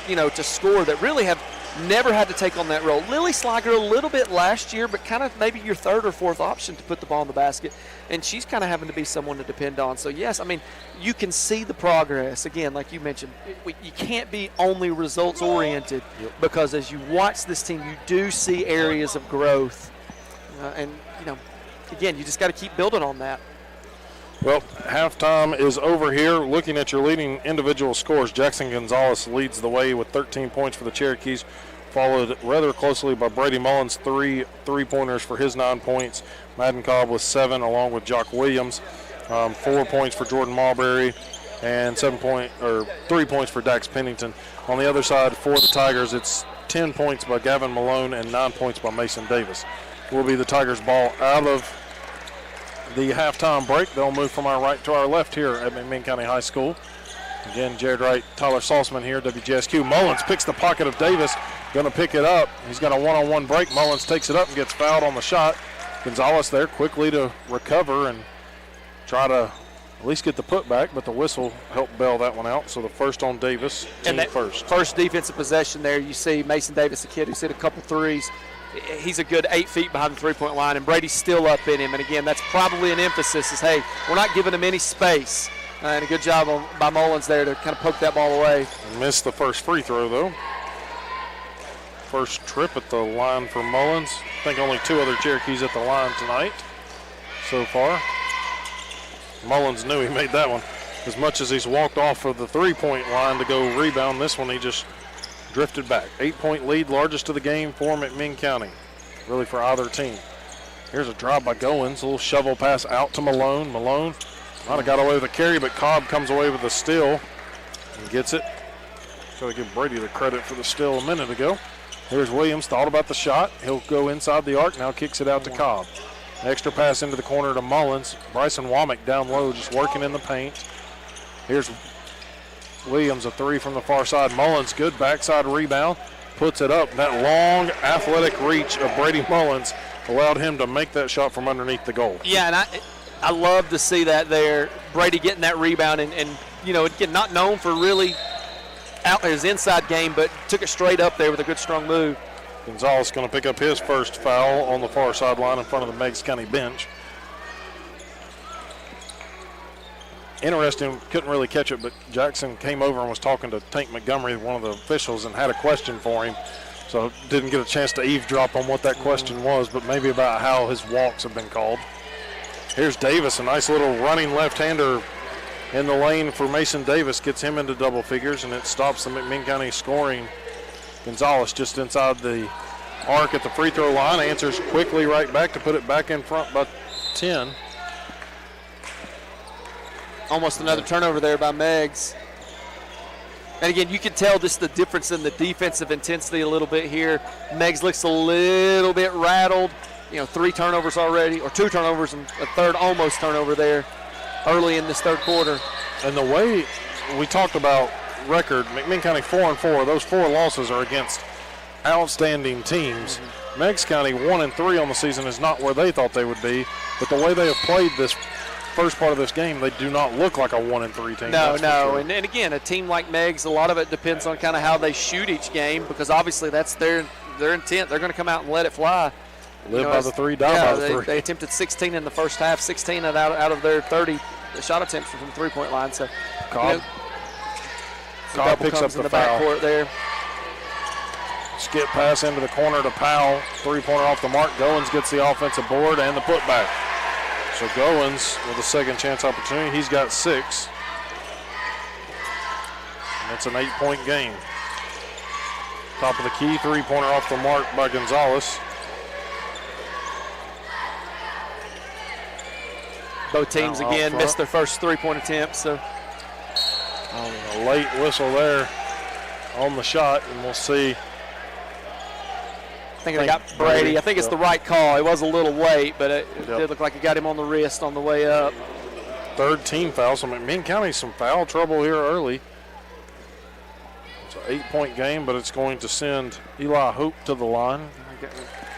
to score that really have never had to take on that role. Lily Sliger a little bit last year, but kind of maybe your third or fourth option to put the ball in the basket, and she's kind of having to be someone to depend on. So, yes, I mean, you can see the progress. Again, like you mentioned, you can't be only results-oriented because as you watch this team, you do see areas of growth. And, you know, again, you just got to keep building on that. Well, halftime is over here. Looking at your leading individual scores, Jackson Gonzalez leads the way with 13 points for the Cherokees, followed rather closely by Brady Mullins, three-pointers for his 9 points. Madden Cobb with 7, along with Jock Williams. 4 points for Jordan Marbury, and 3 points for Dax Pennington. On the other side, for the Tigers, it's 10 points by Gavin Malone and 9 points by Mason Davis. Will be the Tigers' ball out of the halftime break. They'll move from our right to our left here at McMinn County High School. Again, Jared Wright, Tyler Salzman here, WJSQ. Mullins picks the pocket of Davis, going to pick it up. He's got a one-on-one break. Mullins takes it up and gets fouled on the shot. Gonzalez there quickly to recover and try to at least get the putback, but the whistle helped bail that one out. So the first on Davis, team first. First defensive possession there, you see Mason Davis, a kid who's hit a couple threes. He's a good 8 feet behind the three-point line, and Brady's still up in him. And, again, that's probably an emphasis is, hey, we're not giving him any space. And a good job by Mullins there to kind of poke that ball away. Missed the first free throw, though. First trip at the line for Mullins. I think only 2 other Cherokees at the line tonight so far. Mullins knew he made that one. As much as he's walked off of the three-point line to go rebound, this one he just drifted back. 8-point lead, largest of the game for McMinn County, really for either team. Here's a drive by Goins, a little shovel pass out to Malone. Malone might have got away with a carry, but Cobb comes away with a steal and gets it. Got to give Brady the credit for the steal a minute ago. Here's Williams, thought about the shot. He'll go inside the arc, now kicks it out to Cobb. Extra pass into the corner to Mullins. Bryson Womack down low, just working in the paint. Here's Williams, a 3 from the far side. Mullins, good backside rebound, puts it up. That long athletic reach of Brady Mullins allowed him to make that shot from underneath the goal. Yeah, and I love to see that there. Brady getting that rebound and you know, again, not known for really out his inside game, but took it straight up there with a good strong move. Gonzalez going to pick up his first foul on the far sideline in front of the Meigs County bench. Interesting, couldn't really catch it, but Jackson came over and was talking to Tank Montgomery, one of the officials, and had a question for him. So didn't get a chance to eavesdrop on what that question was, but maybe about how his walks have been called. Here's Davis, a nice little running left-hander in the lane for Mason Davis, gets him into double figures, and it stops the McMinn County scoring. Gonzalez just inside the arc at the free throw line, answers quickly right back to put it back in front by 10. Almost another turnover there by Meigs. And again, you can tell just the difference in the defensive intensity a little bit here. Meigs looks a little bit rattled. You know, 3 turnovers already, or 2 turnovers and a third almost turnover there early in this third quarter. And the way we talked about record, McMinn County 4-4, those 4 losses are against outstanding teams. Meigs County 1-3 on the season is not where they thought they would be, but the way they have played this first part of this game, they do not look like a 1-3 team. No. Sure. And again, a team like Meigs, a lot of it depends on kind of how they shoot each game, because obviously that's their intent. They're going to come out and let it fly. Live by the 3, die by the 3. They attempted 16 in the first half, 16 out of their 30 shot attempts from the three-point line. So Cobb picks up the foul. Backcourt there. Skip pass into the corner to Powell. 3-pointer off the mark. Goins gets the offensive board and the putback. So Goins with a second chance opportunity. He's got 6. And that's an 8-point game. Top of the key, 3-pointer off the mark by Gonzalez. Both teams again missed their first 3-point attempts. So a late whistle there on the shot, and we'll see. I think they got Brady. I think it's the right call. It was a little late, but it did look like it got him on the wrist on the way up. Third team foul. So McMinn County some foul trouble here early. It's an 8-point game, but it's going to send Eli Hope to the line.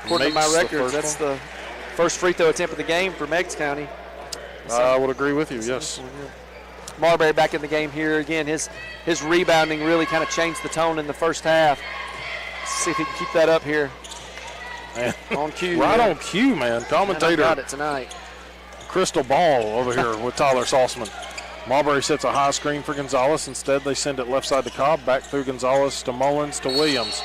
According to my records, that's the first free throw attempt of the game for Meigs County. I would agree with you, yes. Marbury back in the game here. Again, his rebounding really kind of changed the tone in the first half. See if he can keep that up here. Man. On cue. Right yeah. on cue, man. Commentator. Got it tonight. Crystal ball over here with Tyler Salzman. Marbury sets a high screen for Gonzalez. Instead, they send it left side to Cobb. Back through Gonzalez to Mullins to Williams.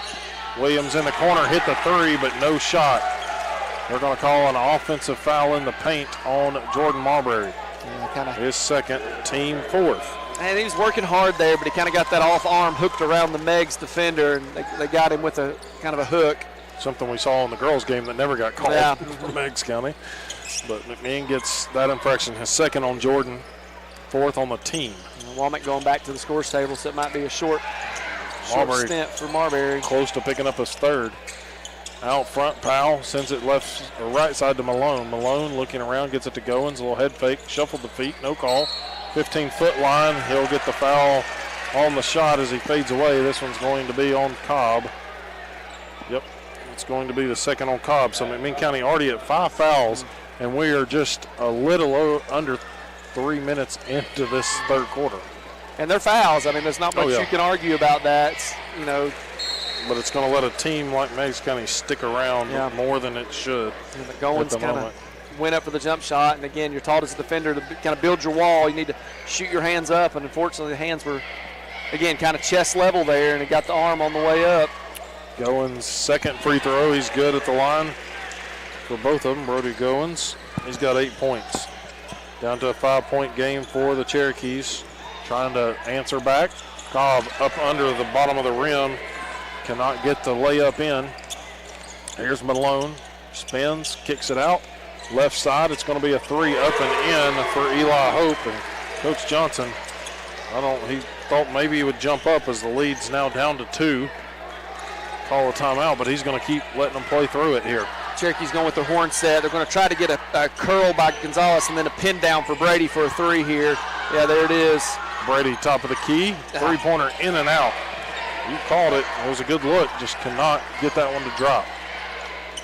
Williams in the corner, hit the three, but no shot. They're going to call an offensive foul in the paint on Jordan Marbury. Yeah, his second, team fourth. And he was working hard there, but he kind of got that off arm hooked around the Meigs defender, and they got him with a kind of a hook. Something we saw in the girls' game that never got called for Meigs County. But McMinn gets that infraction, his second on Jordan, fourth on the team. And Womack going back to the scores table, so it might be a short stint for Marbury. Close to picking up his third. Out front, Powell sends it left or right side to Malone. Malone looking around, gets it to Goins, a little head fake, shuffled the feet, no call. 15-foot line, he'll get the foul on the shot as he fades away. This one's going to be on Cobb. Yep, it's going to be the second on Cobb. So McMinn County already at 5 fouls, and we are just a little under 3 minutes into this third quarter. And they're fouls. I mean, there's not much you can argue about that. You know, but it's going to let a team like Meigs County stick around more than it should. And the Goins kind of went up for the jump shot, and again, you're taught as a defender to kind of build your wall. You need to shoot your hands up, and unfortunately the hands were, again, kind of chest level there, and it got the arm on the way up. Goins' second free throw. He's good at the line for both of them. Brody Goins, he's got 8 points. Down to a 5-point game for the Cherokees. Trying to answer back. Cobb up under the bottom of the rim. Cannot get the layup in. Here's Malone. Spins, kicks it out. Left side, it's going to be a 3 up and in for Eli Hope. And Coach Johnson, he thought maybe he would jump up as the lead's now down to 2. Call a timeout, but he's going to keep letting them play through it here. Cherokee's going with the horn set. They're going to try to get a curl by Gonzalez and then a pin down for Brady for a 3 here. Yeah, there it is. Brady, top of the key. 3-pointer in and out. You called it. It was a good look. Just cannot get that one to drop.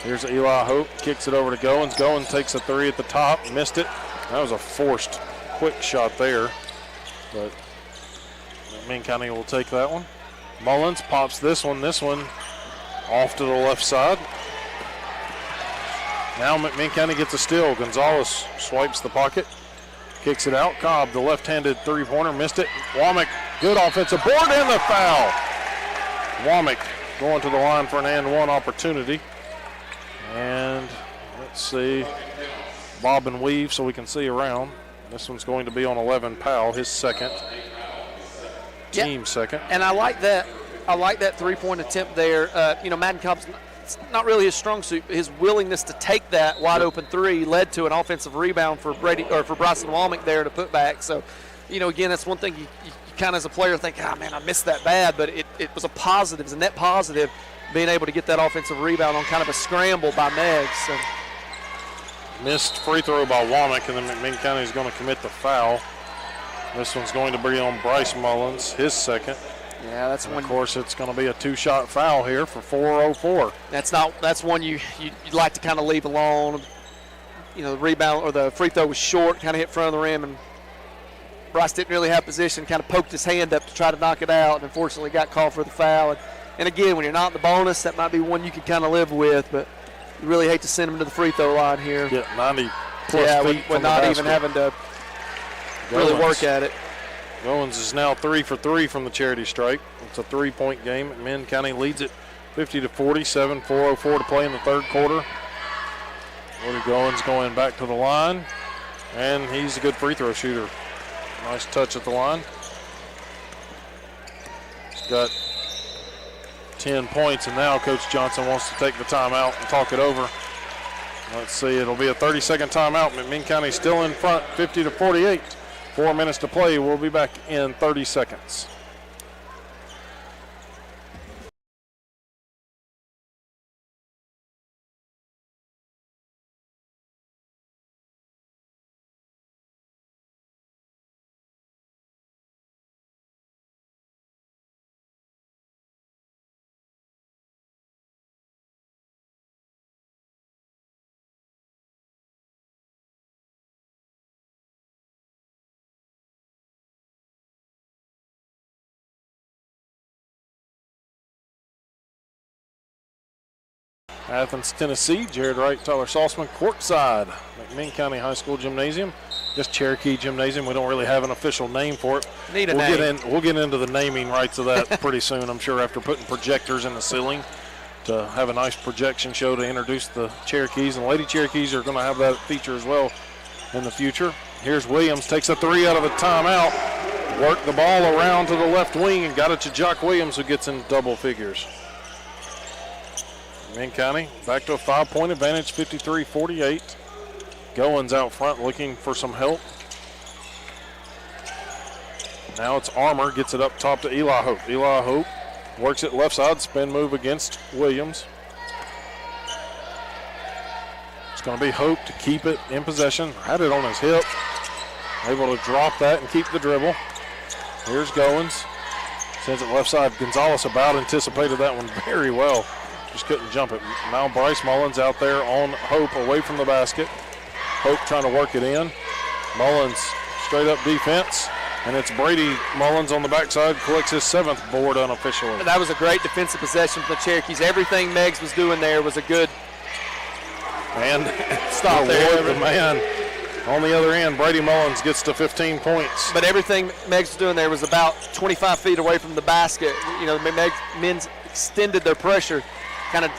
Here's Eli Hope. Kicks it over to Goins. Goins takes a 3 at the top. Missed it. That was a forced quick shot there. But McMinn County will take that one. Mullins pops this one. This one off to the left side. Now McMinn County gets a steal. Gonzalez swipes the pocket. Kicks it out. Cobb, the left-handed 3-pointer, missed it. Womack, good offensive board and the foul. Womack going to the line for an and-one opportunity. And let's see, bob and weave so we can see around. This one's going to be on 11 Powell, his second. Team second. And I like that 3-point attempt there. Madden Cobb's not really his strong suit, but his willingness to take that wide open 3 led to an offensive rebound for Bryson Womack there to put back. So, again, that's one thing you kind of as a player think, man, I missed that bad, but it was a positive, it was a net positive being able to get that offensive rebound on kind of a scramble by Meigs. So. Missed free throw by Womack, and then McMinn County is going to commit the foul. This one's going to be on Bryce Mullins, his second. Yeah, that's one. Of course, it's going to be a 2-shot foul here for 4:04. That's one you'd like to kind of leave alone. The rebound or the free throw was short, kind of hit front of the rim, and Bryce didn't really have position. Kind of poked his hand up to try to knock it out, and unfortunately got called for the foul. And again, when you're not in the bonus, that might be one you could kind of live with, but you really hate to send him to the free throw line here. Get 90 plus feet with not even having to really work at it. Goins is now 3 for 3 from the charity stripe. It's a 3-point game. McMinn County leads it 50-47, 4:04 to play in the third quarter. Woody Goins going back to the line, and he's a good free throw shooter. Nice touch at the line. He's got 10 points, and now Coach Johnson wants to take the timeout and talk it over. Let's see, it'll be a 30-second timeout. McMinn County still in front, 50-48. 4 minutes to play. We'll be back in 30 seconds. Athens, Tennessee. Jared Wright, Tyler Saltzman, courtside, McMinn County High School Gymnasium. Just Cherokee Gymnasium. We don't really have an official name for it. Need a name. We'll get into the naming rights of that pretty soon, I'm sure, after putting projectors in the ceiling to have a nice projection show to introduce the Cherokees. And Lady Cherokees are going to have that feature as well in the future. Here's Williams, takes a three out of the timeout. Worked the ball around to the left wing and got it to Jock Williams, who gets in double figures. McMinn County back to a 5-point advantage, 53-48. Goins out front looking for some help. Now it's Armour, gets it up top to Eli Hope. Eli Hope works it left side, spin move against Williams. It's going to be Hope to keep it in possession. Had it on his hip. Able to drop that and keep the dribble. Here's Goins. Sends it left side. Gonzalez about anticipated that one very well. Just couldn't jump it. Now Bryce Mullins out there on Hope away from the basket. Hope trying to work it in. Mullins straight up defense. And it's Brady Mullins on the backside, collects his 7th board unofficially. That was a great defensive possession from the Cherokees. Everything Meigs was doing there was a good and stop there. The man on the other end, Brady Mullins gets to 15 points. But everything Meigs was doing there was about 25 feet away from the basket. You know, men's extended their pressure, kind of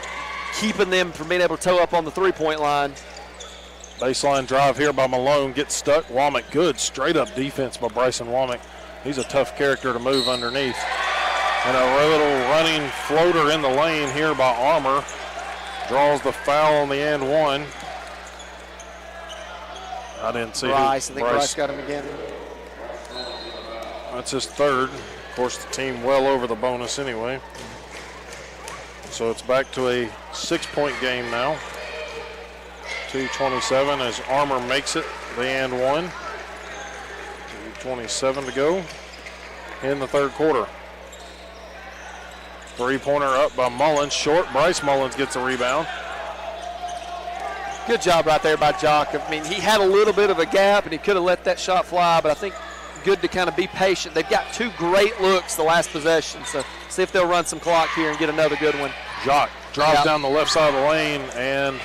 keeping them from being able to toe up on the three-point line. Baseline drive here by Malone, gets stuck. Womack, good straight up defense by Bryson Womack. He's a tough character to move underneath. And a little running floater in the lane here by Armour. Draws the foul on the and one. I didn't see Bryce. I think Bryce got him again. That's his 3rd. Of course, the team well over the bonus anyway. So it's back to a 6-point game now. 2:27 as Armour makes it the and one. 2:27 to go in the 3rd quarter. Three-pointer up by Mullins, short. Bryce Mullins gets a rebound. Good job right there by Jock. I mean, he had a little bit of a gap and he could have let that shot fly, but I think good to kind of be patient. They've got 2 great looks the last possession, so see if they'll run some clock here and get another good one. Jock drives down the left side of the lane, and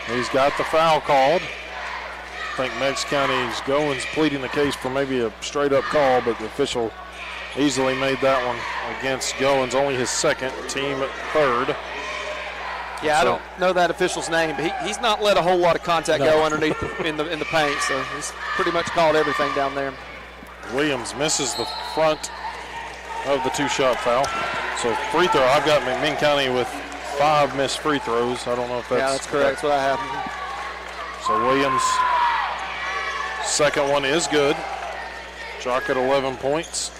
he's got the foul called. I think Meigs County's Goins pleading the case for maybe a straight-up call, but the official easily made that one against Goins, only his 2nd, team 3rd. Yeah, I don't know that official's name, but he's not let a whole lot of contact go underneath in the paint, so he's pretty much called everything down there. Williams misses the front of the 2-shot foul. So free throw, I've got McMinn County with 5 missed free throws. I don't know if that's... Yeah, that's correct. That's what I have. So Williams' 2nd one is good. Jock at 11 points.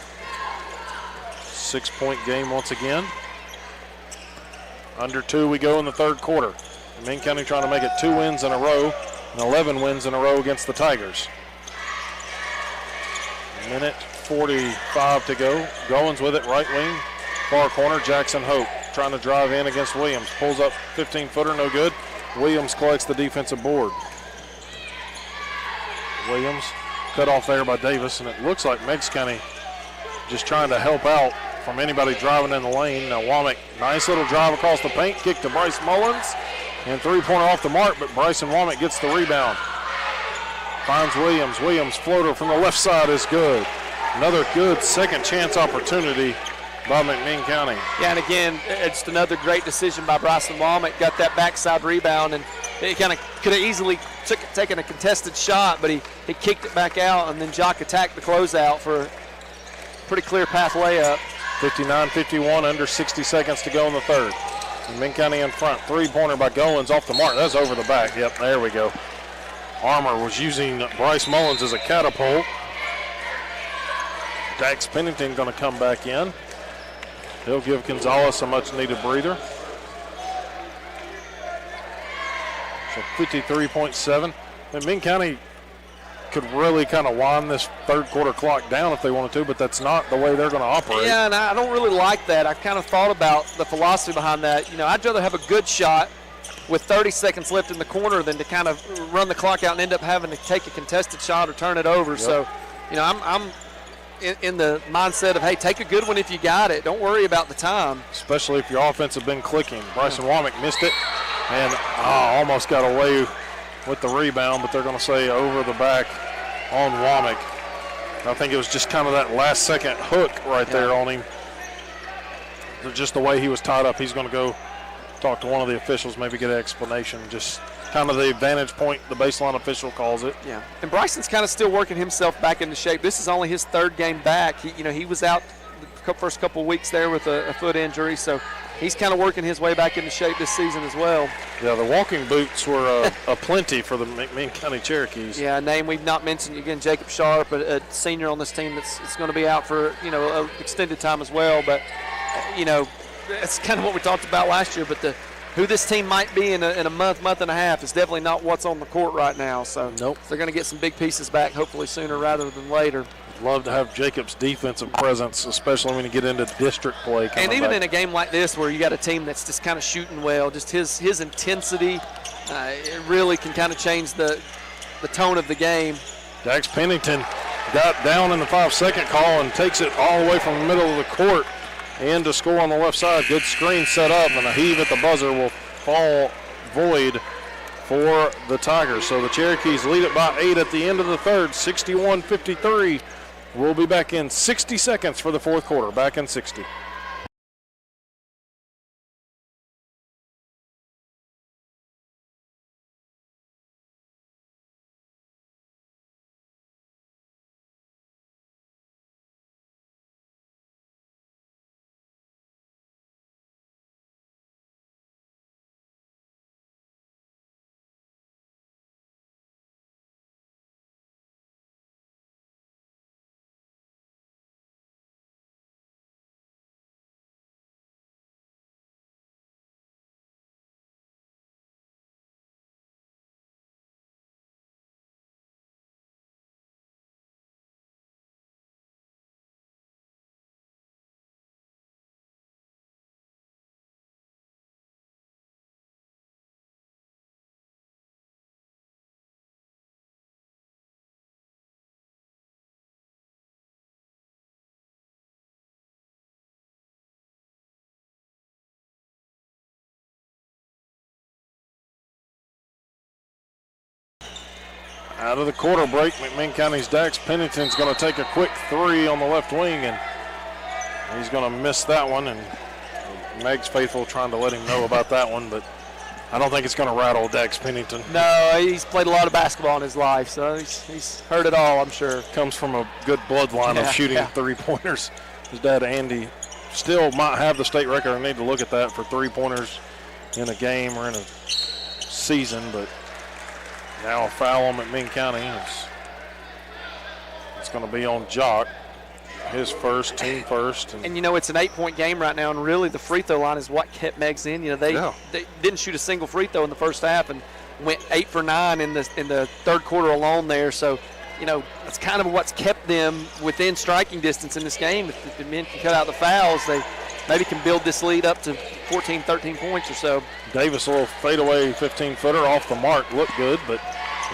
6-point game once again. Under 2 we go in the 3rd quarter. McMinn County trying to make it 2 wins in a row and 11 wins in a row against the Tigers. Minute 45 to go. Goins with it, right wing, far corner. Jackson Hope trying to drive in against Williams. Pulls up 15-footer, no good. Williams collects the defensive board. Williams cut off there by Davis, and it looks like Meigs County just trying to help out from anybody driving in the lane. Now Womack, nice little drive across the paint, kick to Bryce Mullins, and 3-pointer off the mark, but Bryson Womack gets the rebound. Finds Williams. Williams floater from the left side is good. Another good second chance opportunity by McMinn County. Yeah, and again, it's another great decision by Bryson Womack. Got that backside rebound, and he kind of could have easily taken a contested shot, but he kicked it back out, and then Jock attacked the closeout for a pretty clear path layup. 59-51, under 60 seconds to go in the 3rd. McMinn County in front. 3-pointer by Goins off the mark. That's over the back. Yep, there we go. Armour was using Bryce Mullins as a catapult. Dax Pennington going to come back in. He'll give Gonzalez a much-needed breather. So 53.7. McMinn County could really kind of wind this 3rd quarter clock down if they wanted to, but that's not the way they're going to operate. Yeah, and I don't really like that. I kind of thought about the philosophy behind that. You know, I'd rather have a good shot with 30 seconds left in the corner than to kind of run the clock out and end up having to take a contested shot or turn it over. Yep. So, you know, I'm in the mindset of, hey, take a good one if you got it. Don't worry about the time. Especially if your offense has been clicking. Bryson Womack missed it and almost got away with the rebound, but they're going to say over the back on Womack. I think it was just kind of that last second hook right there on him. Just the way he was tied up. He's going to go talk to one of the officials, maybe get an explanation. Just kind of the vantage point the baseline official calls it. Yeah, and Bryson's kind of still working himself back into shape. This is only his third game back. He was out the first couple weeks there with a foot injury, so he's kind of working his way back into shape this season as well. Yeah, the walking boots were a plenty for the McMinn County Cherokees. Yeah, a name we've not mentioned again, Jacob Sharp, a senior on this team that's going to be out for an extended time as well. But that's kind of what we talked about last year. But who this team might be in a month and a half is definitely not what's on the court right now. So they're going to get some big pieces back hopefully sooner rather than later. Love to have Jacob's defensive presence, especially when you get into district play. And even in a game like this where you got a team that's just kind of shooting well, just his intensity, it really can kind of change the tone of the game. Dax Pennington got down in the 5-second call and takes it all the way from the middle of the court and to score on the left side. Good screen set up, and a heave at the buzzer will fall void for the Tigers. So the Cherokees lead it by 8 at the end of the third, 61-53. We'll be back in 60 seconds for the fourth quarter. Back in 60. Out of the quarter break, McMinn County's Dax Pennington's going to take a quick three on the left wing, and he's going to miss that one. And Meigs faithful trying to let him know about that one, but I don't think it's going to rattle Dax Pennington. No, he's played a lot of basketball in his life, so he's heard it all, I'm sure. Comes from a good bloodline of shooting three-pointers. His dad, Andy, still might have the state record. I need to look at that for three-pointers in a game or in a season, but now a foul on McMinn County. It's going to be on Jock, his first, team first. And it's an 8-point game right now, and really the free throw line is what kept Meigs in. They didn't shoot a single free throw in the first half and went 8 for 9 in the third quarter alone there. So, that's kind of what's kept them within striking distance in this game. If the men can cut out the fouls, they maybe can build this lead up to 14, 13 points or so. Davis, a little fadeaway 15-footer off the mark. Looked good, but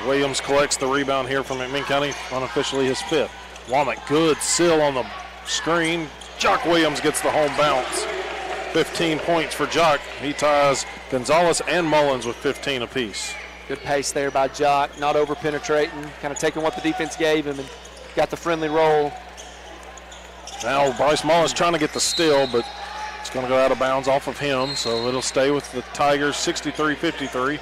Williams collects the rebound here from McMinn County, unofficially his 5th. Womack, good seal on the screen. Jock Williams gets the home bounce. 15 points for Jock. He ties Gonzalez and Mullins with 15 apiece. Good pace there by Jock, not over-penetrating, kind of taking what the defense gave him and got the friendly roll. Now Bryce Mullins trying to get the steal, but it's going to go out of bounds off of him, so it'll stay with the Tigers 63-53.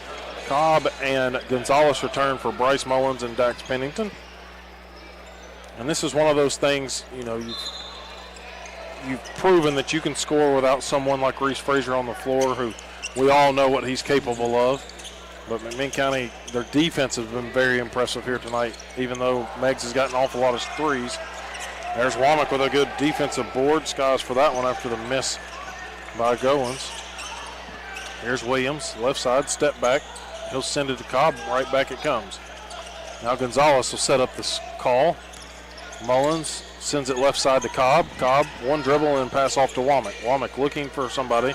Cobb and Gonzalez return for Bryce Mullins and Dax Pennington. And this is one of those things, you've proven that you can score without someone like Reese Frazier on the floor, who we all know what he's capable of. But McMinn County, their defense has been very impressive here tonight, even though Meigs has gotten an awful lot of threes. There's Womack with a good defensive board. Skies for that one after the miss by Goins. Here's Williams, left side, step back. He'll send it to Cobb. Right back it comes. Now Gonzalez will set up this call. Mullins sends it left side to Cobb. Cobb, one dribble and pass off to Womack. Womack looking for somebody.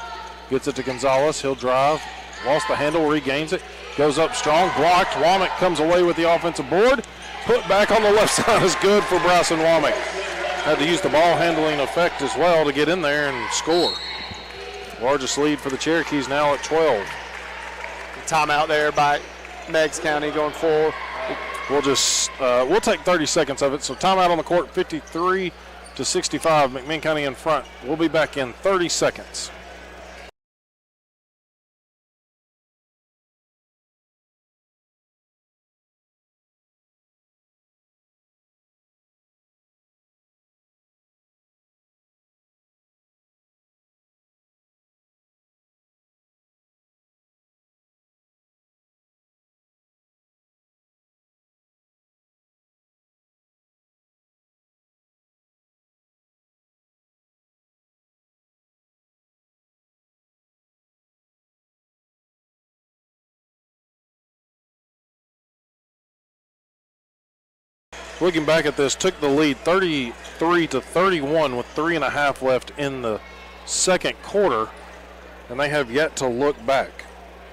Gets it to Gonzalez. He'll drive. Lost the handle, regains it. Goes up strong, blocked. Womack comes away with the offensive board. Put back on the left side is good for Bryson Womack. had to use the ball handling effect as well to get in there and score. Largest lead for the Cherokees now at 12. Timeout there by Meigs County going forward. We'll take 30 seconds of it. So timeout on the court, 53-65. McMinn County in front. We'll be back in 30 seconds. Looking back at this, took the lead 33-31 with 3.5 left in the second quarter, and they have yet to look back.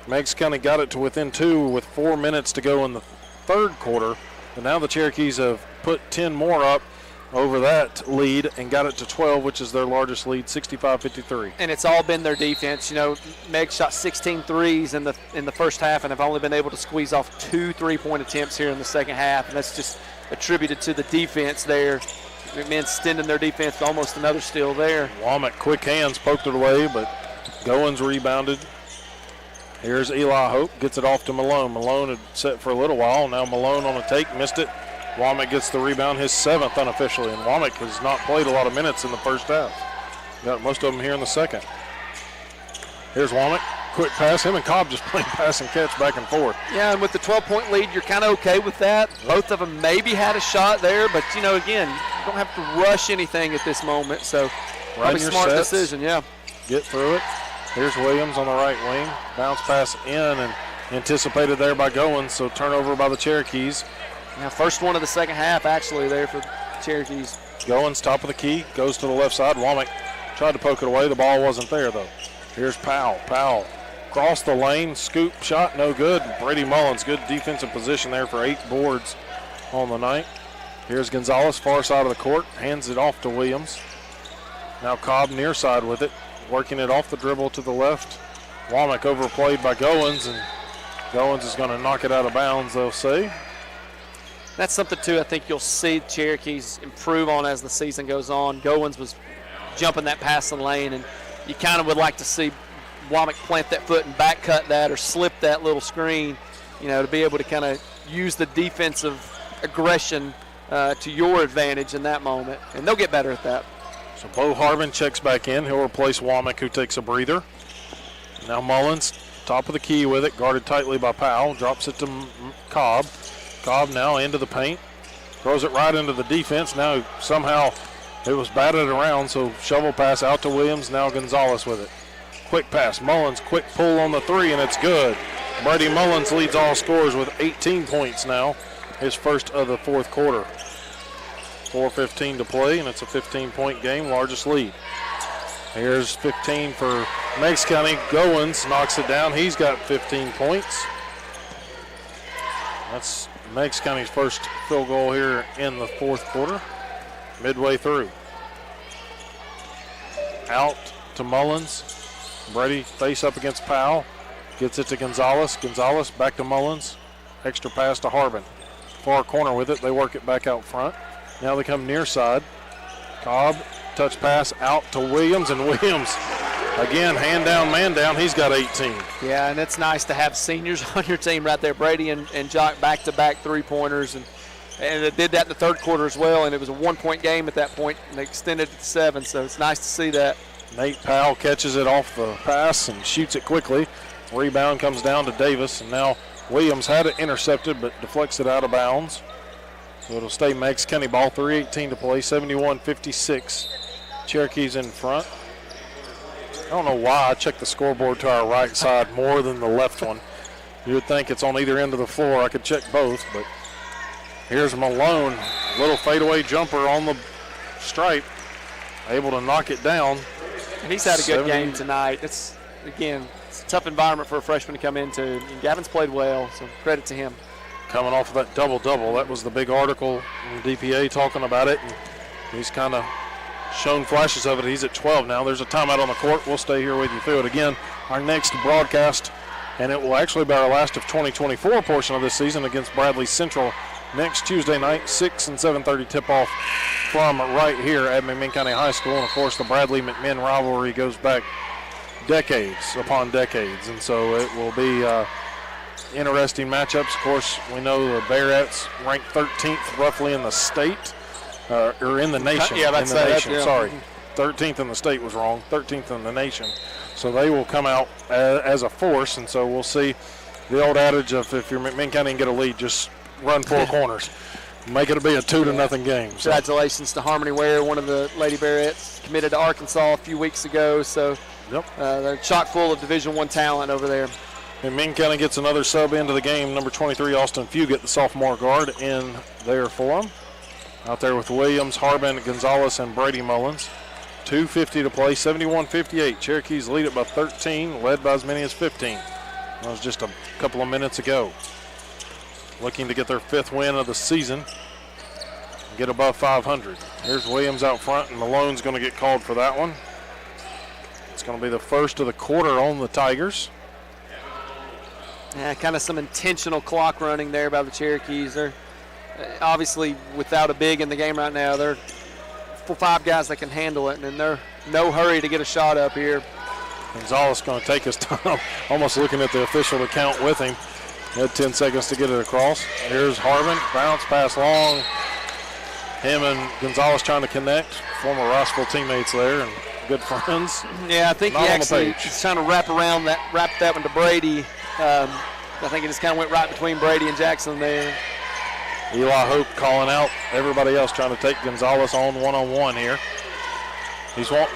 Meigs County got it to within 2 with 4 minutes to go in the third quarter, and now the Cherokees have put 10 more up over that lead and got it to 12, which is their largest lead, 65-53. And it's all been their defense. You know, Meigs shot 16 threes in the first half and have only been able to squeeze off 2 3-point attempts here in the second half, and that's just attributed to the defense there. McMinn extending their defense to almost another steal there. Womack, quick hands, poked it away, but Goins rebounded. Here's Eli Hope, gets it off to Malone. Malone had set for a little while. Now Malone on a take, missed it. Womack gets the rebound, his 7th unofficially, and Womack has not played a lot of minutes in the first half. Got most of them here in the second. Here's Womack, quick pass. Him and Cobb just playing pass and catch back and forth. Yeah, and with the 12-point lead, you're kind of okay with that. Both of them maybe had a shot there, but, you know, again, you don't have to rush anything at this moment, so probably smart decision, yeah. Get through it. Here's Williams on the right wing. Bounce pass in and anticipated there by Goins, so turnover by the Cherokees. Now, first one of the second half, actually, there for Cherokees. Goins, top of the key, goes to the left side. Womack tried to poke it away. The ball wasn't there, though. Here's Powell. Powell across the lane, scoop shot, no good. Brady Mullins, good defensive position there for 8 boards on the night. Here's Gonzalez, far side of the court, hands it off to Williams. Now Cobb near side with it, working it off the dribble to the left. Womack overplayed by Goins, and Goins is going to knock it out of bounds, they'll say. That's something, too, I think you'll see Cherokees improve on as the season goes on. Goins was jumping that passing lane, and you kind of would like to see Womack plant that foot and back cut that or slip that little screen, you know, to be able to kind of use the defensive aggression to your advantage in that moment, and they'll get better at that. So Bo Harbin checks back in. He'll replace Womack, who takes a breather. Now Mullins, top of the key with it, guarded tightly by Powell, drops it to Cobb. Cobb now into the paint, throws it right into the defense. Now somehow it was batted around, so shovel pass out to Williams. Now Gonzalez with it. Quick pass. Mullins, quick pull on the 3, and it's good. Brady Mullins leads all scorers with 18 points now, his first of the fourth quarter. 4:15 to play, and it's a 15-point game, largest lead. Here's 15 for Meigs County. Goins knocks it down. He's got 15 points. That's Meigs County's first field goal here in the fourth quarter, midway through. Out to Mullins. Brady face up against Powell. Gets it to Gonzalez. Gonzalez back to Mullins. Extra pass to Harbin. Far corner with it. They work it back out front. Now they come near side. Cobb, touch pass out to Williams, and Williams again, hand down, man down. He's got 18. Yeah, and it's nice to have seniors on your team right there. Brady and Jock back-to-back three-pointers, and they did that in the third quarter as well, and it was a one-point game at that point, and they extended it to 7, so it's nice to see that. Nate Powell catches it off the pass and shoots it quickly. Rebound comes down to Davis, and now Williams had it intercepted but deflects it out of bounds. So it'll stay Meigs County ball, 3:18 to play, 71-56. Cherokees in front. I don't know why I checked the scoreboard to our right side more than the left one. You would think it's on either end of the floor. I could check both, but here's Malone. Little fadeaway jumper on the stripe. Able to knock it down. And he's had a good game tonight. It's a tough environment for a freshman to come into. And Gavin's played well, so credit to him. Coming off of that double-double. That was the big article in the DPA talking about it. And He's kind of shown flashes of it. He's at 12 now. There's a timeout on the court. We'll stay here with you through it again. Our next broadcast, and it will actually be our last of 2024 portion of this season against Bradley Central next Tuesday night, 6 and 7:30 tip-off from right here at McMinn County High School. And, of course, the Bradley-McMinn rivalry goes back decades upon decades, and so it will be interesting matchups. Of course, we know the Bearettes ranked 13th roughly in the state, or in the nation. Yeah, that's that. Nation, Yeah. sorry. 13th in the state was wrong, 13th in the nation. So they will come out as a force, and so we'll see the old adage of if you're McMinn County and get a lead, just run four corners. Make it be a 2-0 game. So. Congratulations to Harmony Ware, one of the Lady Bearettes, committed to Arkansas a few weeks ago. So they're chock full of Division I talent over there. McMinn County gets another sub into the game. Number 23, Austin Fugate, the sophomore guard, in there for them. Out there with Williams, Harbin, Gonzalez, and Brady Mullins. 2:50 to play, 71-58. Cherokees lead it by 13, led by as many as 15. That was just a couple of minutes ago. Looking to get their 5th win of the season and get above 500. Here's Williams out front, and Malone's going to get called for that one. It's going to be the first of the quarter on the Tigers. Yeah, kind of some intentional clock running there by the Cherokees. They're obviously without a big in the game right now. They're 5 guys that can handle it, and they're no hurry to get a shot up here. Gonzalez going to take his time, almost looking at the official to count with him. He had 10 seconds to get it across. Here's Harbin, bounce pass long. Him and Gonzalez trying to connect. Former Rossville teammates there and good friends. Yeah, I think Not he on the actually page. is trying to wrap that one to Brady. I think it just kind of went right between Brady and Jackson there. Eli Hope calling out everybody else trying to take Gonzalez on one-on-one here. He's wanting,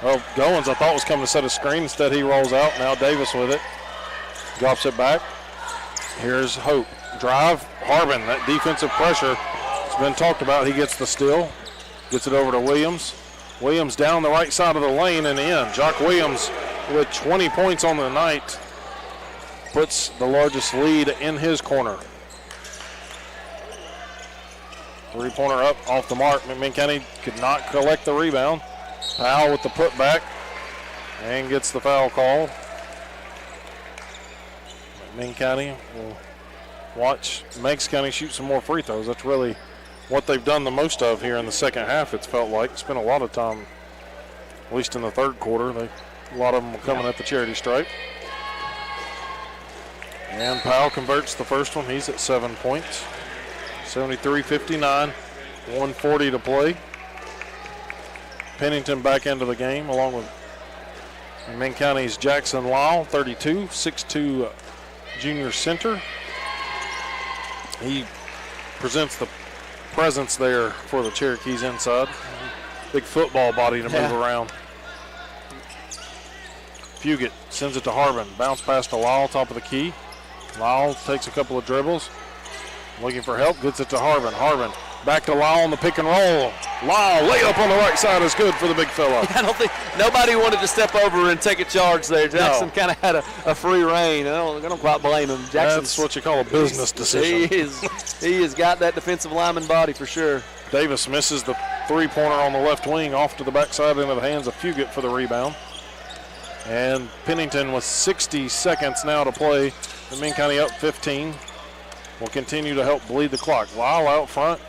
Goins I thought was coming to set a screen. Instead he rolls out. Now Davis with it. Drops it back. Here's Hope. Drive. Harbin, that defensive pressure has been talked about. He gets the steal. Gets it over to Williams. Williams down the right side of the lane and in. Jock Williams with 20 points on the night puts the largest lead in his corner. 3-pointer up off the mark. McMinn County could not collect the rebound. Powell with the putback and gets the foul call. McMinn County will watch Meigs County shoot some more free throws. That's really what they've done the most of here in the second half, it's felt like. Spent a lot of time, at least in the third quarter. A lot of them were coming at the charity stripe. And Powell converts the first one. He's at 7 points. 73-59, 1:40 to play. Pennington back into the game along with McMinn County's Jackson Lyle, 32, 6'2" junior center. He presents the presence there for the Cherokees inside. Big football body to move around. Fugate sends it to Harbin. Bounce pass to Lyle, top of the key. Lyle takes a couple of dribbles. Looking for help, gets it to Harbin. Harbin back to Lyle on the pick and roll. Lyle, layup on the right side is good for the big fella. I don't think nobody wanted to step over and take a charge there. Jackson kind of had a free reign. I don't quite blame him. That's what you call a business decision. He has got that defensive lineman body for sure. Davis misses the 3-pointer on the left wing off to the backside into the hands of Fugate for the rebound. And Pennington with 60 seconds now to play. McMinn County up 15. Will continue to help bleed the clock. Lyle out front.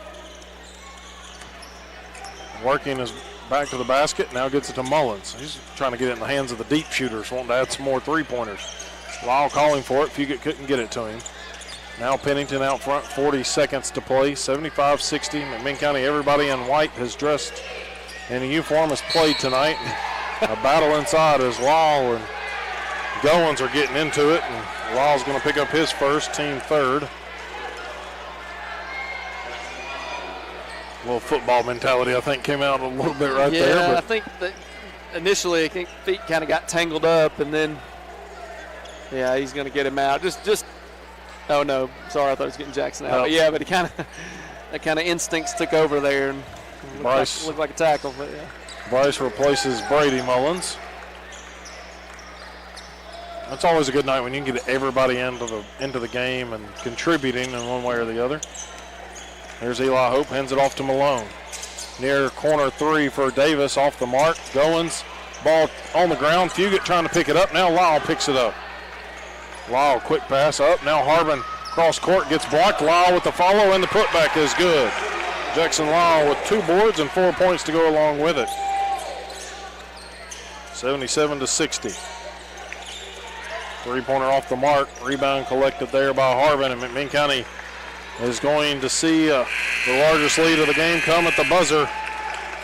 Working his back to the basket. Now gets it to Mullins. He's trying to get it in the hands of the deep shooters, wanting to add some more 3-pointers. Lyle calling for it. Fugate couldn't get it to him. Now Pennington out front, 40 seconds to play. 75-60. McMinn County, everybody in white has dressed in a uniform, has played tonight. A battle inside as Lyle and Goins are getting into it. And Lyle's going to pick up his first, team third. A little football mentality, I think, came out a little bit right there. Yeah, I think that initially, I think feet kind of got tangled up, and then, yeah, he's going to get him out. Oh no, sorry, I thought he was getting Jackson out. No. But yeah, but that kind of instincts took over there, and looked like a tackle. But yeah. Bryce replaces Brady Mullins. It's always a good night when you can get everybody into the game and contributing in one way or the other. There's Eli Hope, hands it off to Malone. near corner 3 for Davis, off the mark. Goins, ball on the ground. Fugit trying to pick it up. Now Lyle picks it up. Lyle, quick pass up. Now Harbin cross court, gets blocked. Lyle with the follow, and the putback is good. Jackson Lyle with 2 boards and 4 points to go along with it. 77-60. Three-pointer off the mark. Rebound collected there by Harbin, and McMinn County is going to see the largest lead of the game come at the buzzer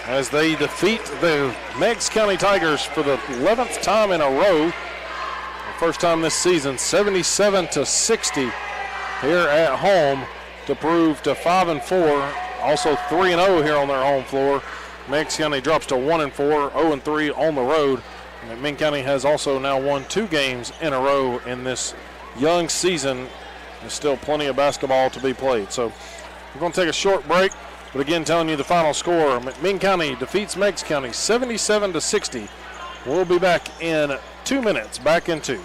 as they defeat the Meigs County Tigers for the 11th time in a row. The first time this season, 77-60 here at home to prove to 5-4, also 3-0 here on their home floor. Meigs County drops to 1-4, 0-3 on the road. And McMinn County has also now won 2 games in a row in this young season. There's still plenty of basketball to be played. So we're going to take a short break, but again telling you the final score. McMinn County defeats Meigs County 77-60. We'll be back in 2 minutes. Back in 2.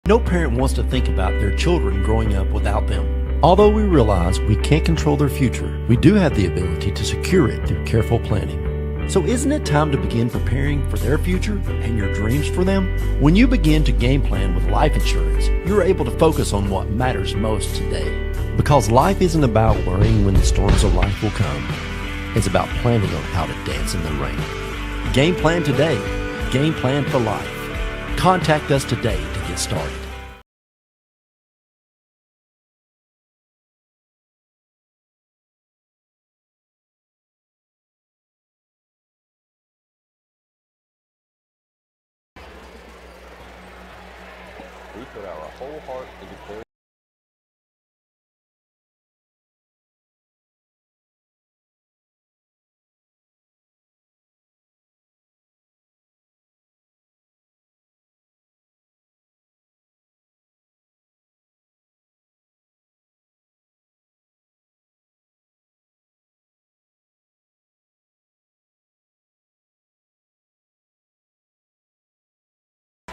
No parent wants to think about their children growing up without them. Although we realize we can't control their future, we do have the ability to secure it through careful planning. So isn't it time to begin preparing for their future and your dreams for them? When you begin to game plan with life insurance, you're able to focus on what matters most today. Because life isn't about worrying when the storms of life will come. It's about planning on how to dance in the rain. Game plan today. Game plan for life. Contact us today to get started. We put our whole heart into clearing.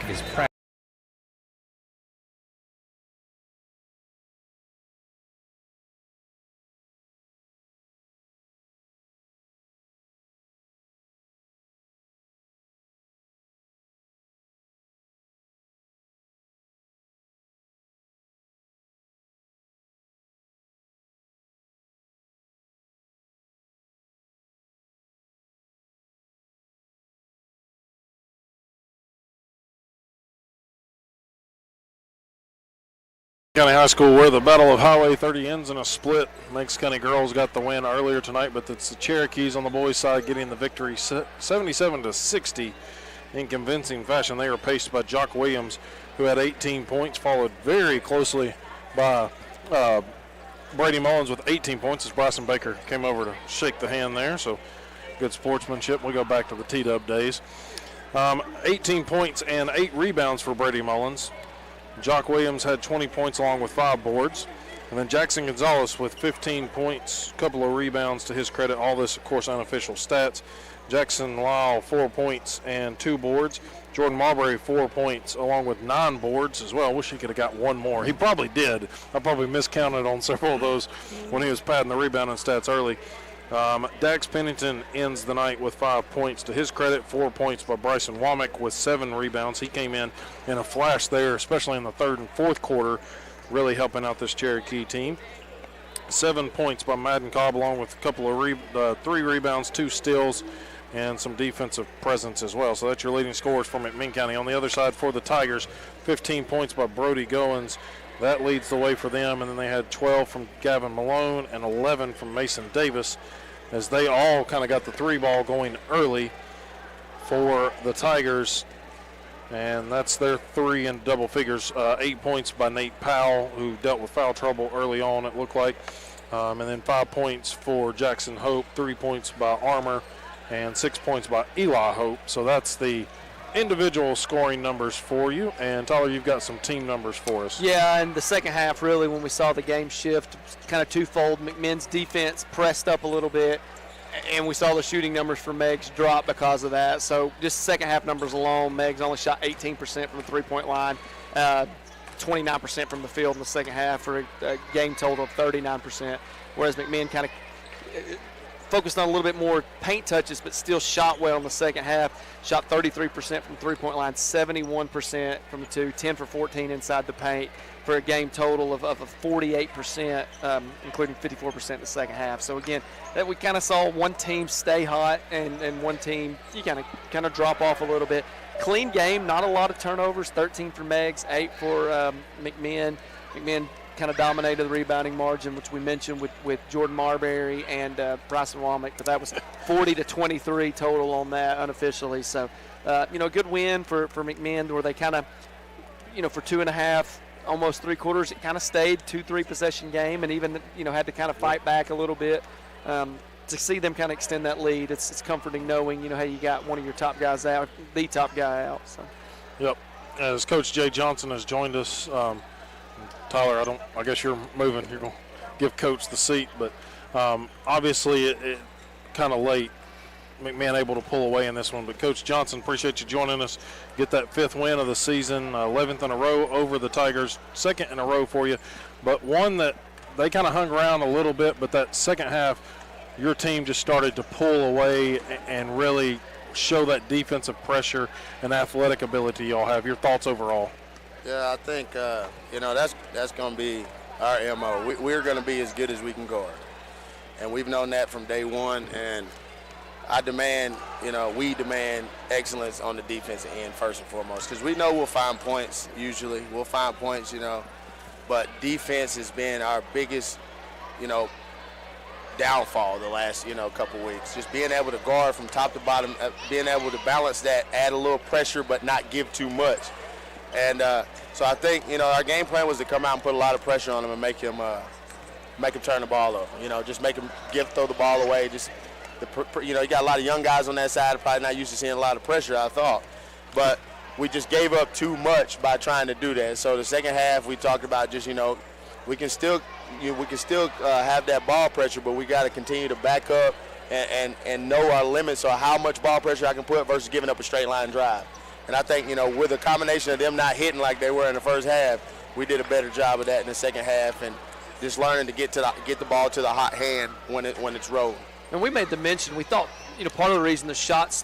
Is County High School, where the Battle of Highway 30 ends in a split. Meigs County girls got the win earlier tonight, but it's the Cherokees on the boys' side getting the victory 77-60 in convincing fashion. They were paced by Jock Williams, who had 18 points, followed very closely by Brady Mullins with 18 points as Bryson Baker came over to shake the hand there. So good sportsmanship. We go back to the T-Dub days. 18 points and 8 rebounds for Brady Mullins. Jock Williams had 20 points along with 5 boards. And then Jackson Gonzalez with 15 points, a couple of rebounds to his credit. All this, of course, unofficial stats. Jackson Lyle, 4 points and 2 boards. Jordan Marbury, 4 points along with 9 boards as well. I wish he could have got one more. He probably did. I probably miscounted on several of those when he was padding the rebounding stats early. Dax Pennington ends the night with 5 points to his credit, 4 points by Bryson Womack with 7 rebounds. He came in a flash there, especially in the third and fourth quarter, really helping out this Cherokee team. 7 points by Madden Cobb, along with a couple of 3 rebounds, 2 steals and some defensive presence as well. So that's your leading scorers for McMinn County. On the other side for the Tigers, 15 points by Brody Goins. That leads the way for them. And then they had 12 from Gavin Malone and 11 from Mason Davis, as they all kind of got the three ball going early for the Tigers. And that's their three in double figures. 8 points by Nate Powell, who dealt with foul trouble early on, it looked like. And then 5 points for Jackson Hope, 3 points by Armour, and 6 points by Eli Hope. So that's the individual scoring numbers for you. And Tyler, you've got some team numbers for us. Yeah, and the second half, really, when we saw the game shift, kind of twofold. McMinn's defense pressed up a little bit, and we saw the shooting numbers for Meigs drop because of that. So just second half numbers alone, Meigs only shot 18% from the three-point line, 29% from the field in the second half for a game total of 39%, whereas McMinn kind of focused on a little bit more paint touches, but still shot well in the second half. Shot 33% from the three-point line, 71% from the two, 10 for 14 inside the paint for a game total of 48%, including 54% in the second half. So again, that we kind of saw one team stay hot and one team you kind of drop off a little bit. Clean game, not a lot of turnovers. 13 for Meigs, 8 for McMinn. McMinn kind of dominated the rebounding margin, which we mentioned with Jordan Marbury and Bryson Womack, but that was 40-23 total on that unofficially. So, a good win for McMinn, where they kind of, for 2.5, almost 3/4, it kind of stayed 2-3 possession game, and even had to kind of fight back a little bit. To see them kind of extend that lead, it's comforting knowing hey, you got one of your top guys out, the top guy out. So. Yep. As Coach Jay Johnson has joined us. Tyler, I guess you're moving. You're going to give Coach the seat, but obviously it kind of late. McMinn able to pull away in this one. But Coach Johnson, appreciate you joining us. Get that 5th win of the season, 11th in a row over the Tigers, 2nd in a row for you. But one that they kind of hung around a little bit, but that second half, your team just started to pull away and really show that defensive pressure and athletic ability y'all have. Your thoughts overall? Yeah, I think, that's going to be our MO. We're going to be as good as we can guard. And we've known that from day one. And we demand excellence on the defensive end first and foremost. Because we know we'll find points usually. We'll find points, But defense has been our biggest, downfall the last, couple weeks. Just being able to guard from top to bottom, being able to balance that, add a little pressure but not give too much. And so I think, our game plan was to come out and put a lot of pressure on him and make him turn the ball over. Just make him throw the ball away. Just, you got a lot of young guys on that side, probably not used to seeing a lot of pressure, I thought. But we just gave up too much by trying to do that. So the second half, we talked about just, we can still have that ball pressure, but we got to continue to back up and know our limits or how much ball pressure I can put versus giving up a straight line drive. And I think, with a combination of them not hitting like they were in the first half, we did a better job of that in the second half, and just learning to get the ball to the hot hand when it's rolling. And we made the mention, we thought, part of the reason the shots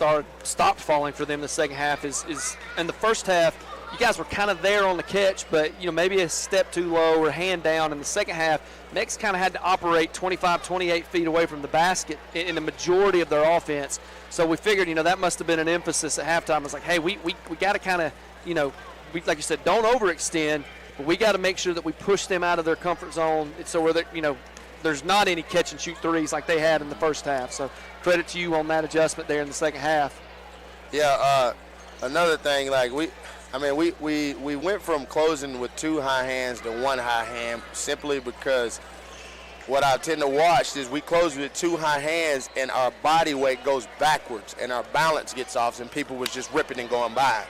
stopped falling for them in the second half is in the first half, you guys were kind of there on the catch, but, maybe a step too low or hand down. In the second half, Meigs kind of had to operate 25, 28 feet away from the basket in the majority of their offense. So we figured, that must have been an emphasis at halftime. It's like, hey, we got to kind of, like you said, don't overextend, but we got to make sure that we push them out of their comfort zone so where they're, there's not any catch and shoot threes like they had in the first half. So credit to you on that adjustment there in the second half. Yeah, another thing, we went from closing with 2 high hands to 1 high hand simply because what I tend to watch is we close with 2 high hands and our body weight goes backwards and our balance gets off, and people was just ripping and going by,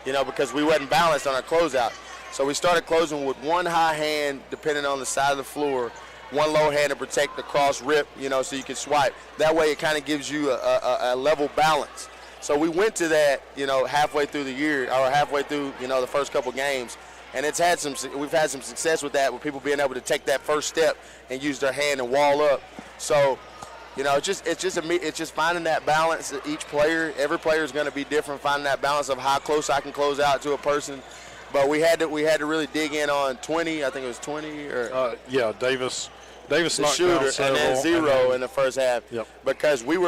because we wasn't balanced on our closeout. So we started closing with 1 high hand depending on the side of the floor, 1 low hand to protect the cross rip, so you can swipe. That way it kind of gives you a level balance. So we went to that, halfway through the year or halfway through, the first couple games. And we've had some success with that, with people being able to take that first step and use their hand and wall up. So, it's just finding that balance. Each player, every player is going to be different. Finding that balance of how close I can close out to a person. But we had to really dig in on 20. I think it was 20 or Davis the shooter, and then 0 in the first half. Yep. Because we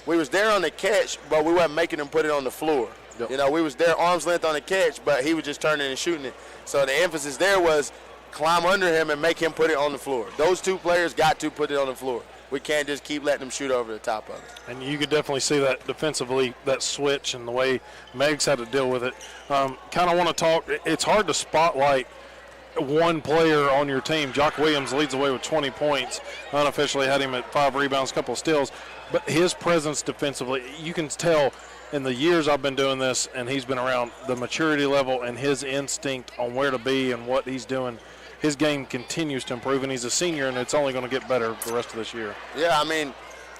we was there on the catch, but we wasn't making him put it on the floor. Yep. You know, we was there arm's length on the catch, but he was just turning and shooting it. So the emphasis there was climb under him and make him put it on the floor. Those two players got to put it on the floor. We can't just keep letting them shoot over the top of it. And you could definitely see that defensively, that switch and the way Meigs had to deal with it. Kind of want to talk, it's hard to spotlight one player on your team. Jock Williams leads the way with 20 points. Unofficially had him at 5 rebounds, a couple of steals. But his presence defensively, you can tell in the years I've been doing this and he's been around, the maturity level and his instinct on where to be and what he's doing. His game continues to improve, and he's a senior, and it's only going to get better the rest of this year. Yeah, I mean,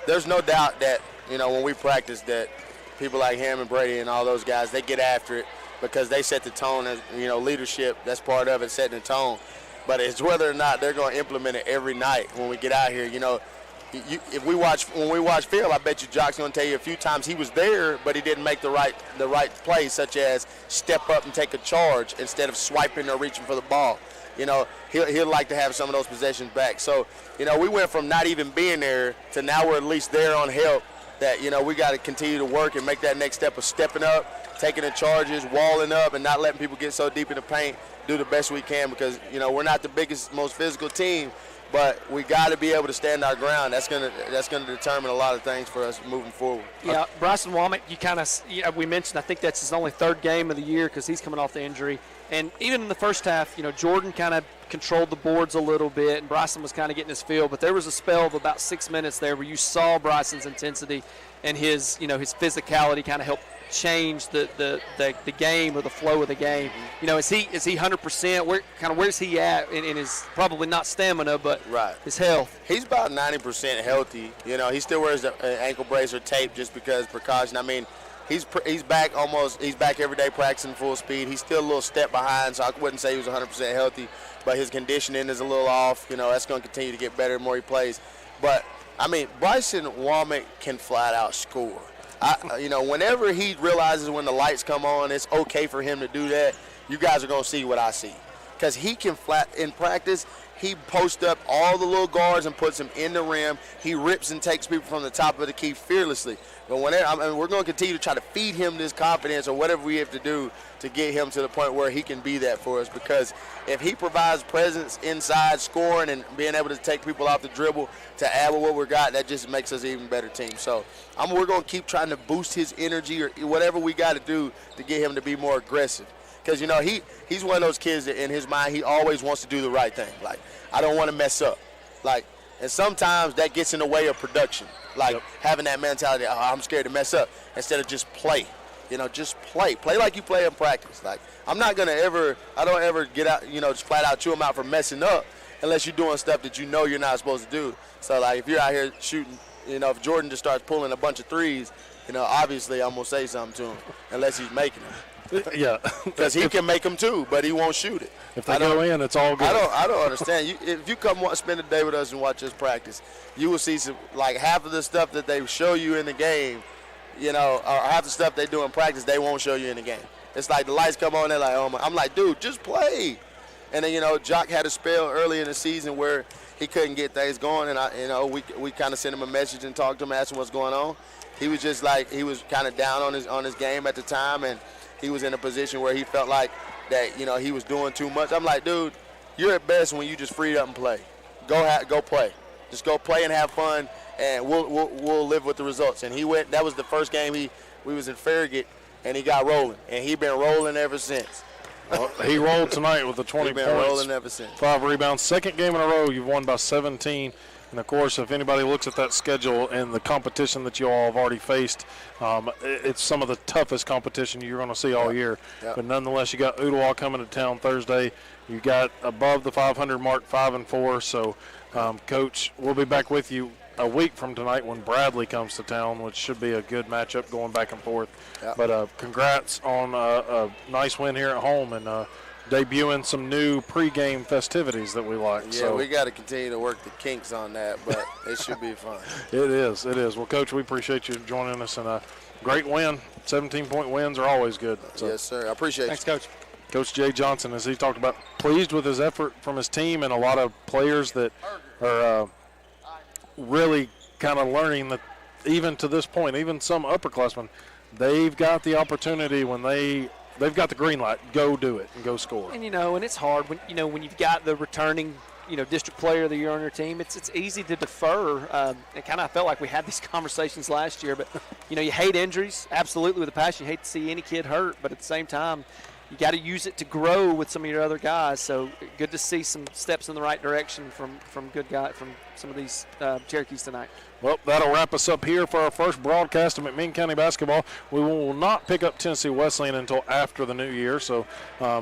there's no doubt that, you know, when we practice that people like him and Brady and all those guys, they get after it because they set the tone as, you know, leadership. That's part of it, setting the tone. But it's whether or not they're going to implement it every night when we get out here. You know, when we watch film, I bet you Jock's going to tell you a few times he was there, but he didn't make the right play, such as step up and take a charge instead of swiping or reaching for the ball. You know, he'll like to have some of those possessions back. So, you know, we went from not even being there to now we're at least there on help that, you know, we got to continue to work and make that next step of stepping up, taking the charges, walling up, and not letting people get so deep in the paint, do the best we can because, you know, we're not the biggest, most physical team, but we got to be able to stand our ground. That's gonna determine a lot of things for us moving forward. Yeah, Bryson Womack, we mentioned, I think that's his only third game of the year because he's coming off the injury. And even in the first half, you know, Jordan kind of controlled the boards a little bit, and Bryson was kind of getting his feel. But there was a spell of about 6 minutes there where you saw Bryson's intensity and his physicality kind of help change the game or the flow of the game. You know, is he 100%? Where's he at in his, probably not stamina, but his health? He's about 90% healthy. You know, he still wears an ankle brace or tape just because precaution. I mean, he's back every day practicing full speed. He's still a little step behind, so I wouldn't say he was 100% healthy, but his conditioning is a little off. You know, that's going to continue to get better the more he plays. But, I mean, Bryson Womack can flat out score. You know, whenever he realizes when the lights come on, it's okay for him to do that, you guys are going to see what I see. Because he can in practice, he posts up all the little guards and puts them in the rim. He rips and takes people from the top of the key fearlessly. But we're going to continue to try to feed him this confidence or whatever we have to do to get him to the point where he can be that for us. Because if he provides presence inside, scoring, and being able to take people off the dribble to add with what we got, that just makes us an even better team. So we're going to keep trying to boost his energy or whatever we got to do to get him to be more aggressive. Because, you know, he's one of those kids that in his mind, he always wants to do the right thing. Like, I don't want to mess up. Like, and sometimes that gets in the way of production. Like, having that mentality, I'm scared to mess up, instead of just play. You know, just play. Play like you play in practice. Like, I don't ever get out, you know, just flat out chew him out for messing up unless you're doing stuff that you know you're not supposed to do. So, like, if you're out here shooting, you know, if Jordan just starts pulling a bunch of threes, you know, obviously I'm going to say something to him unless he's making them. Yeah, because he can make them too, but he won't shoot it. If they go in, it's all good. I don't understand. If you come spend a day with us and watch us practice, you will see some, like, half of the stuff that they show you in the game, you know, or half the stuff they do in practice, they won't show you in the game. It's like the lights come on, they're like, oh my. I'm like, dude, just play. And then, you know, Jock had a spell early in the season where he couldn't get things going, and we kind of sent him a message and talked to him, asked him what's going on. He was just like, he was kind of down on his game at the time, and he was in a position where he felt like that, you know, he was doing too much. I'm like, dude, you're at best when you just freed up and play. Go play. Just go play and have fun, and we'll live with the results. And he went. That was the first game we was in Farragut, and he got rolling, and he been rolling ever since. Well, he rolled tonight with the 20 points. Rolling ever since. 5 rebounds. Second game in a row, you've won by 17. And, of course, if anybody looks at that schedule and the competition that you all have already faced, it's some of the toughest competition you're going to see all year. Yep. But nonetheless, you got Ooltewah coming to town Thursday. You got above the 500 mark, 5-4. So, Coach, we'll be back with you a week from tonight when Bradley comes to town, which should be a good matchup going back and forth. Yep. But congrats on a nice win here at home, and debuting some new pregame festivities that we like. Yeah, so we got to continue to work the kinks on that, but it should be fun. It is. Well, Coach, we appreciate you joining us, and a great win. 17-point wins are always good. So. Yes, sir. I appreciate Thanks, you. Coach. Coach Jay Johnson, as he talked about, pleased with his effort from his team and a lot of players that are really kind of learning that even to this point, even some upperclassmen, they've got the opportunity when they've got the green light, go do it and go score. And, and it's hard when, when you've got the returning, district player of the year on your team, it's easy to defer. It kind of felt like we had these conversations last year, but, you hate injuries, absolutely with a passion. You hate to see any kid hurt, but at the same time, you got to use it to grow with some of your other guys. So good to see some steps in the right direction from good guys, from some of these Cherokees tonight. Well, that'll wrap us up here for our first broadcast of McMinn County basketball. We will not pick up Tennessee Wesleyan until after the new year, so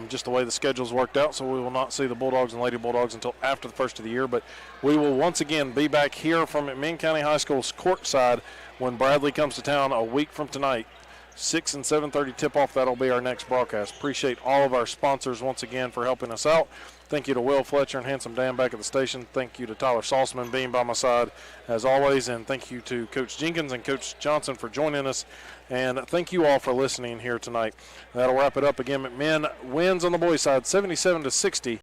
just the way the schedule's worked out, so we will not see the Bulldogs and Lady Bulldogs until after the first of the year. But we will once again be back here from McMinn County High School's courtside when Bradley comes to town a week from tonight. 6 and 7:30 tip-off, that'll be our next broadcast. Appreciate all of our sponsors once again for helping us out. Thank you to Will Fletcher and Handsome Dan back at the station. Thank you to Tyler Salzman being by my side as always. And thank you to Coach Jenkins and Coach Johnson for joining us. And thank you all for listening here tonight. That'll wrap it up again. McMinn wins on the boys' side 77-60